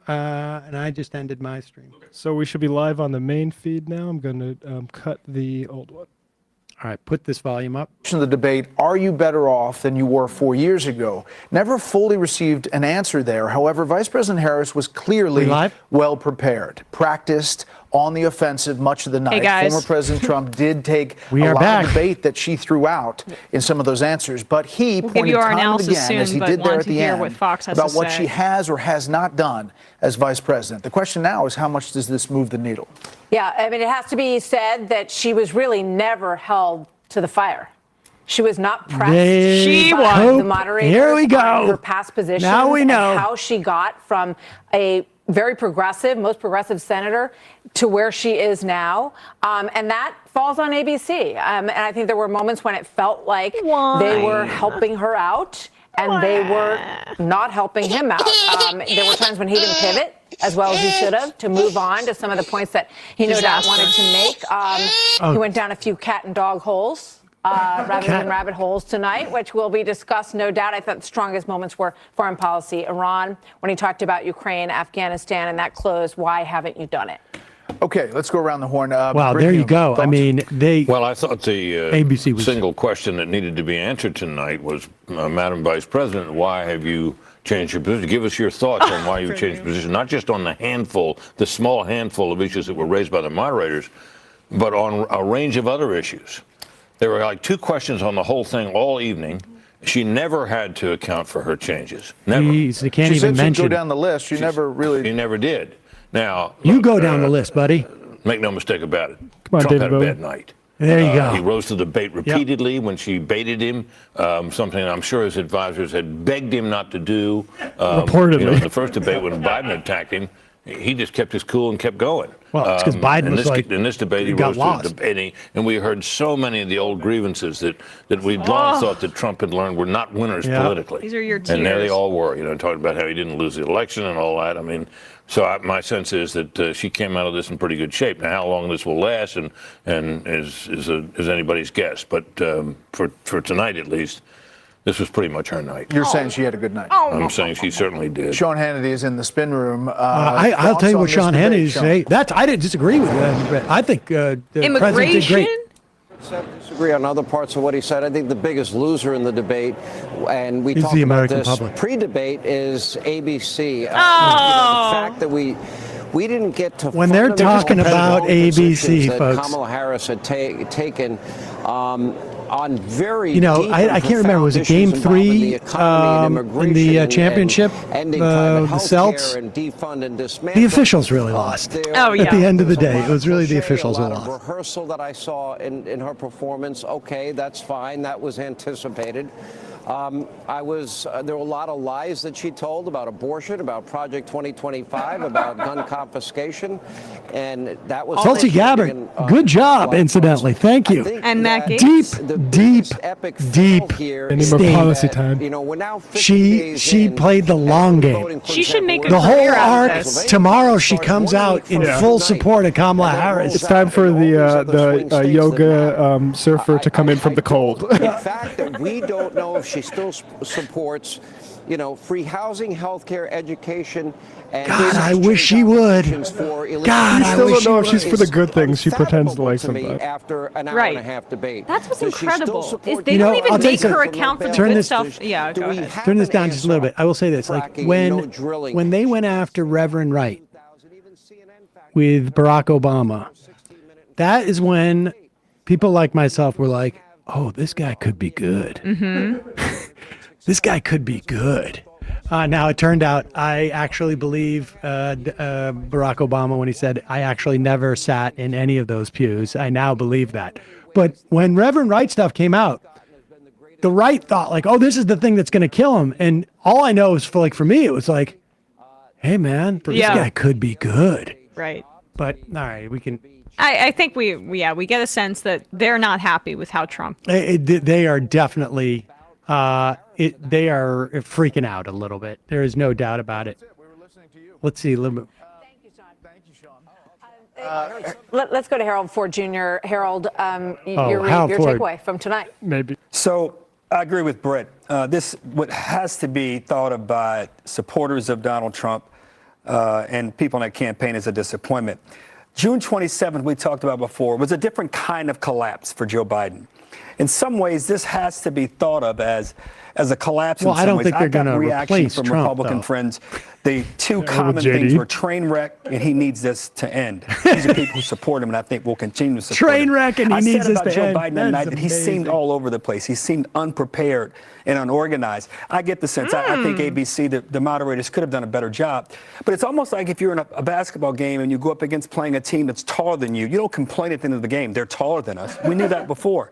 And I just ended my stream. So we should be live on the main feed now. I'm going to cut the old one. All right, put this volume up. The debate, are you better off than you were 4 years ago? Never fully received an answer there. However, Vice President Harris was clearly well prepared, practiced on the offensive much of the night. Hey guys. Former President Trump did take We a are lot back. of debate that she threw out in some of those answers, but he We'll give pointed you our time and analysis again, soon, as he but did there wanted at to the hear end, what Fox has about to what say. she has or has not done as Vice President. The question now is, how much does this move the needle? Yeah, I mean, it has to be said that she was really never held to the fire. She was not pressed by the moderators Here we go. on her past positions Now we know. and how she got from a very progressive, most progressive senator to where she is now. And that falls on ABC. And I think there were moments when it felt like they were helping her out and they were not helping him out. There were times when he didn't pivot as well as he should have to move on to some of the points that he no doubt wanted to make. He went down a few cat and dog holes. Rather than rabbit holes tonight, which will be discussed, no doubt. I thought the strongest moments were foreign policy, Iran, when he talked about Ukraine, Afghanistan, and that closed. Why haven't you done it? Okay, let's go around the horn. Wow, there you go. I mean, Well, I thought the ABC was single question that needed to be answered tonight was, Madam Vice President, why have you changed your position? Give us your thoughts on why you changed your position, not just on the small handful of issues that were raised by the moderators, but on a range of other issues. There were like two questions on the whole thing all evening. She never had to account for her changes. Never. Jeez, they can't She even said she'd mention. go down the list. She never really. She never did. Now You go down the list, buddy. Make no mistake about it. Come on, Trump David had a Bowie. bad night. There you go. He rose to the bait repeatedly when she baited him, something I'm sure his advisors had begged him not to do. Reportedly. You know, in the first debate when Biden attacked him, he just kept his cool and kept going. Well, it's 'cause Biden was like, in this debate, he got rose lost. to the bait, and we heard so many of the old grievances that we'd long thought that Trump had learned were not winners politically. These are your And there they tears. all were, talking about how he didn't lose the election and all that. I mean, my sense is that she came out of this in pretty good shape. Now, how long this will last and is anybody's guess. But for tonight, at least, this was pretty much her night. You're saying she had a good night. I'm saying she certainly did. Sean Hannity is in the spin room. I'll tell you what Sean Hannity say. I didn't disagree with that. I think the president did great. Disagree on other parts of what he said. I think the biggest loser in the debate, and we Is talked the about American this public. pre-debate, is ABC. The fact that we didn't get to When they're talking about ABC, that folks. Kamala Harris had taken on very I can't remember. Was it Game 3 in the championship? The Celts. The officials really lost. Oh, yeah. At the end of the day, it was really the officials who a lot of lost. rehearsal that I saw in her performance. Okay, that's fine. That was anticipated. There were a lot of lies that she told about abortion, about Project 2025, about gun confiscation, and that was Tulsi Gabbard, good job, incidentally. Thank you. And Matt Deep, Gaetz. deep I need more state. policy time. We're now 50 She days in, played the long game. She should make a The whole career out of arc. this. Tomorrow she comes out in full support of Kamala Harris. It's time for the yoga surfer to come in from the cold. In fact, that we don't know if She still supports, free housing, health care, education, and God, I wish she would. God, I still don't know if she's for the good things. She pretends to like something. After an hour and a half debate. That's what's Does she incredible. still Is support they don't even make her account for the Turn good this- stuff. Yeah, go ahead. Turn this down just a little bit. I will say this: like when they went after Reverend Wright with Barack Obama, that is when people like myself were like, "Oh, this guy could be good. This guy could be good." Now it turned out I actually believe Barack Obama when he said I actually never sat in any of those pews. I now believe that. But when Reverend Wright stuff came out, the right thought like, "Oh, this is the thing that's going to kill him." And all I know is for me, it was like, "Hey, man, this guy could be good." Right. But all right, we can. I think we get a sense that they're not happy with how Trump. They are definitely. They are freaking out a little bit. There is no doubt about it. Let's see a little bit. Let's go to Harold Ford Jr. Harold, your Ford. takeaway from tonight. Maybe. So I agree with Britt. This what has to be thought of by supporters of Donald Trump and people in that campaign as a disappointment. June 27th, we talked about before, was a different kind of collapse for Joe Biden. In some ways, this has to be thought of as a collapse. Well, in some I don't ways. think they're going to reaction replace from Trump, Republican though. friends. The two common things were train wreck, and he needs this to end. These are people who support him, and I think will continue to support him. Train wreck, and he needs this to I said end. about Joe Biden that night That's that he seemed amazing. all over the place. He seemed unprepared and unorganized. I get the sense. I think ABC, the moderators, could have done a better job. But it's almost like if you're in a basketball game and you go up against playing a team that's taller than you, you don't complain at the end of the game. They're taller than us. We knew that before.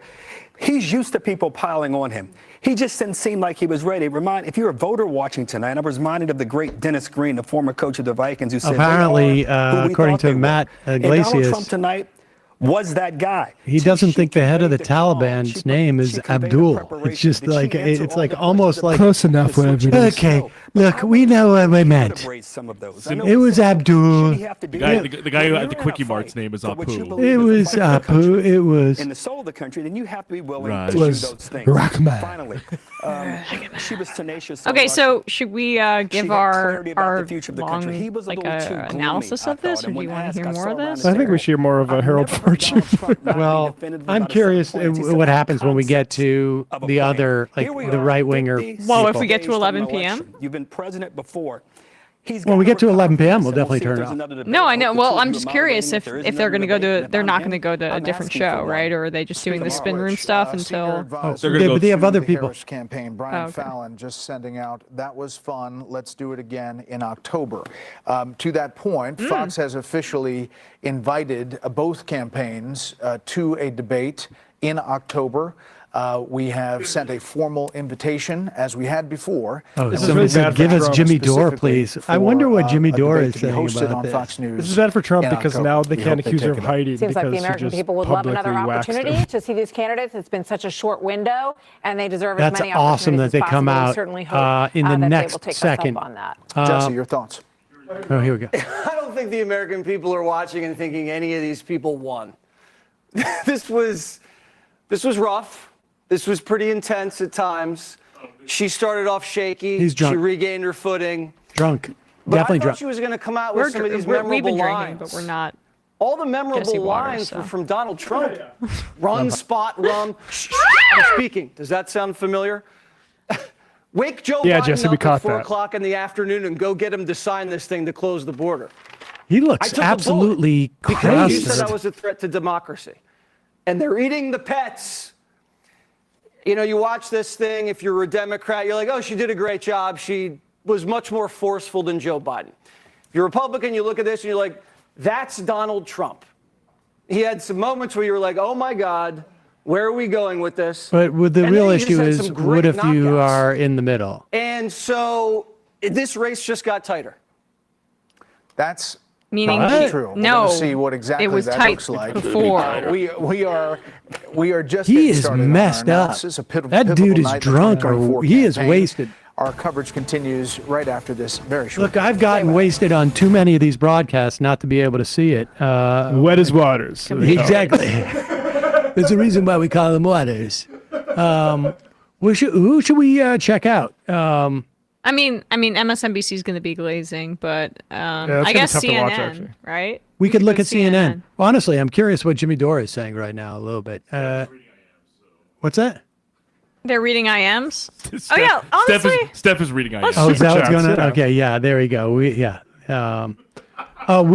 He's used to people piling on him. He just didn't seem like he was ready. If you're a voter watching tonight, I was reminded of the great Dennis Green, the former coach of the Vikings, who said, Apparently, "They are who we according thought to they were." Matt And Donald Iglesias, Trump tonight was that guy. he doesn't think the head of the Taliban's name is Abdul. It's just like it's like almost like Close enough, whatever it is. Okay, look, we know what I meant. It was Abdul. The guy who had the Quickie Mart's name is Apu. It was Apu. It was. In the soul of the country, then you have to be willing Right. to It do was those things. Rahman. Finally, she was tenacious. Okay, so should we give our clarity about the future of the country. He was a little too gloomy, analysis of I this, thought, or and do you when want to asked, hear I more saw of around this? I think we should hear more of a Harold Ford Jr. Well, I'm curious what happens when we get to the other, like the right winger. Well, if we get to 11 p.m. You've been president before. When we get to 11 p.m., we'll definitely turn it off. No, I know. Well, I'm just curious if they're going to go to. They're not going to go to a different show, right? Or are they just doing the spin room stuff until? But they have other people. Harris campaign, Brian Fallon, just sending out, "That was fun. Let's do it again in October." To that point, Fox has officially invited both campaigns to a debate in October. We have sent a formal invitation, as we had before. Oh, somebody said, "Give us Jimmy Dore, please." I wonder what Jimmy Dore is saying about this. Fox News. This is bad for Trump because October. now they We can't hope they accuse her take of it up. hiding Seems like the because she American just people would love another publicly waxed opportunity him. to see these candidates. It's been such a short window, and they deserve That's as many awesome opportunities that they as come possible. We out certainly hope in the that next they will take second. us up on that. Jesse, your thoughts? Oh, here we go. I don't think the American people are watching and thinking any of these people won. This was rough. This was pretty intense at times. She started off shaky. He's drunk. She regained her footing. Drunk. But Definitely I thought drunk. she was going to come out with some of these We've memorable been drinking, lines. but we're not. All the memorable Jesse Waters, lines so. were from Donald Trump. Run, spot, run. I'm speaking. Does that sound familiar? Wake Joe Yeah, Biden Jesse, we up caught at 4 that. o'clock in the afternoon and go get him to sign this thing to close the border. He I looks took a absolutely bullet because you crazy. said I was a threat to democracy. And they're eating the pets. You know, you watch this thing, if you're a Democrat, you're like, oh, she did a great job. She was much more forceful than Joe Biden. If you're a Republican, you look at this and you're like, that's Donald Trump. He had some moments where you were like, oh my God, where are we going with this? But with the And real then he just issue had is, some what great if you knockouts. are in the middle? And so this race just got tighter. That's Meaning, probably true. We're no, gonna see what exactly it was that tight looks like. before. We are just He getting is started on our messed up. analysis. A That pivotal dude is night in the drunk, 2024 or he is campaign. wasted. Our coverage continues right after this very short. Look, I've gotten wasted on too many of these broadcasts not to be able to see it. Wet as waters. Exactly. There's a reason why we call them waters. Who should we check out? I mean, MSNBC is going to be glazing, but I guess CNN, right? We could look at CNN. Well, honestly, I'm curious what Jimmy Dore is saying right now a little bit. What's that? They're reading IMs. Oh yeah, honestly, Steph is reading IMs. Oh, is that what's going on? Okay, yeah, there we go. We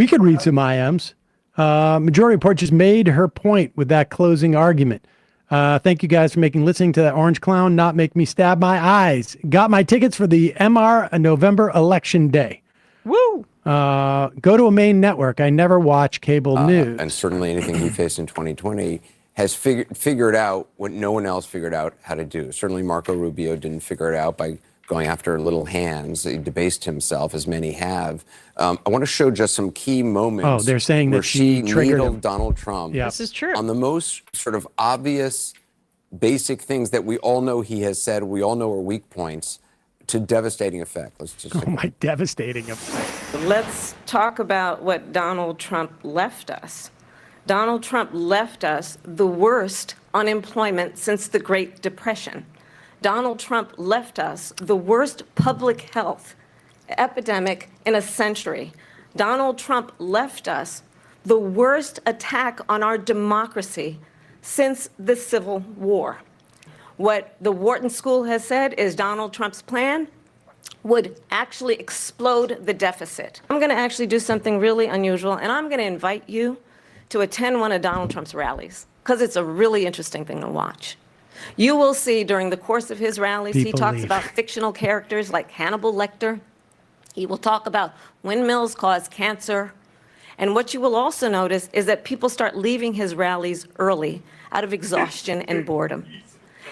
could read some IMs. Majority Report just made her point with that closing argument. Thank you guys for listening to that orange clown not make me stab my eyes. Got my tickets for the MR November election day. Woo! Go to a main network. I never watch cable news. And certainly anything he faced in 2020 has figured out what no one else figured out how to do. Certainly Marco Rubio didn't figure it out by going after little hands. He debased himself, as many have. I want to show just some key moments. Oh, they're saying where that she triggered needled him. Donald Trump. Yeah. This is true. On the most sort of obvious, basic things that we all know he has said, we all know are weak points, to devastating effect. Let's just. Oh my, devastating effect. Let's talk about what Donald Trump left us. Donald Trump left us the worst unemployment since the Great Depression. Donald Trump left us the worst public health epidemic in a century. Donald Trump left us the worst attack on our democracy since the Civil War. What the Wharton School has said is Donald Trump's plan would actually explode the deficit. I'm going to actually do something really unusual, and I'm going to invite you to attend one of Donald Trump's rallies, because it's a really interesting thing to watch. You will see during the course of his rallies, he talks about fictional characters like Hannibal Lecter. He will talk about windmills cause cancer. And what you will also notice is that people start leaving his rallies early out of exhaustion and boredom.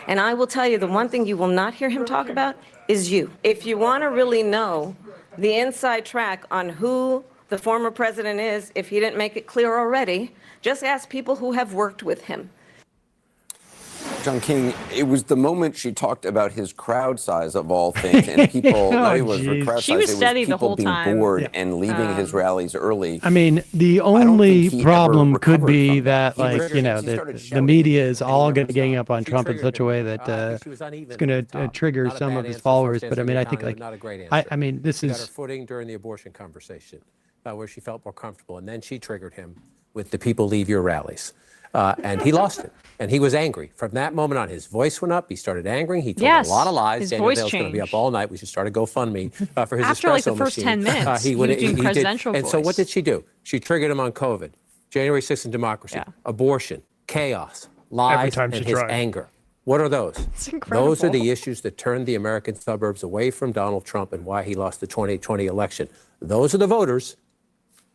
And I will tell you, the one thing you will not hear him talk about is you. If you want to really know the inside track on who the former president is, if he didn't make it clear already, just ask people who have worked with him. John King, it was the moment she talked about his crowd size of all things, and people, not even her crowd She size, was it steady was the people whole being time. bored and leaving his rallies early. I mean, the only problem could be that, like, you know, the media is all going to gang up on Trump in such a way that it's going to trigger some of his followers. But I mean, I think, like, I mean, this She got is. her footing during the abortion conversation, where she felt more comfortable, and then she triggered him with the people leave your rallies. And he lost it. And he was angry. From that moment on, his voice went up. He started angering. He told a lot of lies. His Daniel voice Dale's going to be up changed. all night. We should start a GoFundMe for his After, like, the espresso first machine. 10 minutes, he was doing presidential And so voice. what did she do? She triggered him on COVID, January 6th and democracy, abortion, chaos, lies, time and she his tried. anger. What are those? It's incredible. Those are the issues that turned the American suburbs away from Donald Trump and why he lost the 2020 election. Those are the voters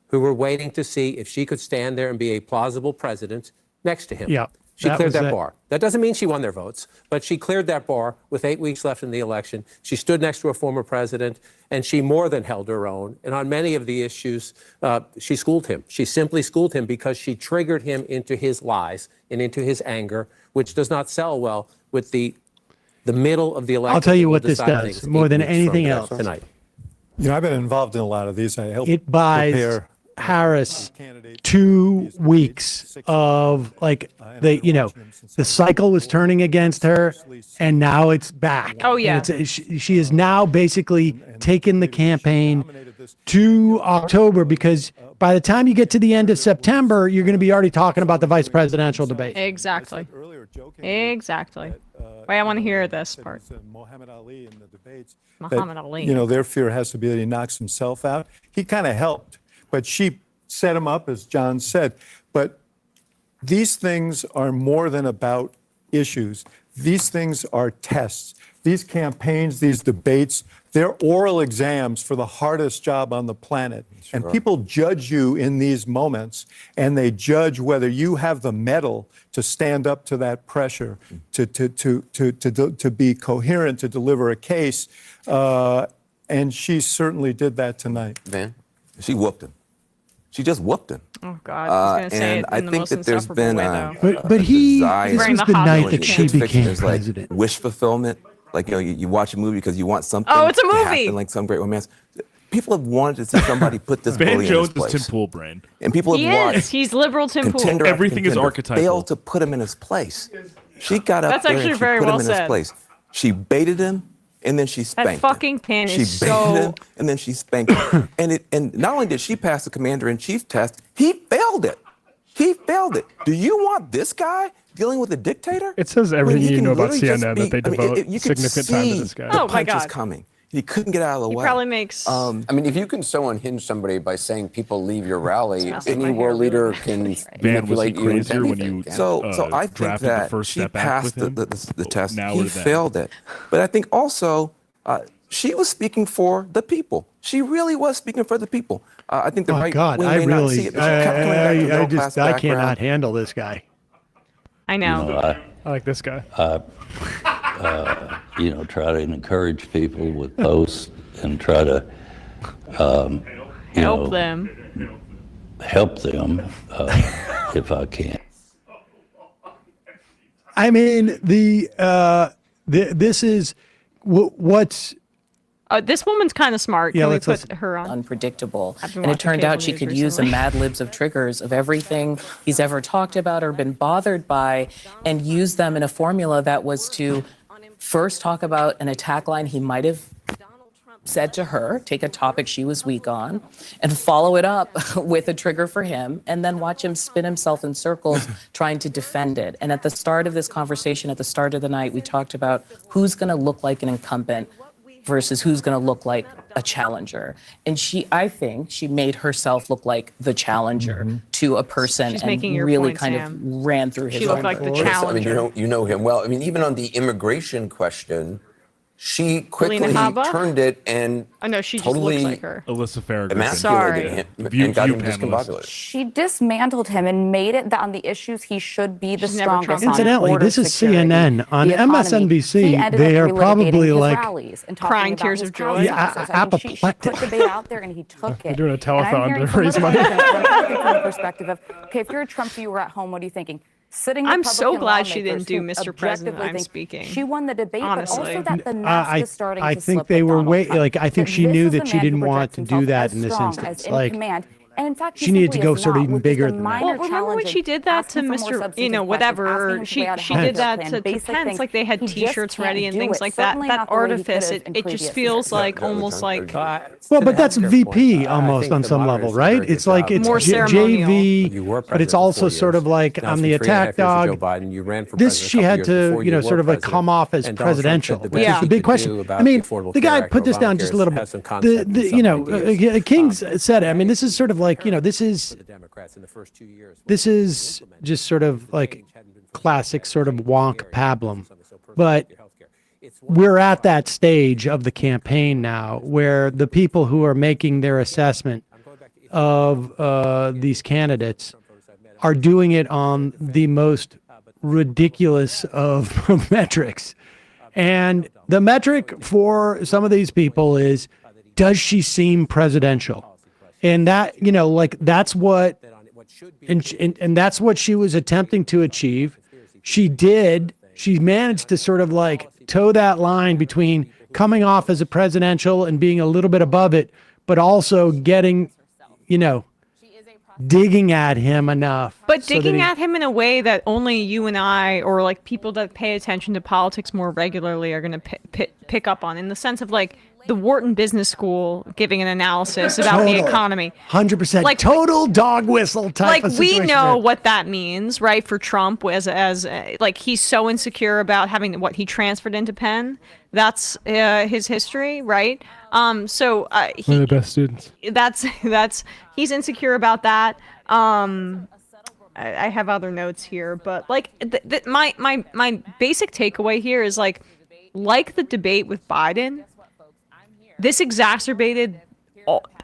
who were waiting to see if she could stand there and be a plausible president next to him. Yeah, She that cleared was that it. bar. That doesn't mean she won their votes, but she cleared that bar with 8 weeks left in the election. She stood next to a former president, and she more than held her own. And on many of the issues, she schooled him. She simply schooled him because she triggered him into his lies and into his anger, which does not sell well with the middle of the election. I'll tell you We'll what this decide does things more 8 than weeks from anything else. tonight. You know, I've been involved in a lot of these. I help It buys prepare Harris 2 weeks of, like, the cycle was turning against her, and now it's back. Oh, yeah. And she is now basically taken the campaign to October, because by the time you get to the end of September, you're going to be already talking about the vice presidential debate. Exactly. Exactly. Wait, I want to hear this part. Muhammad Ali in the debates. Muhammad Ali. You know, their fear has to be that he knocks himself out. He kind of helped, but she set him up, as John said. But these things are more than about issues. These things are tests. These campaigns, these debates, they're oral exams for the hardest job on the planet. And people judge you in these moments, and they judge whether you have the mettle to stand up to that pressure, to be coherent, to deliver a case. And she certainly did that tonight. Van, she whooped him. She just whooped him. Oh God, I was going to say and it in the I think most that there's insufferable been way, though. But he, desire this Wearing was the the hot night dog that she Kids fiction, became there's like president. wish fulfillment. Like, you know, you watch a movie because you want something Oh, it's a to movie. happen, like some great romance. People have wanted to see somebody put this Van bully in Jones his place. is Tim Pool brain. And people He have watched is. He's liberal Tim Pool. contender after Everything is contender archetypal. failed to put him in his place. She got up That's there actually and she very put well him in his said. place. She baited him, and then she spanked That fucking pin him. She is baited so. him, and then she spanked him. And not only did she pass the commander-in-chief test, he failed it. He failed it. Do you want this guy dealing with a dictator? It says everything you know about literally just CNN be- that they I mean, devote you could significant time to see this guy. The Oh my punch is God. coming. He couldn't get out of the He way. probably makes. I mean, if you can so unhinge somebody by saying people leave your rally, Smells like any my world hair, leader really. can Man, was he manipulate you into crazier when anything. you can't So I think drafted the that First she Step Act passed with him? the test. Now He or then? failed it. But I think also she was speaking for the people. She really was speaking for the people. I think the right God, wing I may not really, see it, but she kept coming back to middle class I background. cannot handle this guy. I know. I like this guy. Try to encourage people with posts and try to, Help them. help them if I can. I mean, this is what's. This woman's kind of smart. Yeah, Can we let's put listen. her on? Unpredictable. I've been And it watching turned cable out she news could use the recently. Mad Libs of triggers of everything he's ever talked about or been bothered by and use them in a formula that was to first talk about an attack line he might have said to her, take a topic she was weak on, and follow it up with a trigger for him, and then watch him spin himself in circles trying to defend it. And at the start of this conversation, at the start of the night, we talked about who's going to look like an incumbent versus who's going to look like a challenger. And I think she made herself look like the challenger to a person She's and making your really point, kind Sam. of ran through his She looked own like the words. challenger. I mean, you know him well. I mean, even on the immigration question, she quickly Haba? turned it and I know she just totally looks like her. Alyssa Farragut. emasculated him and got him discombobulated. She dismantled him and made it that on the issues he should be the She's never strongest on. Incidentally, border this is security, CNN. On the economy. MSNBC, He ended they up are relitigating probably his like rallies and talking crying about tears his of joy. policies. Yeah, I mean, she put apoplectic. debate out there and he took it. They're doing a And I'm telethon hearing to from raise other money. candidates from the perspective of, okay, if you're a Trump viewer at home, what are you thinking? Sitting I'm so Republican glad she lawmakers didn't do who Mr. President, objectively I'm think speaking. She won the debate, Honestly. but also that the mask is starting I to think slip they with were Donald Trump. like I think That she this knew is that the she man who didn't want projects to do himself that as in this strong, instance. as in Like command. And in fact, he she needed to simply go is sort of not, even with just bigger a than that. minor Well, remember when challenge she did that to asking for more Mr. substantive whatever? questions, She asking him did to that plan to basic Pence. things. Like they had He just T-shirts ready can't and do things it. like that. Certainly That not the way he artifice, could have in it just previous feels years. like almost like Well, but that's VP almost on some level, right? It's like it's More ceremonial. JV, but it's also sort of like I'm the attack dog. This she had to, sort of like come off as presidential, which is the big question. I mean, the guy put this down just a little bit. King's said it. I mean, this is sort of like, this is just sort of like classic sort of wonk pablum. But we're at that stage of the campaign now where the people who are making their assessment of these candidates are doing it on the most ridiculous of metrics. And the metric for some of these people is, does she seem presidential? And that, that's what, and that's what she was attempting to achieve. She managed to sort of like toe that line between coming off as a presidential and being a little bit above it, but also getting, digging at him enough. But so that digging at him in a way that only you and I, or like people that pay attention to politics more regularly, are going to pick up on, in the sense of like the Wharton Business School giving an analysis about the economy. 100%. Like total dog whistle type of we situation know there. what that means, right? For Trump, as like he's so insecure about having what he transferred into Penn. That's his history, right? So One of the best students. that's he's insecure about that. I have other notes here, but like my basic takeaway here is like the debate with Biden, this exacerbated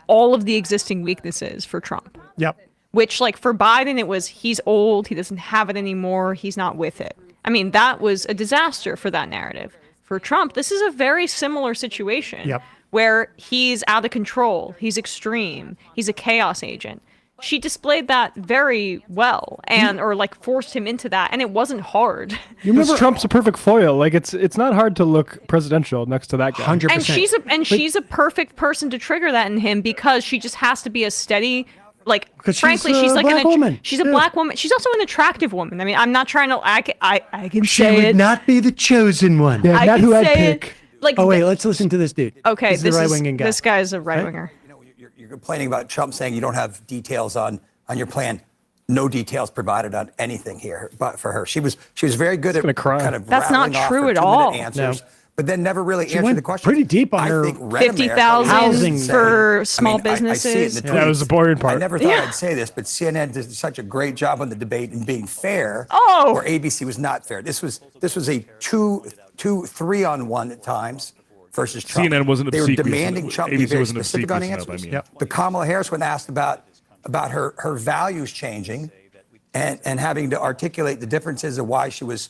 all of the existing weaknesses for Trump. Yep. Which, like, for Biden, it was he's old, he doesn't have it anymore, he's not with it. I mean, that was a disaster for that narrative. For Trump, this is a very similar situation. Yep. Where he's out of control, he's extreme, he's a chaos agent. She displayed that very well, or like forced him into that, and it wasn't hard. You remember Trump's a perfect foil. Like it's not hard to look presidential next to that guy. 100%. And she's a perfect person to trigger that in him, because she just has to be a steady like, 'Cause frankly, she's she's a like black woman. She's a Yeah. black woman. She's also an attractive woman. I mean, I'm not trying to. I can She say would it. not be the chosen one. Yeah, I not can who I'd say it. pick. Like, Oh wait, let's listen to this dude. okay, this is the right-winging guy. This guy's a right winger. You're complaining about Trump saying you don't have details on your plan. No details provided on anything here, but for her, she was very good at kind of That's not rattling off true her at 2-minute all. answers, No. but then never really She answered went the question. pretty deep on her 50,000 housing for small I see it in businesses. the That was the boring I part. never thought I'd say this, but CNN did such a great job on the debate and being fair. Oh. Where ABC was not fair. This was a 3-on-1 at times versus Trump. CNN wasn't They were obsequious demanding enough. Trump be ABC very wasn't specific on obsequious answers. enough, I mean. But Kamala Harris, when asked about her values changing and having to articulate the differences of why she was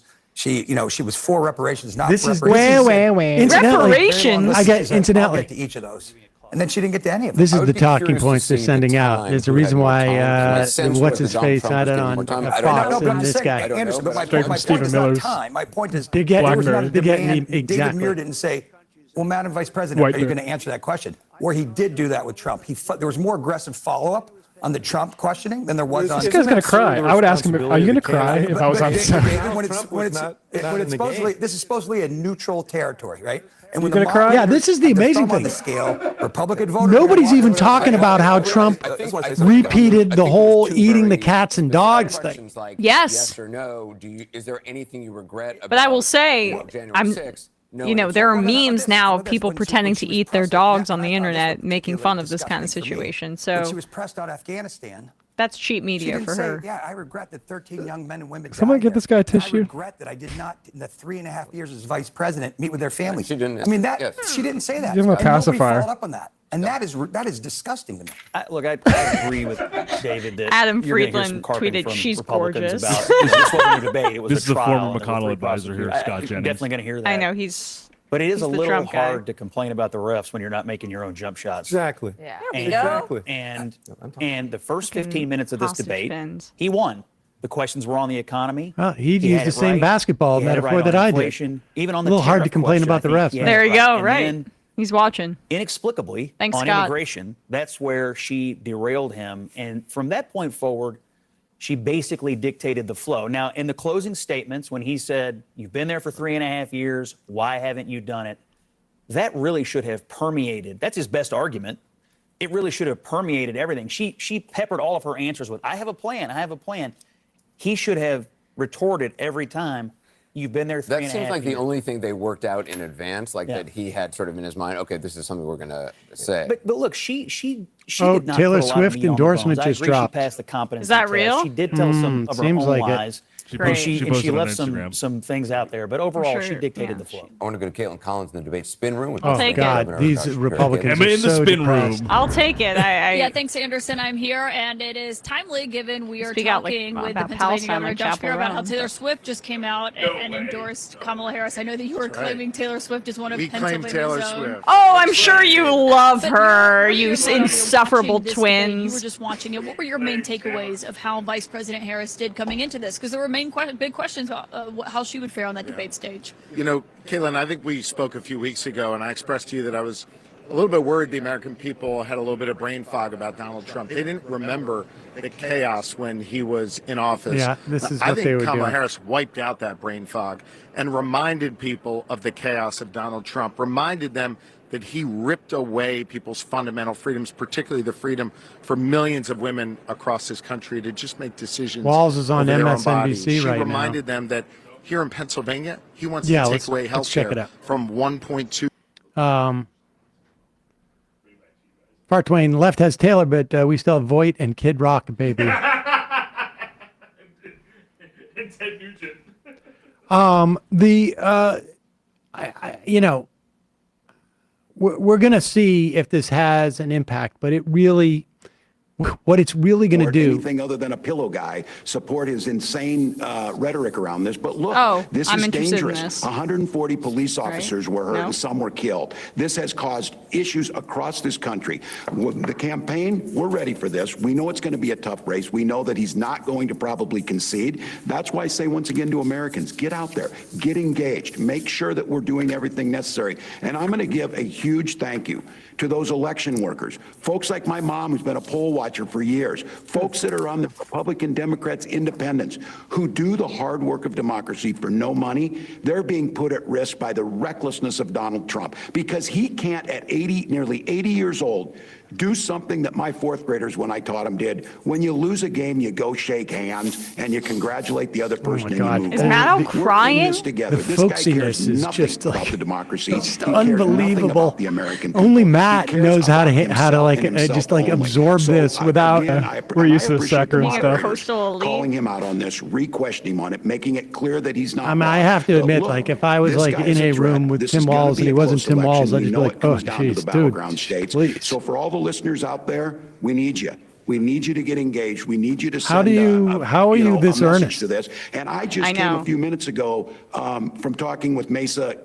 for reparations, not This for is reparations. incidentally. Reparations? I get I'll incidentally. get to each of those. And then she didn't get to any of them. This I is would the be talking curious to points they're see the sending out. time There's a who had reason more why time. My sense what's was his that Donald face Trump had was it getting on more time. I don't Fox know, but I'm and just this saying, guy. Anderson, but my Straight from point Stephen is not Miller's. time. My point is They're getting- there was not a they're getting- demand. David exactly. Muir didn't say, well, Madam Vice President, White are you dude. going to answer that question? Where he did do that with Trump. There was more aggressive follow-up on the Trump questioning than there was on. This guy's gonna cry. I would ask him, "Are you gonna cry?" If I was on set. This is supposedly a neutral territory, right? And when You gonna cry? Yeah, this is the amazing on thing. the scale, Republican voters. Nobody's even talking about how Trump repeated the whole eating the cats and dogs thing. Questions like Yes. yes or no. Is there anything you regret about But I will say, January I'm. 6th? No You know, answer. there are memes now of people pretending to eat their dogs on the internet, making fun of this kind of situation. When So she was pressed on Afghanistan, that's cheap she media didn't for say, her. yeah, I regret that 13 young men and women Someone died get there. this guy a I tissue. regret that I did not, in the 3.5 years as vice president, meet with their families. She didn't. I mean, Yes. she didn't say that. Give him a And nobody pacifier. followed up on that. And that is disgusting to me. Look, I agree with David that Adam you're gonna hear Friedland some carping tweeted, from "She's Republicans gorgeous." About, this wasn't a debate. It was This a is the trial, former and there were McConnell three advisor here, prosecutors. Scott I'm Jennings. definitely going to hear that. I know he's. But it is he's a the little Trump guy. hard to complain about the refs when you're not making your own jump shots. Exactly. Yeah. Exactly. And the first 15 minutes of this hostage debate, fins. he won. The questions were on the economy. Well, he had used the it same right. basketball He had it metaphor right that on I did. inflation, even on the A little hard to tariff complain question, about the I think refs. he had There it you go. And Right. then, He's watching. inexplicably, Thanks, on Scott. immigration, that's where she derailed him. And from that point forward, she basically dictated the flow. Now, in the closing statements, when he said, "You've been there for 3.5 years, why haven't you done it?" That really should have permeated. That's his best argument. It really should have permeated everything. She peppered all of her answers with, "I have a plan, I have a plan." He should have retorted every time, "You've been there 3.5 years." That seems like the only thing they worked out in advance, like Yeah. that he had sort of in his mind, okay, this is something we're going to say. But look, she Oh, did not Taylor put a lot of Swift meat on the endorsement bones. I just agree dropped. She passed the competency Is that test. real? She did tell some of her seems own like it. lies. She And posted she on left Instagram. some things out there, but overall, sure, she dictated yeah. the flow. I want to go to Caitlin Collins in the debate spin room. With Oh take it. God, these Republicans I'm in are the so spin depressed. room. I'll take it. Yeah, thanks, Anderson. I'm here, and it is timely given we are Speak out, like, talking with the about Pennsylvania Palestine governor, on Josh Chapel Fair, about how Roan. Taylor Swift just came out and endorsed Kamala Harris. I know that you were claiming Taylor Swift is one of Pennsylvania's own. Oh, I'm sure you love But her, you're you watching insufferable this debate. You were twins. just watching it. What were your main takeaways of how Vice President Harris did coming into this? Because there were big questions about how she would fare on that debate stage. You know, Caitlin, I think we spoke a few weeks ago, and I expressed to you that I was a little bit worried the American people had a little bit of brain fog about Donald Trump. They didn't remember the chaos when he was in office. Yeah, this is I what think they were Kamala doing. Harris wiped out that brain fog and reminded people of the chaos of Donald Trump, reminded them that he ripped away people's fundamental freedoms, particularly the freedom for millions of women across this country to just make decisions. Walls is on over their own bodies. MSNBC She right now. reminded them that here in Pennsylvania, he wants Yeah, to take let's away health check it care out. from 1.2. Far Twain, the left has Taylor, but we still have Voight and Kid Rock, baby. And Ted Nugent. You know, we're going to see if this has an impact, but what it's really going to do. Anything other than a pillow guy support his insane rhetoric around this. But look, this I'm is interested in dangerous. this. 140 police officers were hurt No. and some were killed. This has caused issues across this country. The campaign, we're ready for this. We know it's going to be a tough race. We know that he's not going to probably concede. That's why I say once again to Americans, get out there, get engaged, make sure that we're doing everything necessary. And I'm going to give a huge thank you to those election workers, folks like my mom who's been a poll watcher watcher for years. Folks that are on the Republican, Democrats, independents, who do the hard work of democracy for no money, they're being put at risk by the recklessness of Donald Trump, because he can't, at nearly 80 years old, do something that my fourth graders, when I taught them, did. When you lose a game, you go shake hands and you congratulate the other person. And you move Is on. Matt out We're in crying? this together. The This guy folksiness cares is nothing just about like the democracy. just He cares nothing unbelievable. about the American people. Only He Matt cares knows how to about how to like himself and just himself like only. absorb So, this without. again, We're used to the appreciate saccharine the stuff. moderators calling him out on this, re-questioning him on it, making it clear that he's not. I mean, I wrong. have to But admit, look, like, if I was this like guy in is a threat. room with This Tim is gonna Walz be and he a wasn't close Tim Walz, election. I'd We just be know like, it oh, comes down to jeez, the dude, battleground states. please. So for all the listeners out there, we need you. We need you to get engaged. We need you to send How do you? How are you this a message earnest? to this. And I just I came know. a few minutes ago from talking with Mesa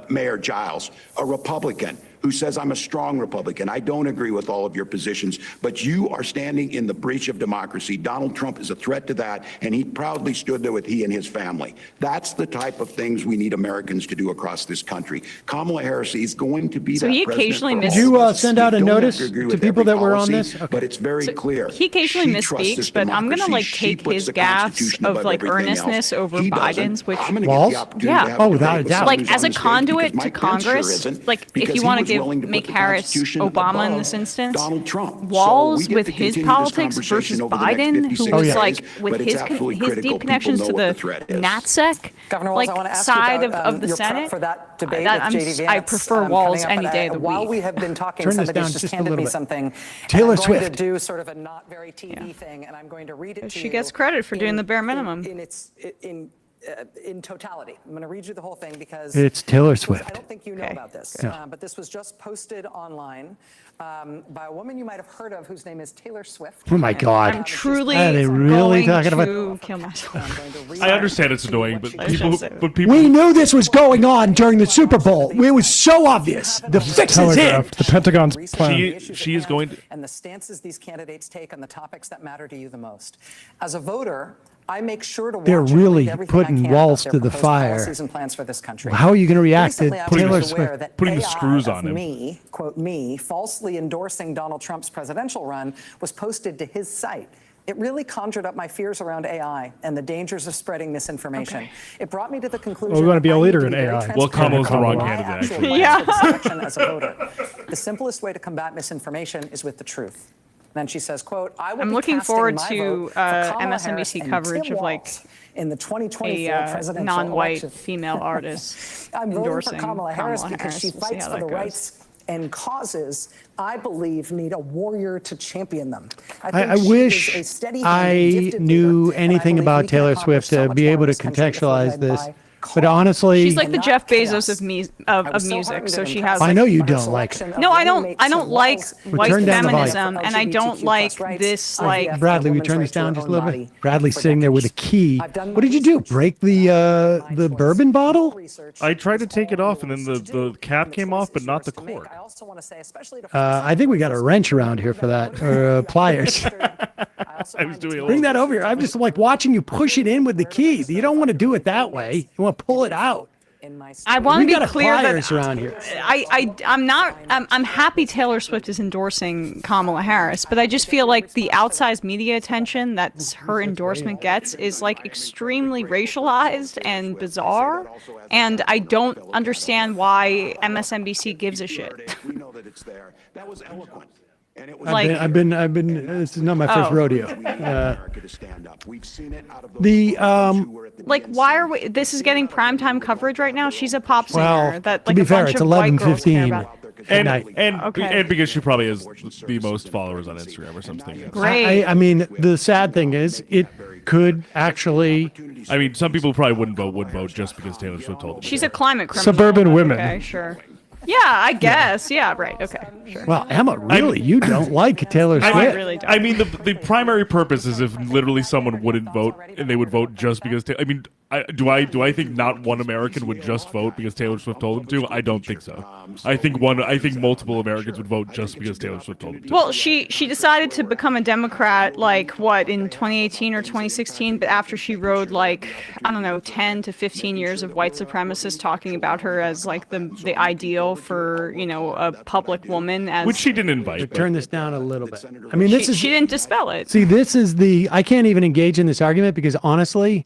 Mayor Giles, a Republican, who says I'm a strong Republican. I don't agree with all of your positions, but you are standing in the breach of democracy. Donald Trump is a threat to that, and he proudly stood there with he and his family. That's the type of things we need Americans to do across this country. Kamala Harris is going to be So that he president occasionally for miss- all Did you of us. send out a You don't have notice agree to with people every that were on policy, this? Okay. But it's very clear. He occasionally She trusts misspeaks, this but I'm gonna democracy. like She take puts his the gaffes Constitution of above like everything earnestness else. over He doesn't. Biden's, which I'm gonna Walz? get the opportunity Yeah. to have Oh, a without debate a with doubt. someone like who's as on a the stage, conduit because to Mike Pence sure Congress, isn't, like if because you he want to was give willing to put make the Harris Constitution Obama in above this instance, Donald Trump. So Walz we get with to his continue this politics versus conversation over the next Biden, 56 who was days, like with but it's his absolutely his critical deep people connections know to what the threat is. NatSec Governor Walz, like I want to ask you side about, of the your prep Senate. for that debate That with I'm JD just, I Vance, prefer coming Walz up, any day of the while week. we have been talking, Turn this somebody down just just a handed little me bit. something. Taylor and I'm going Swift. to do sort of a not very TV thing, and I'm going to read it to you. She gets credit for doing the bare minimum. In totality. I'm going to read you the whole thing because It's Taylor I Swift. don't think you know about this, Yeah. but this was just posted online by a woman you might have heard of whose name is Taylor Swift. Oh my God. I'm truly Are they really going talking about? to kill myself. I understand it's annoying, but people. We knew this was going on during the Super Bowl. It was so obvious. The fix is in. Telegraphed. The Pentagon's plan. She is going to. And the stances these candidates take on the topics that matter to you the most. As a voter, I make sure to watch They're and really read everything putting I can Walz about to their the proposed fire. policies and plans for this country. How are you going to react to Recently, I was Taylor made aware Swift? that Putting the AI screws of on him. Me, quote me, falsely endorsing Donald Trump's presidential run was posted to his site. It really conjured up my fears around AI and the dangers of spreading misinformation. It brought me to the conclusion. Well, we want to be a that I leader need in to be very AI. Well, Kamala's the wrong my candidate, actual actually. plans for this election as a voter. The simplest way to combat misinformation is with the truth. Then she says, quote, I will I'm be looking casting forward my to vote for Kamala MSNBC Harris and coverage Tim of like Walz in the 2024 a presidential non-white election. female artist I'm voting endorsing for Kamala Harris Kamala because Harris. she We'll see fights how for that the goes. rights and causes I believe need a warrior to champion them. I think she wish is a steady-handed, I gifted knew leader, and I anything believe about we can Taylor accomplish Swift so to much be more able in to this country if we're contextualize led this. by But honestly, She's like the not Jeff chaos. Bezos of so music, heartened so and she has. impressed I know you by her don't like selection her. of No, I running don't. I mates don't and like Walz white turn down the volume. feminism, and I don't LGBTQ+ like rights, this IVF, like. Bradley, we woman's turn right this to her down just a own little body bit. Bradley's for sitting there with a decades. key. I've done What did you do? Break the bourbon bottle? I tried to take it off, and then the cap came off, but not the cork. I also want to say, especially to I think we got a wrench around here for that, or pliers. I was doing a Bring little. that over here. I'm just like watching you push it in with the key. You don't want to do it that way. You want to pull it out. I want We to got be a clear pliers that around here. I'm not. I'm happy Taylor Swift is endorsing Kamala Harris, but I just feel like the outsized media attention that her endorsement gets is like extremely racialized and bizarre, and I don't understand why MSNBC gives a shit. We know that it's there. That was eloquent. And it was I've been. This is not my first Oh. rodeo. we need America to stand up. We've seen it out of those The who were at the Like, why are we? This is getting primetime coverage right now. She's a pop singer Well, that to like be a fair, bunch it's of white girls care 11:15 about. at night. Okay. And because she probably has the most followers on Instagram or something. Great. I mean, the sad thing is, it could actually. I mean, some people probably would vote just because Taylor Swift told them. She's a climate criminal. Suburban but women. Okay, sure. Yeah, I guess. Yeah, right. Okay, sure. Well, Emma, really, you don't like Taylor Swift? I really don't. I mean, the primary purpose is if literally someone wouldn't vote and they would vote just because. I mean, Do I think not one American would just vote because Taylor Swift told them to? I don't think so. I think multiple Americans would vote just because Taylor Swift told them to. Well, she decided to become a Democrat in 2018 or 2016, but after she rode 10 to 15 years of white supremacists talking about her as the ideal for a public woman, Which she didn't invite. Turn this down a little bit. I mean, she didn't dispel it. See, I can't even engage in this argument because honestly,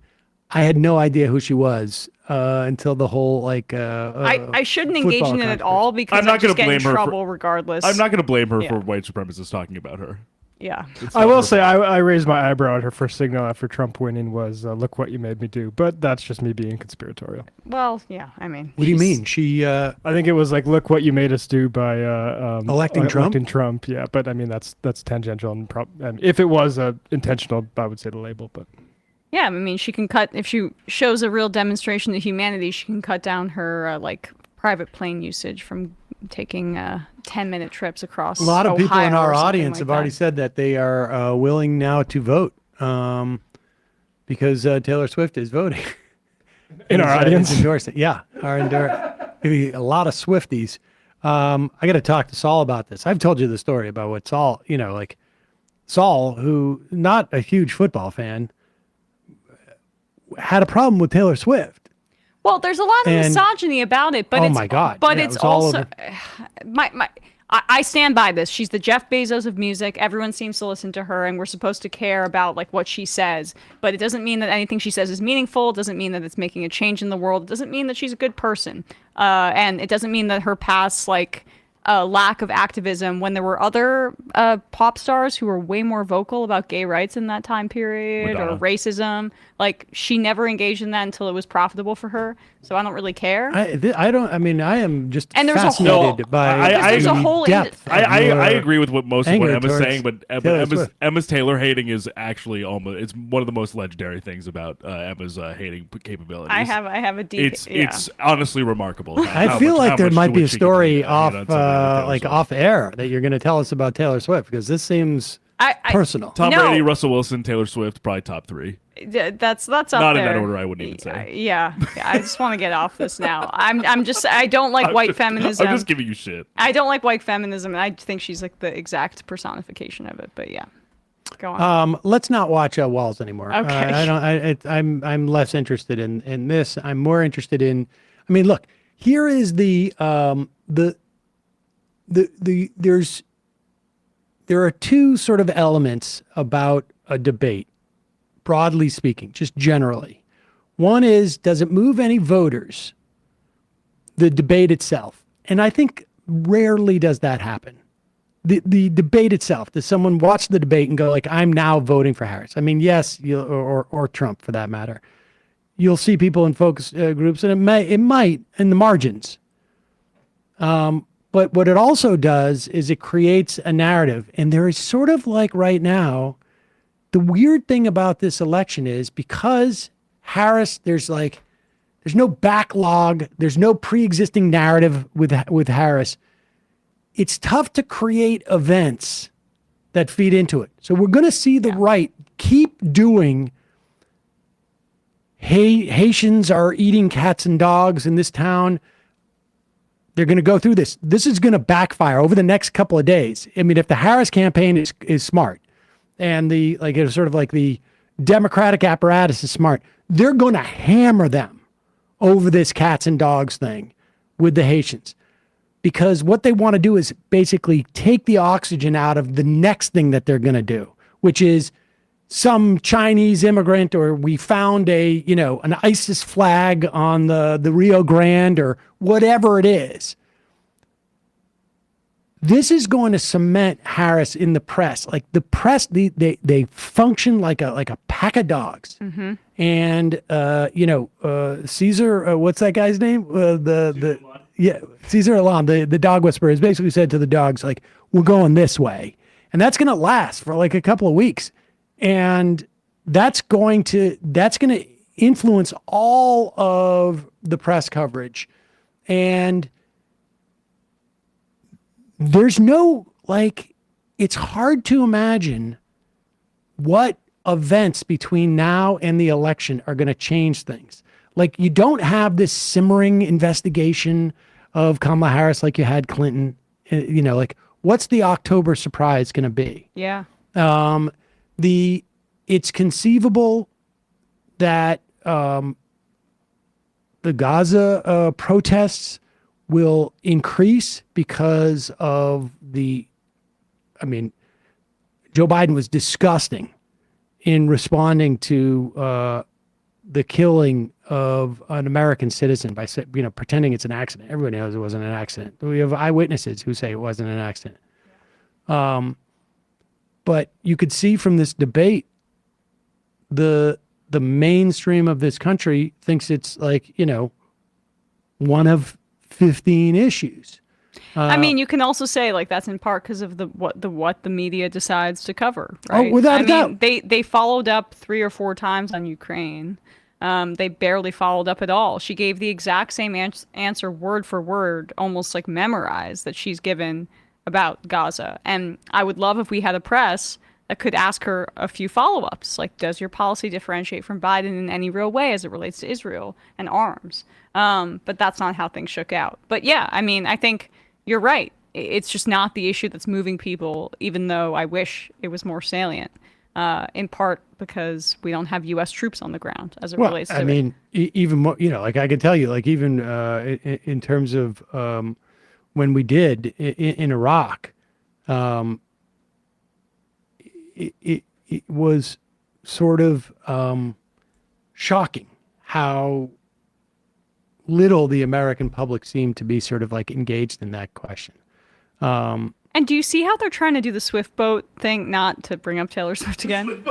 I had no idea who she was until the whole I shouldn't engage in it at all because I'm not going to blame in her trouble regardless. I'm not going to blame her Yeah. for white supremacists talking about her. Yeah. I will say I raised my eyebrow at her first signal after Trump winning was look what you made me do, but that's just me being conspiratorial. Well, yeah, I mean. What do you mean? She I think it was look what you made us do by Electing Trump? Electing Trump, yeah. But I mean that's tangential and if it was intentional, I would say the label, but. Yeah, I mean, she can cut if she shows a real demonstration of humanity. She can cut down her private plane usage from taking 10-minute trips across. A lot of people in Ohio our or something audience like have already that. said that they are willing now to vote because Taylor Swift is voting. In our audience? Endorsed it. Yeah, maybe a lot of Swifties. I got to talk to Saul about this. I've told you the story about what Saul, Saul, who not a huge football fan, had a problem with Taylor Swift. Well, there's a lot of And- misogyny about it, but Oh it's my God. But Yeah, it it's was all also over. I stand by this. She's the Jeff Bezos of music. Everyone seems to listen to her, and we're supposed to care about what she says. But it doesn't mean that anything she says is meaningful. It doesn't mean that it's making a change in the world. It doesn't mean that she's a good person. And it doesn't mean that her past lack of activism when there were other pop stars who were way more vocal about gay rights in that time period Madonna. or racism. She never engaged in that until it was profitable for her. So I don't really care. I am just And there's a fascinated whole- by there's a whole depth. I agree with most of what anger Emma's towards saying, but Taylor Swift. Emma's Taylor hating is actually it's one of the most legendary things about Emma's hating capabilities. I have a deep. It's honestly remarkable. I feel like there might be a story off, off off air that you're going to tell us about Taylor Swift because this seems personal. Tom No. Brady, Russell Wilson, Taylor Swift, probably top 3. That's up Not there. in that order. I wouldn't even say. Yeah, I just want to get off this now. I don't like white feminism. I'm just giving you shit. I don't like white feminism, and I think she's the exact personification of it. But yeah, go on. Let's not watch Walls anymore. Okay. I'm less interested in this. I'm more interested in. I mean, look. Here is there are two sort of elements about a debate, broadly speaking, just generally. One is, does it move any voters? The debate itself. And I think rarely does that happen. The debate itself, does someone watch the debate and go I'm now voting for Harris? I mean, yes, or Trump for that matter. You'll see people in focus groups, and it might in the margins. But what it also does is it creates a narrative. And there is sort of right now, the weird thing about this election is because Harris, there's no backlog, there's no pre-existing narrative with Harris. It's tough to create events that feed into it. So we're going to see the right keep doing. Haitians are eating cats and dogs in this town. They're going to go through this. This is going to backfire over the next couple of days. I mean, if the Harris campaign is smart and it's sort of the Democratic apparatus is smart, they're going to hammer them over this cats and dogs thing with the Haitians. Because what they want to do is basically take the oxygen out of the next thing that they're going to do, which is some Chinese immigrant, or we found an ISIS flag on the Rio Grande, or whatever it is. This is going to cement Harris in the press. The press, they function like a pack of dogs. Mm-hmm. And Caesar, what's that guy's name? Caesar Alam, the dog whisperer, has basically said to the dogs, we're going this way, and that's going to last for a couple of weeks. And that's going to influence all of the press coverage. And there's no, it's hard to imagine what events between now and the election are going to change things. Like, you don't have this simmering investigation of Kamala Harris like you had Clinton. Like, what's the October surprise going to be? Yeah. It's conceivable that the Gaza protests will increase because of Joe Biden was disgusting in responding to the killing of an American citizen by pretending it's an accident. Everybody knows it wasn't an accident. We have eyewitnesses who say it wasn't an accident. But you could see from this debate, the mainstream of this country thinks it's one of 15 issues. You can also say that's in part because of what the media decides to cover, right? Oh, without a doubt. They followed up 3 or 4 times on Ukraine. They barely followed up at all. She gave the exact same answer word for word, almost memorized, that she's given about Gaza. And I would love if we had a press that could ask her a few follow-ups, like, does your policy differentiate from Biden in any real way as it relates to Israel and arms? But that's not how things shook out. But yeah, I think you're right. It's just not the issue that's moving people, even though I wish it was more salient, in part because we don't have U.S. troops on the ground as it relates to it. Even more, I can tell you, even in terms of when we did in Iraq, it was sort of shocking how little the American public seemed to be sort of engaged in that question. And do you see how they're trying to do the Swift boat thing? Not to bring up Taylor Swift again,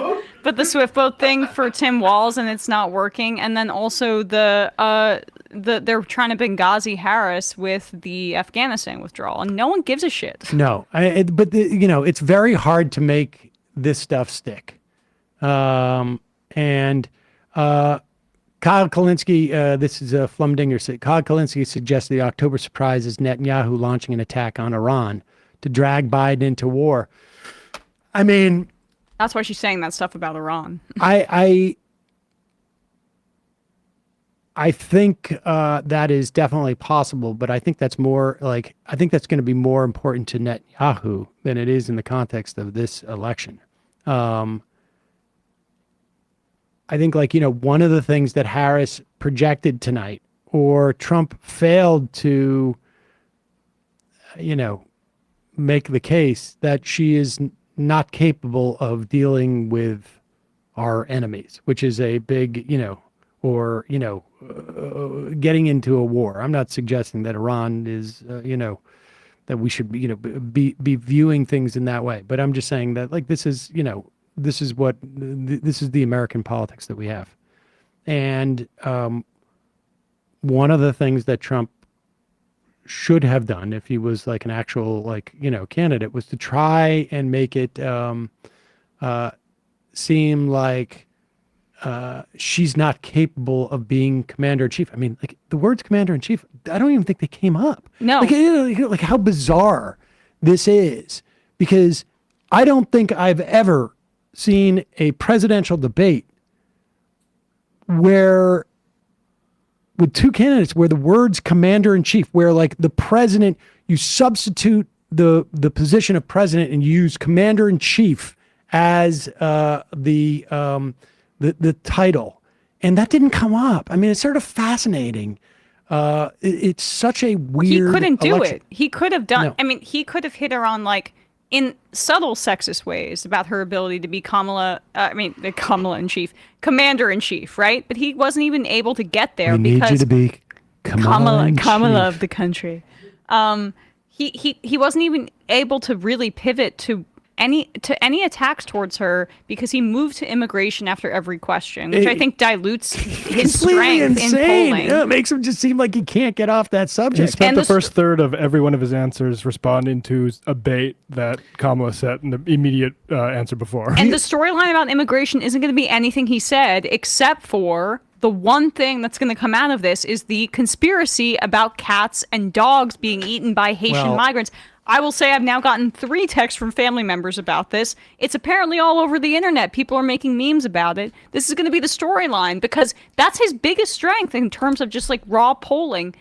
but the Swift boat thing for Tim Walz, and it's not working. And then also they're trying to Benghazi Harris with the Afghanistan withdrawal, and no one gives a shit. No, but it's very hard to make this stuff stick. Kyle Kalinske, this is Flumdinger. Kyle Kalinske suggests the October surprise is Netanyahu launching an attack on Iran to drag Biden into war. That's why she's saying that stuff about Iran. I think that is definitely possible, but I think that's more I think that's going to be more important to Netanyahu than it is in the context of this election. I think one of the things that Harris projected tonight, or Trump failed to, make the case that she is not capable of dealing with our enemies, which is a big, getting into a war. I'm not suggesting that Iran is, that we should, be viewing things in that way. But I'm just saying that this is the American politics that we have. And one of the things that Trump should have done if he was an actual candidate was to try and make it seem like she's not capable of being commander-in-chief. The words commander-in-chief, I don't even think they came up. No. How bizarre this is, because I don't think I've ever seen a presidential debate where, with 2 candidates, where the words commander-in-chief, where the president, you substitute the position of president and use commander-in-chief as the title, and that didn't come up. It's sort of fascinating. It's such a weird. He couldn't do election. it. He could have done. No. He could have hit her on in subtle sexist ways about her ability to be the Kamala-in-chief, commander-in-chief, right? But he wasn't even able to get there We because need you to be Kamala of the country. He wasn't even able to really pivot to any attacks towards her because he moved to immigration after every question, which I think dilutes his strength in polling. Yeah, it makes him just seem like he can't get off that subject. He spent the first third of every one of his answers responding to a bait that Kamala set in the immediate answer before. And the storyline about immigration isn't going to be anything he said, except for the one thing that's going to come out of this is the conspiracy about cats and dogs being eaten by Haitian migrants. I will say I've now gotten 3 texts from family members about this. It's apparently all over the internet. People are making memes about it. This is going to be the storyline because that's his biggest strength in terms of just like raw polling.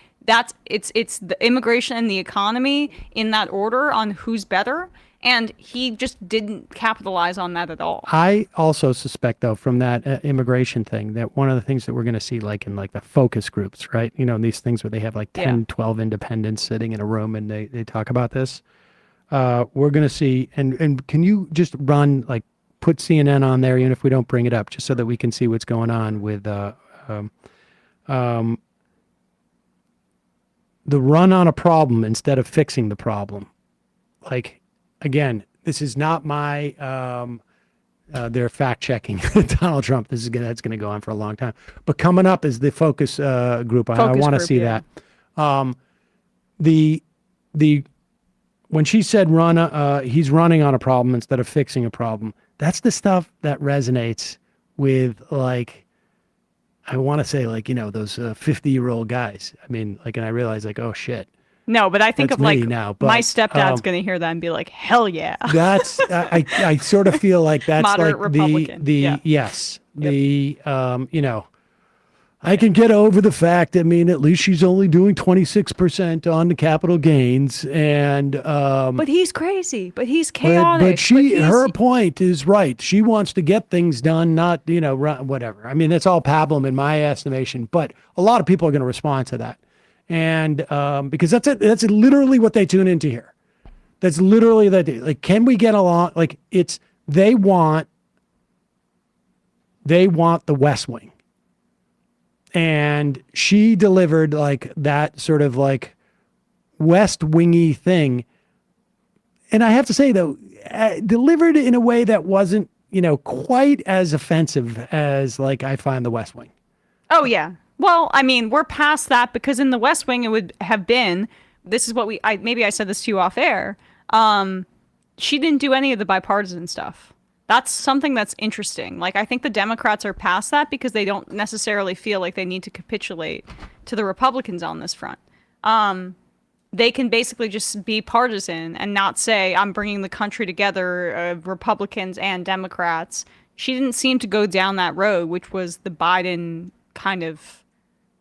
It's the immigration and the economy in that order on who's better. And he just didn't capitalize on that at all. I also suspect, though, from that immigration thing, that one of the things that we're going to see, like in like the focus groups, right? You know, in these things where they have like 10, 12 independents sitting in a room and they talk about this. We're going to see, and can you just put CNN on there, even if we don't bring it up, just so that we can see what's going on with the run on a problem instead of fixing the problem. Like, again, this is not my they're fact checking Donald Trump. That's gonna go on for a long time. But coming up is the focus group. I want to see that. When she said he's running on a problem instead of fixing a problem. That's the stuff that resonates with, like, I want to say, like, you know, those 50-year-old guys. I mean, like, and I realize, like, oh shit. No, but I think That's of like now, but, my stepdad's going to hear that and be like, "Hell yeah!" That's I sort of feel like that's Moderate like Republican. you know, I can get over the fact. I mean, at least she's only doing 26% on the capital gains, and but he's crazy. But he's chaotic. But her point is right. She wants to get things done, not whatever. I mean, that's all pablum in my estimation. But a lot of people are going to respond to that. And because that's it. That's literally what they tune into here. That's literally that. Like, can we get along? Like, they want the West Wing, and she delivered like that sort of like West Wingy thing. And I have to say though, delivered in a way that wasn't quite as offensive as like I find the West Wing. Oh yeah. Well, I mean, we're past that because in the West Wing, it would have been, this is what maybe I said this to you off air. She didn't do any of the bipartisan stuff. That's something that's interesting. Like, I think the Democrats are past that because they don't necessarily feel like they need to capitulate to the Republicans on this front. They can basically just be partisan and not say, I'm bringing the country together, Republicans and Democrats. She didn't seem to go down that road, which was the Biden kind of,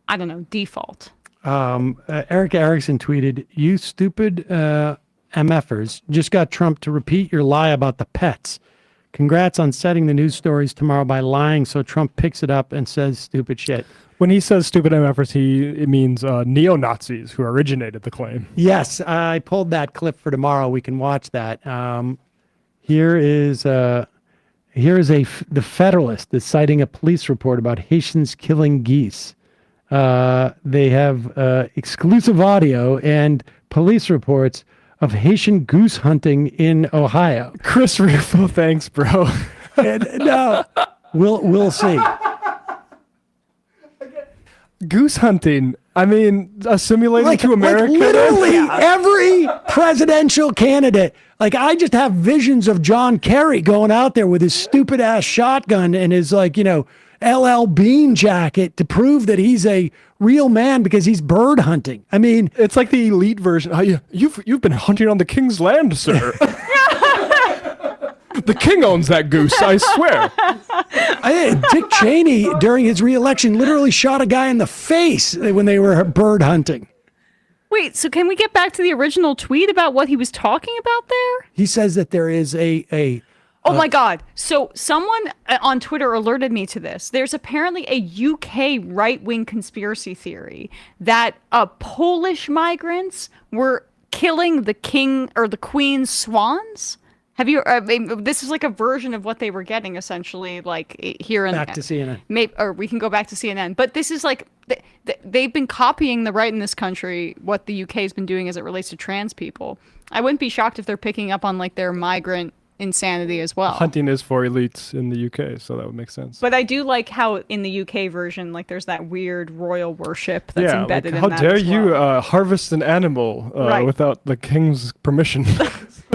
I don't know, default. Eric Erickson tweeted, "You stupid MFers just got Trump to repeat your lie about the pets. Congrats on setting the news stories tomorrow by lying so Trump picks it up and says stupid shit." When he says stupid MFers, it means neo-Nazis who originated the claim. Yes, I pulled that clip for tomorrow. We can watch that. Here is the Federalist is citing a police report about Haitians killing geese. They have exclusive audio and police reports of Haitian goose hunting in Ohio. Chris Rufo, thanks, bro. No, we'll see. Goose hunting. I mean, assimilating to America. Like literally every presidential candidate. Like, I just have visions of John Kerry going out there with his stupid ass shotgun and his LL Bean jacket to prove that he's a real man because he's bird hunting. I mean, it's like the elite version. You've been hunting on the king's land, sir. The king owns that goose, I swear. Dick Cheney, during his re-election, literally shot a guy in the face when they were bird hunting. Wait, so can we get back to the original tweet about what he was talking about there? He says that there is Oh my God. So someone on Twitter alerted me to this. There's apparently a UK right-wing conspiracy theory that Polish migrants were killing the king or the queen's swans. Have you? This is like a version of what they were getting, essentially, like here in back to CNN. Maybe, or we can go back to CNN. But this is like they've been copying the right in this country what the UK has been doing as it relates to trans people. I wouldn't be shocked if they're picking up on like their migrant insanity as well. Hunting is for elites in the UK, so that would make sense. But I do like how in the UK version, like there's that weird royal worship that's embedded in how that. How dare as well. you harvest an animal without the king's permission?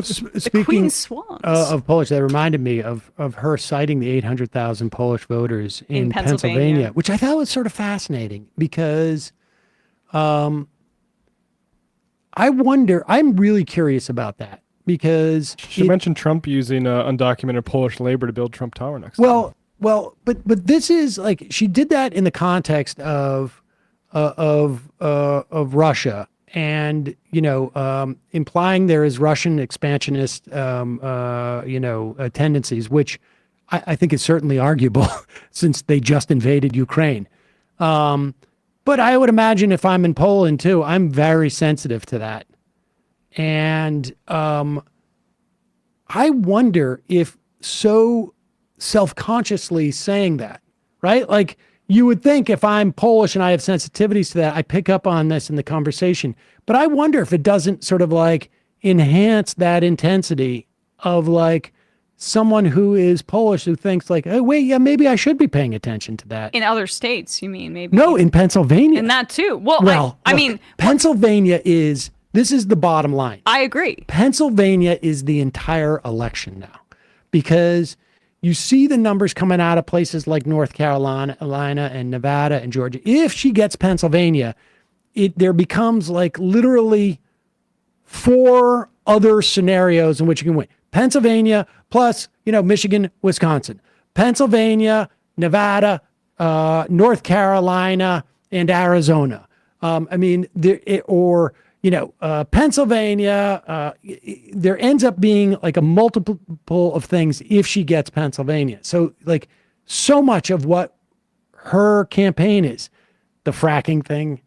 Speaking of Polish, that reminded me of her citing the 800,000 Polish voters in Pennsylvania, which I thought was sort of fascinating because I I wonder. I'm really curious about that because she mentioned Trump using undocumented Polish labor to build Trump Tower next. Well, but this is like she did that in the context of Russia, and implying there is Russian expansionist tendencies, which I think is certainly arguable since they just invaded Ukraine. But I would imagine if I'm in Poland too, I'm very sensitive to that. And I wonder if so self-consciously saying that, right? Like you would think if I'm Polish and I have sensitivities to that, I pick up on this in the conversation. But I wonder if it doesn't sort of like enhance that intensity of like someone who is Polish who thinks like, oh, wait, yeah, maybe I should be paying attention to that. In other states, you mean maybe? No, in Pennsylvania. In that too. Well, I mean, Pennsylvania is, this is the bottom line. I agree. Pennsylvania is the entire election now because you see the numbers coming out of places like North Carolina and Nevada and Georgia. If she gets Pennsylvania, there becomes like literally 4 other scenarios in which you can win. Pennsylvania plus, Michigan, Wisconsin, Pennsylvania, Nevada, North Carolina, and Arizona. Pennsylvania, there ends up being like a multiple of things if she gets Pennsylvania. So like so much of what her campaign is, the fracking thing,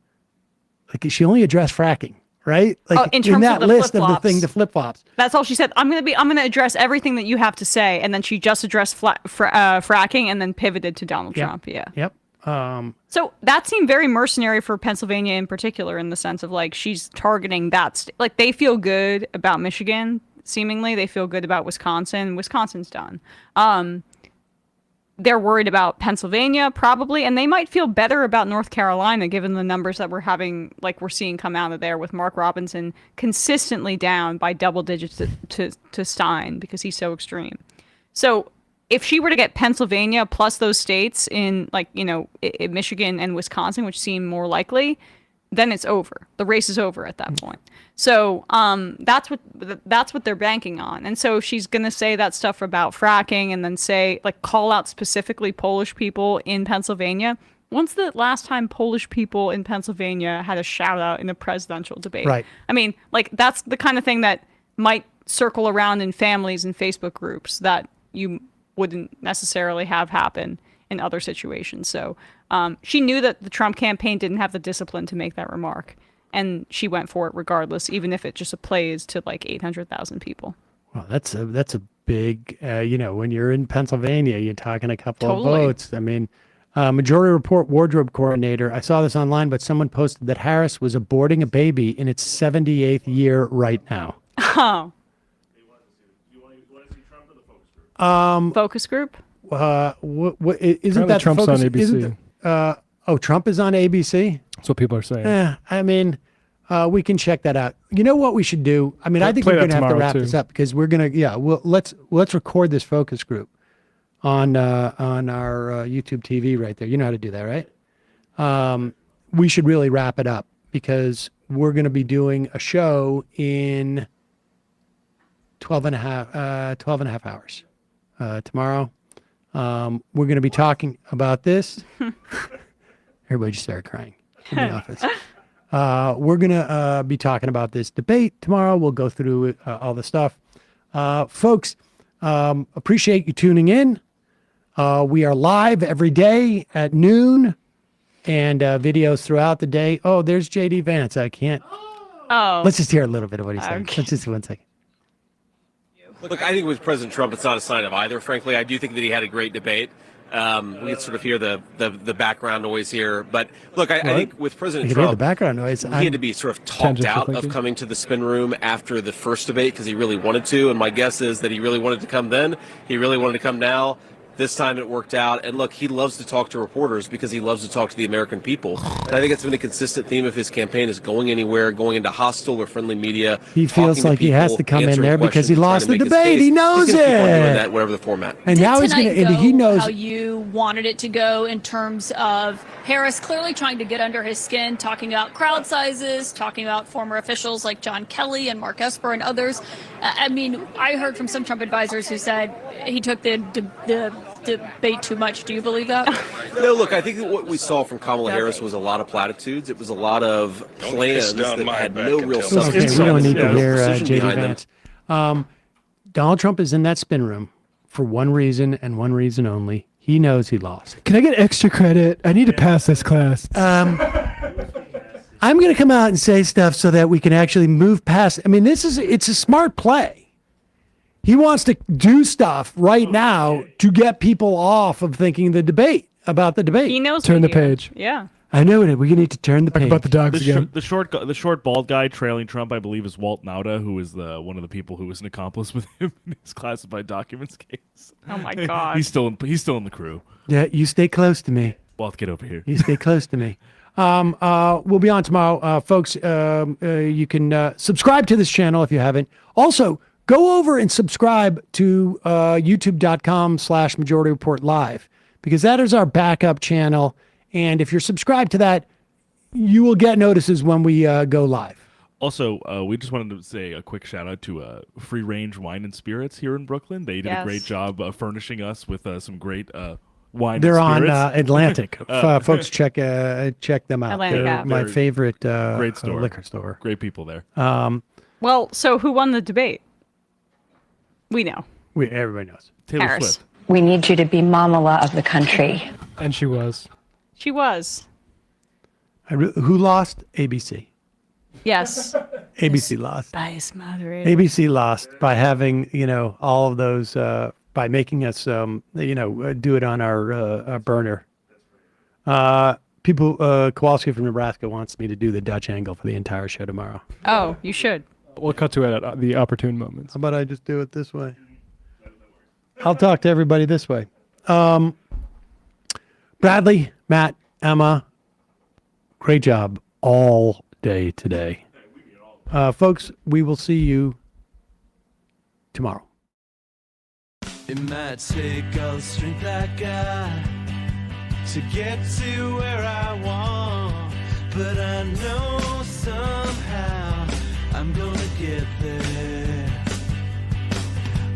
like she only addressed fracking. Right? Like in terms in that of the list of flip-flops. the flip-flops. That's all she said. I'm going to address everything that you have to say. And then she just addressed fracking and then pivoted to Donald Trump. Yeah. Yep. So that seemed very mercenary for Pennsylvania in particular, in the sense of like she's targeting that like they feel good about Michigan. Seemingly they feel good about Wisconsin. Wisconsin's done. They're worried about Pennsylvania probably, and they might feel better about North Carolina given the numbers that we're seeing come out of there with Mark Robinson consistently down by double digits to Stein because he's so extreme. So if she were to get Pennsylvania plus those states in in Michigan and Wisconsin, which seem more likely, then it's over. The race is over at that point. So that's what they're banking on. And so she's going to say that stuff about fracking and then call out specifically Polish people in Pennsylvania. When's the last time Polish people in Pennsylvania had a shout out in a presidential debate? Right. I mean, that's the kind of thing that might circle around in families and Facebook groups that you wouldn't necessarily have happen in other situations. So she knew that the Trump campaign didn't have the discipline to make that remark. And she went for it regardless, even if it just plays to like 800,000 people. Well, that's a big, when you're in Pennsylvania, you're talking a couple of votes. I mean, Majority Report wardrobe coordinator, I saw this online, but someone posted that Harris was aborting a baby in its 78th year right now. Oh. Focus group? Isn't that Trump's focus, on ABC? Trump is on ABC? That's what people are saying. Yeah, I mean, we can check that out. You know what we should do? I mean, I think we're going to have to wrap this up because we're going to, let's record this focus group on our YouTube TV right there. You know how to do that, right? We should really wrap it up because we're going to be doing a show in 12 and a half hours tomorrow. We're going to be talking about this. Everybody just started crying in the office. We're going to be talking about this debate tomorrow. We'll go through all the stuff. Folks, appreciate you tuning in. We are live every day at noon and videos throughout the day. Oh, there's JD Vance. I can't. Oh. Let's just hear a little bit of what he said. Okay. Let's just 1 second. Look, I think with President Trump, it's not a sign of either, frankly. I do think that he had a great debate. We can sort of hear the background noise here. But look, I think with President You can hear Trump, the background noise. he had to be sort of talked out of coming to the spin room after the first debate because he really wanted to. And my guess is that he really wanted to come then. He really wanted to come now. This time it worked out. And look, he loves to talk to reporters because he loves to talk to the American people. And I think it's been a consistent theme of his campaign is going anywhere, going into hostile or friendly media. He feels like he has to come in there because he lost the questions, debate. He knows He's gonna keep on doing it. that, whatever the format. And now he's going to, and he knows. how you wanted it to go in terms of Harris clearly trying to get under his skin, talking about crowd sizes, talking about former officials like John Kelly and Mark Esper and others. I mean, I heard from some Trump advisors who said he took the debate too much. Do you believe that? No, look, I think that what we saw from Kamala Harris was a lot of platitudes. It was a lot of plans that had no real substance. Okay, we don't need to hear J.D. Vance. Donald Trump is in that spin room for one reason and one reason only. He knows he lost. Can I get extra credit? I need to pass this class. I'm going to come out and say stuff so that we can actually move past. I mean, it's a smart play. He wants to do stuff right now to get people off of thinking about the debate. He knows. Turn the page. Yeah. I know it. We need to turn the page. About the dogs again. The short bald guy trailing Trump, I believe, is Walt Nauta, who is one of the people who was an accomplice with him in his classified documents case. Oh my God. He's still in the crew. Yeah, you stay close to me. Walt, get over here. You stay close to me. We'll be on tomorrow, folks. You can subscribe to this channel if you haven't. Also, go over and subscribe to youtube.com/Majority Report Live, because that is our backup channel. And if you're subscribed to that, you will get notices when we go live. Also, we just wanted to say a quick shout out to Free Range Wine and Spirits here in Brooklyn. They did a great job furnishing us with some great wine. They're and spirits. on Atlantic. Folks, check them out. Atlantic They're app. my favorite great store. liquor store. Great people there. Well, so who won the debate? We know. Everybody knows. Taylor Harris. Swift. We need you to be Mamala of the country. And she was. She was. Who lost? ABC. Yes. ABC lost. Bias moderator. ABC lost by having, all of those, by making us, do it on our burner. Kowalski from Nebraska wants me to do the Dutch angle for the entire show tomorrow. Oh, you should. We'll cut to it at the opportune moments. How about I just do it this way? I'll talk to everybody this way. Bradley, Matt, Emma, great job all day today. Folks, we will see you tomorrow. It might take all the strength I got to get to where I want, but I know somehow I'm gonna get there.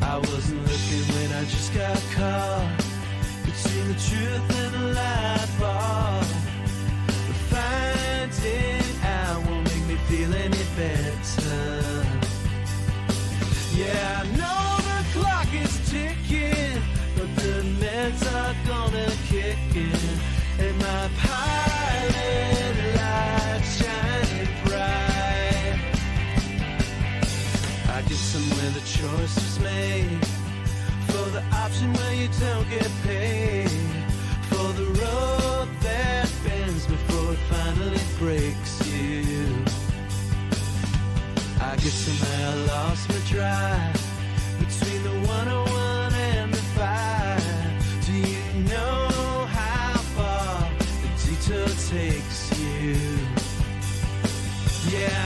I wasn't looking when I just got caught between the truth and the light bar, but finding out won't make me feel any better. Yeah, I know the clock is ticking, but the meds are gonna kick in, and my pilot light shining bright. I guess somewhere the choice was made for the option where you don't get paid, for the road that bends before it finally breaks you. I guess somehow I lost my drive between the 101 and the 5. Do you know how far the detour takes you? Yeah.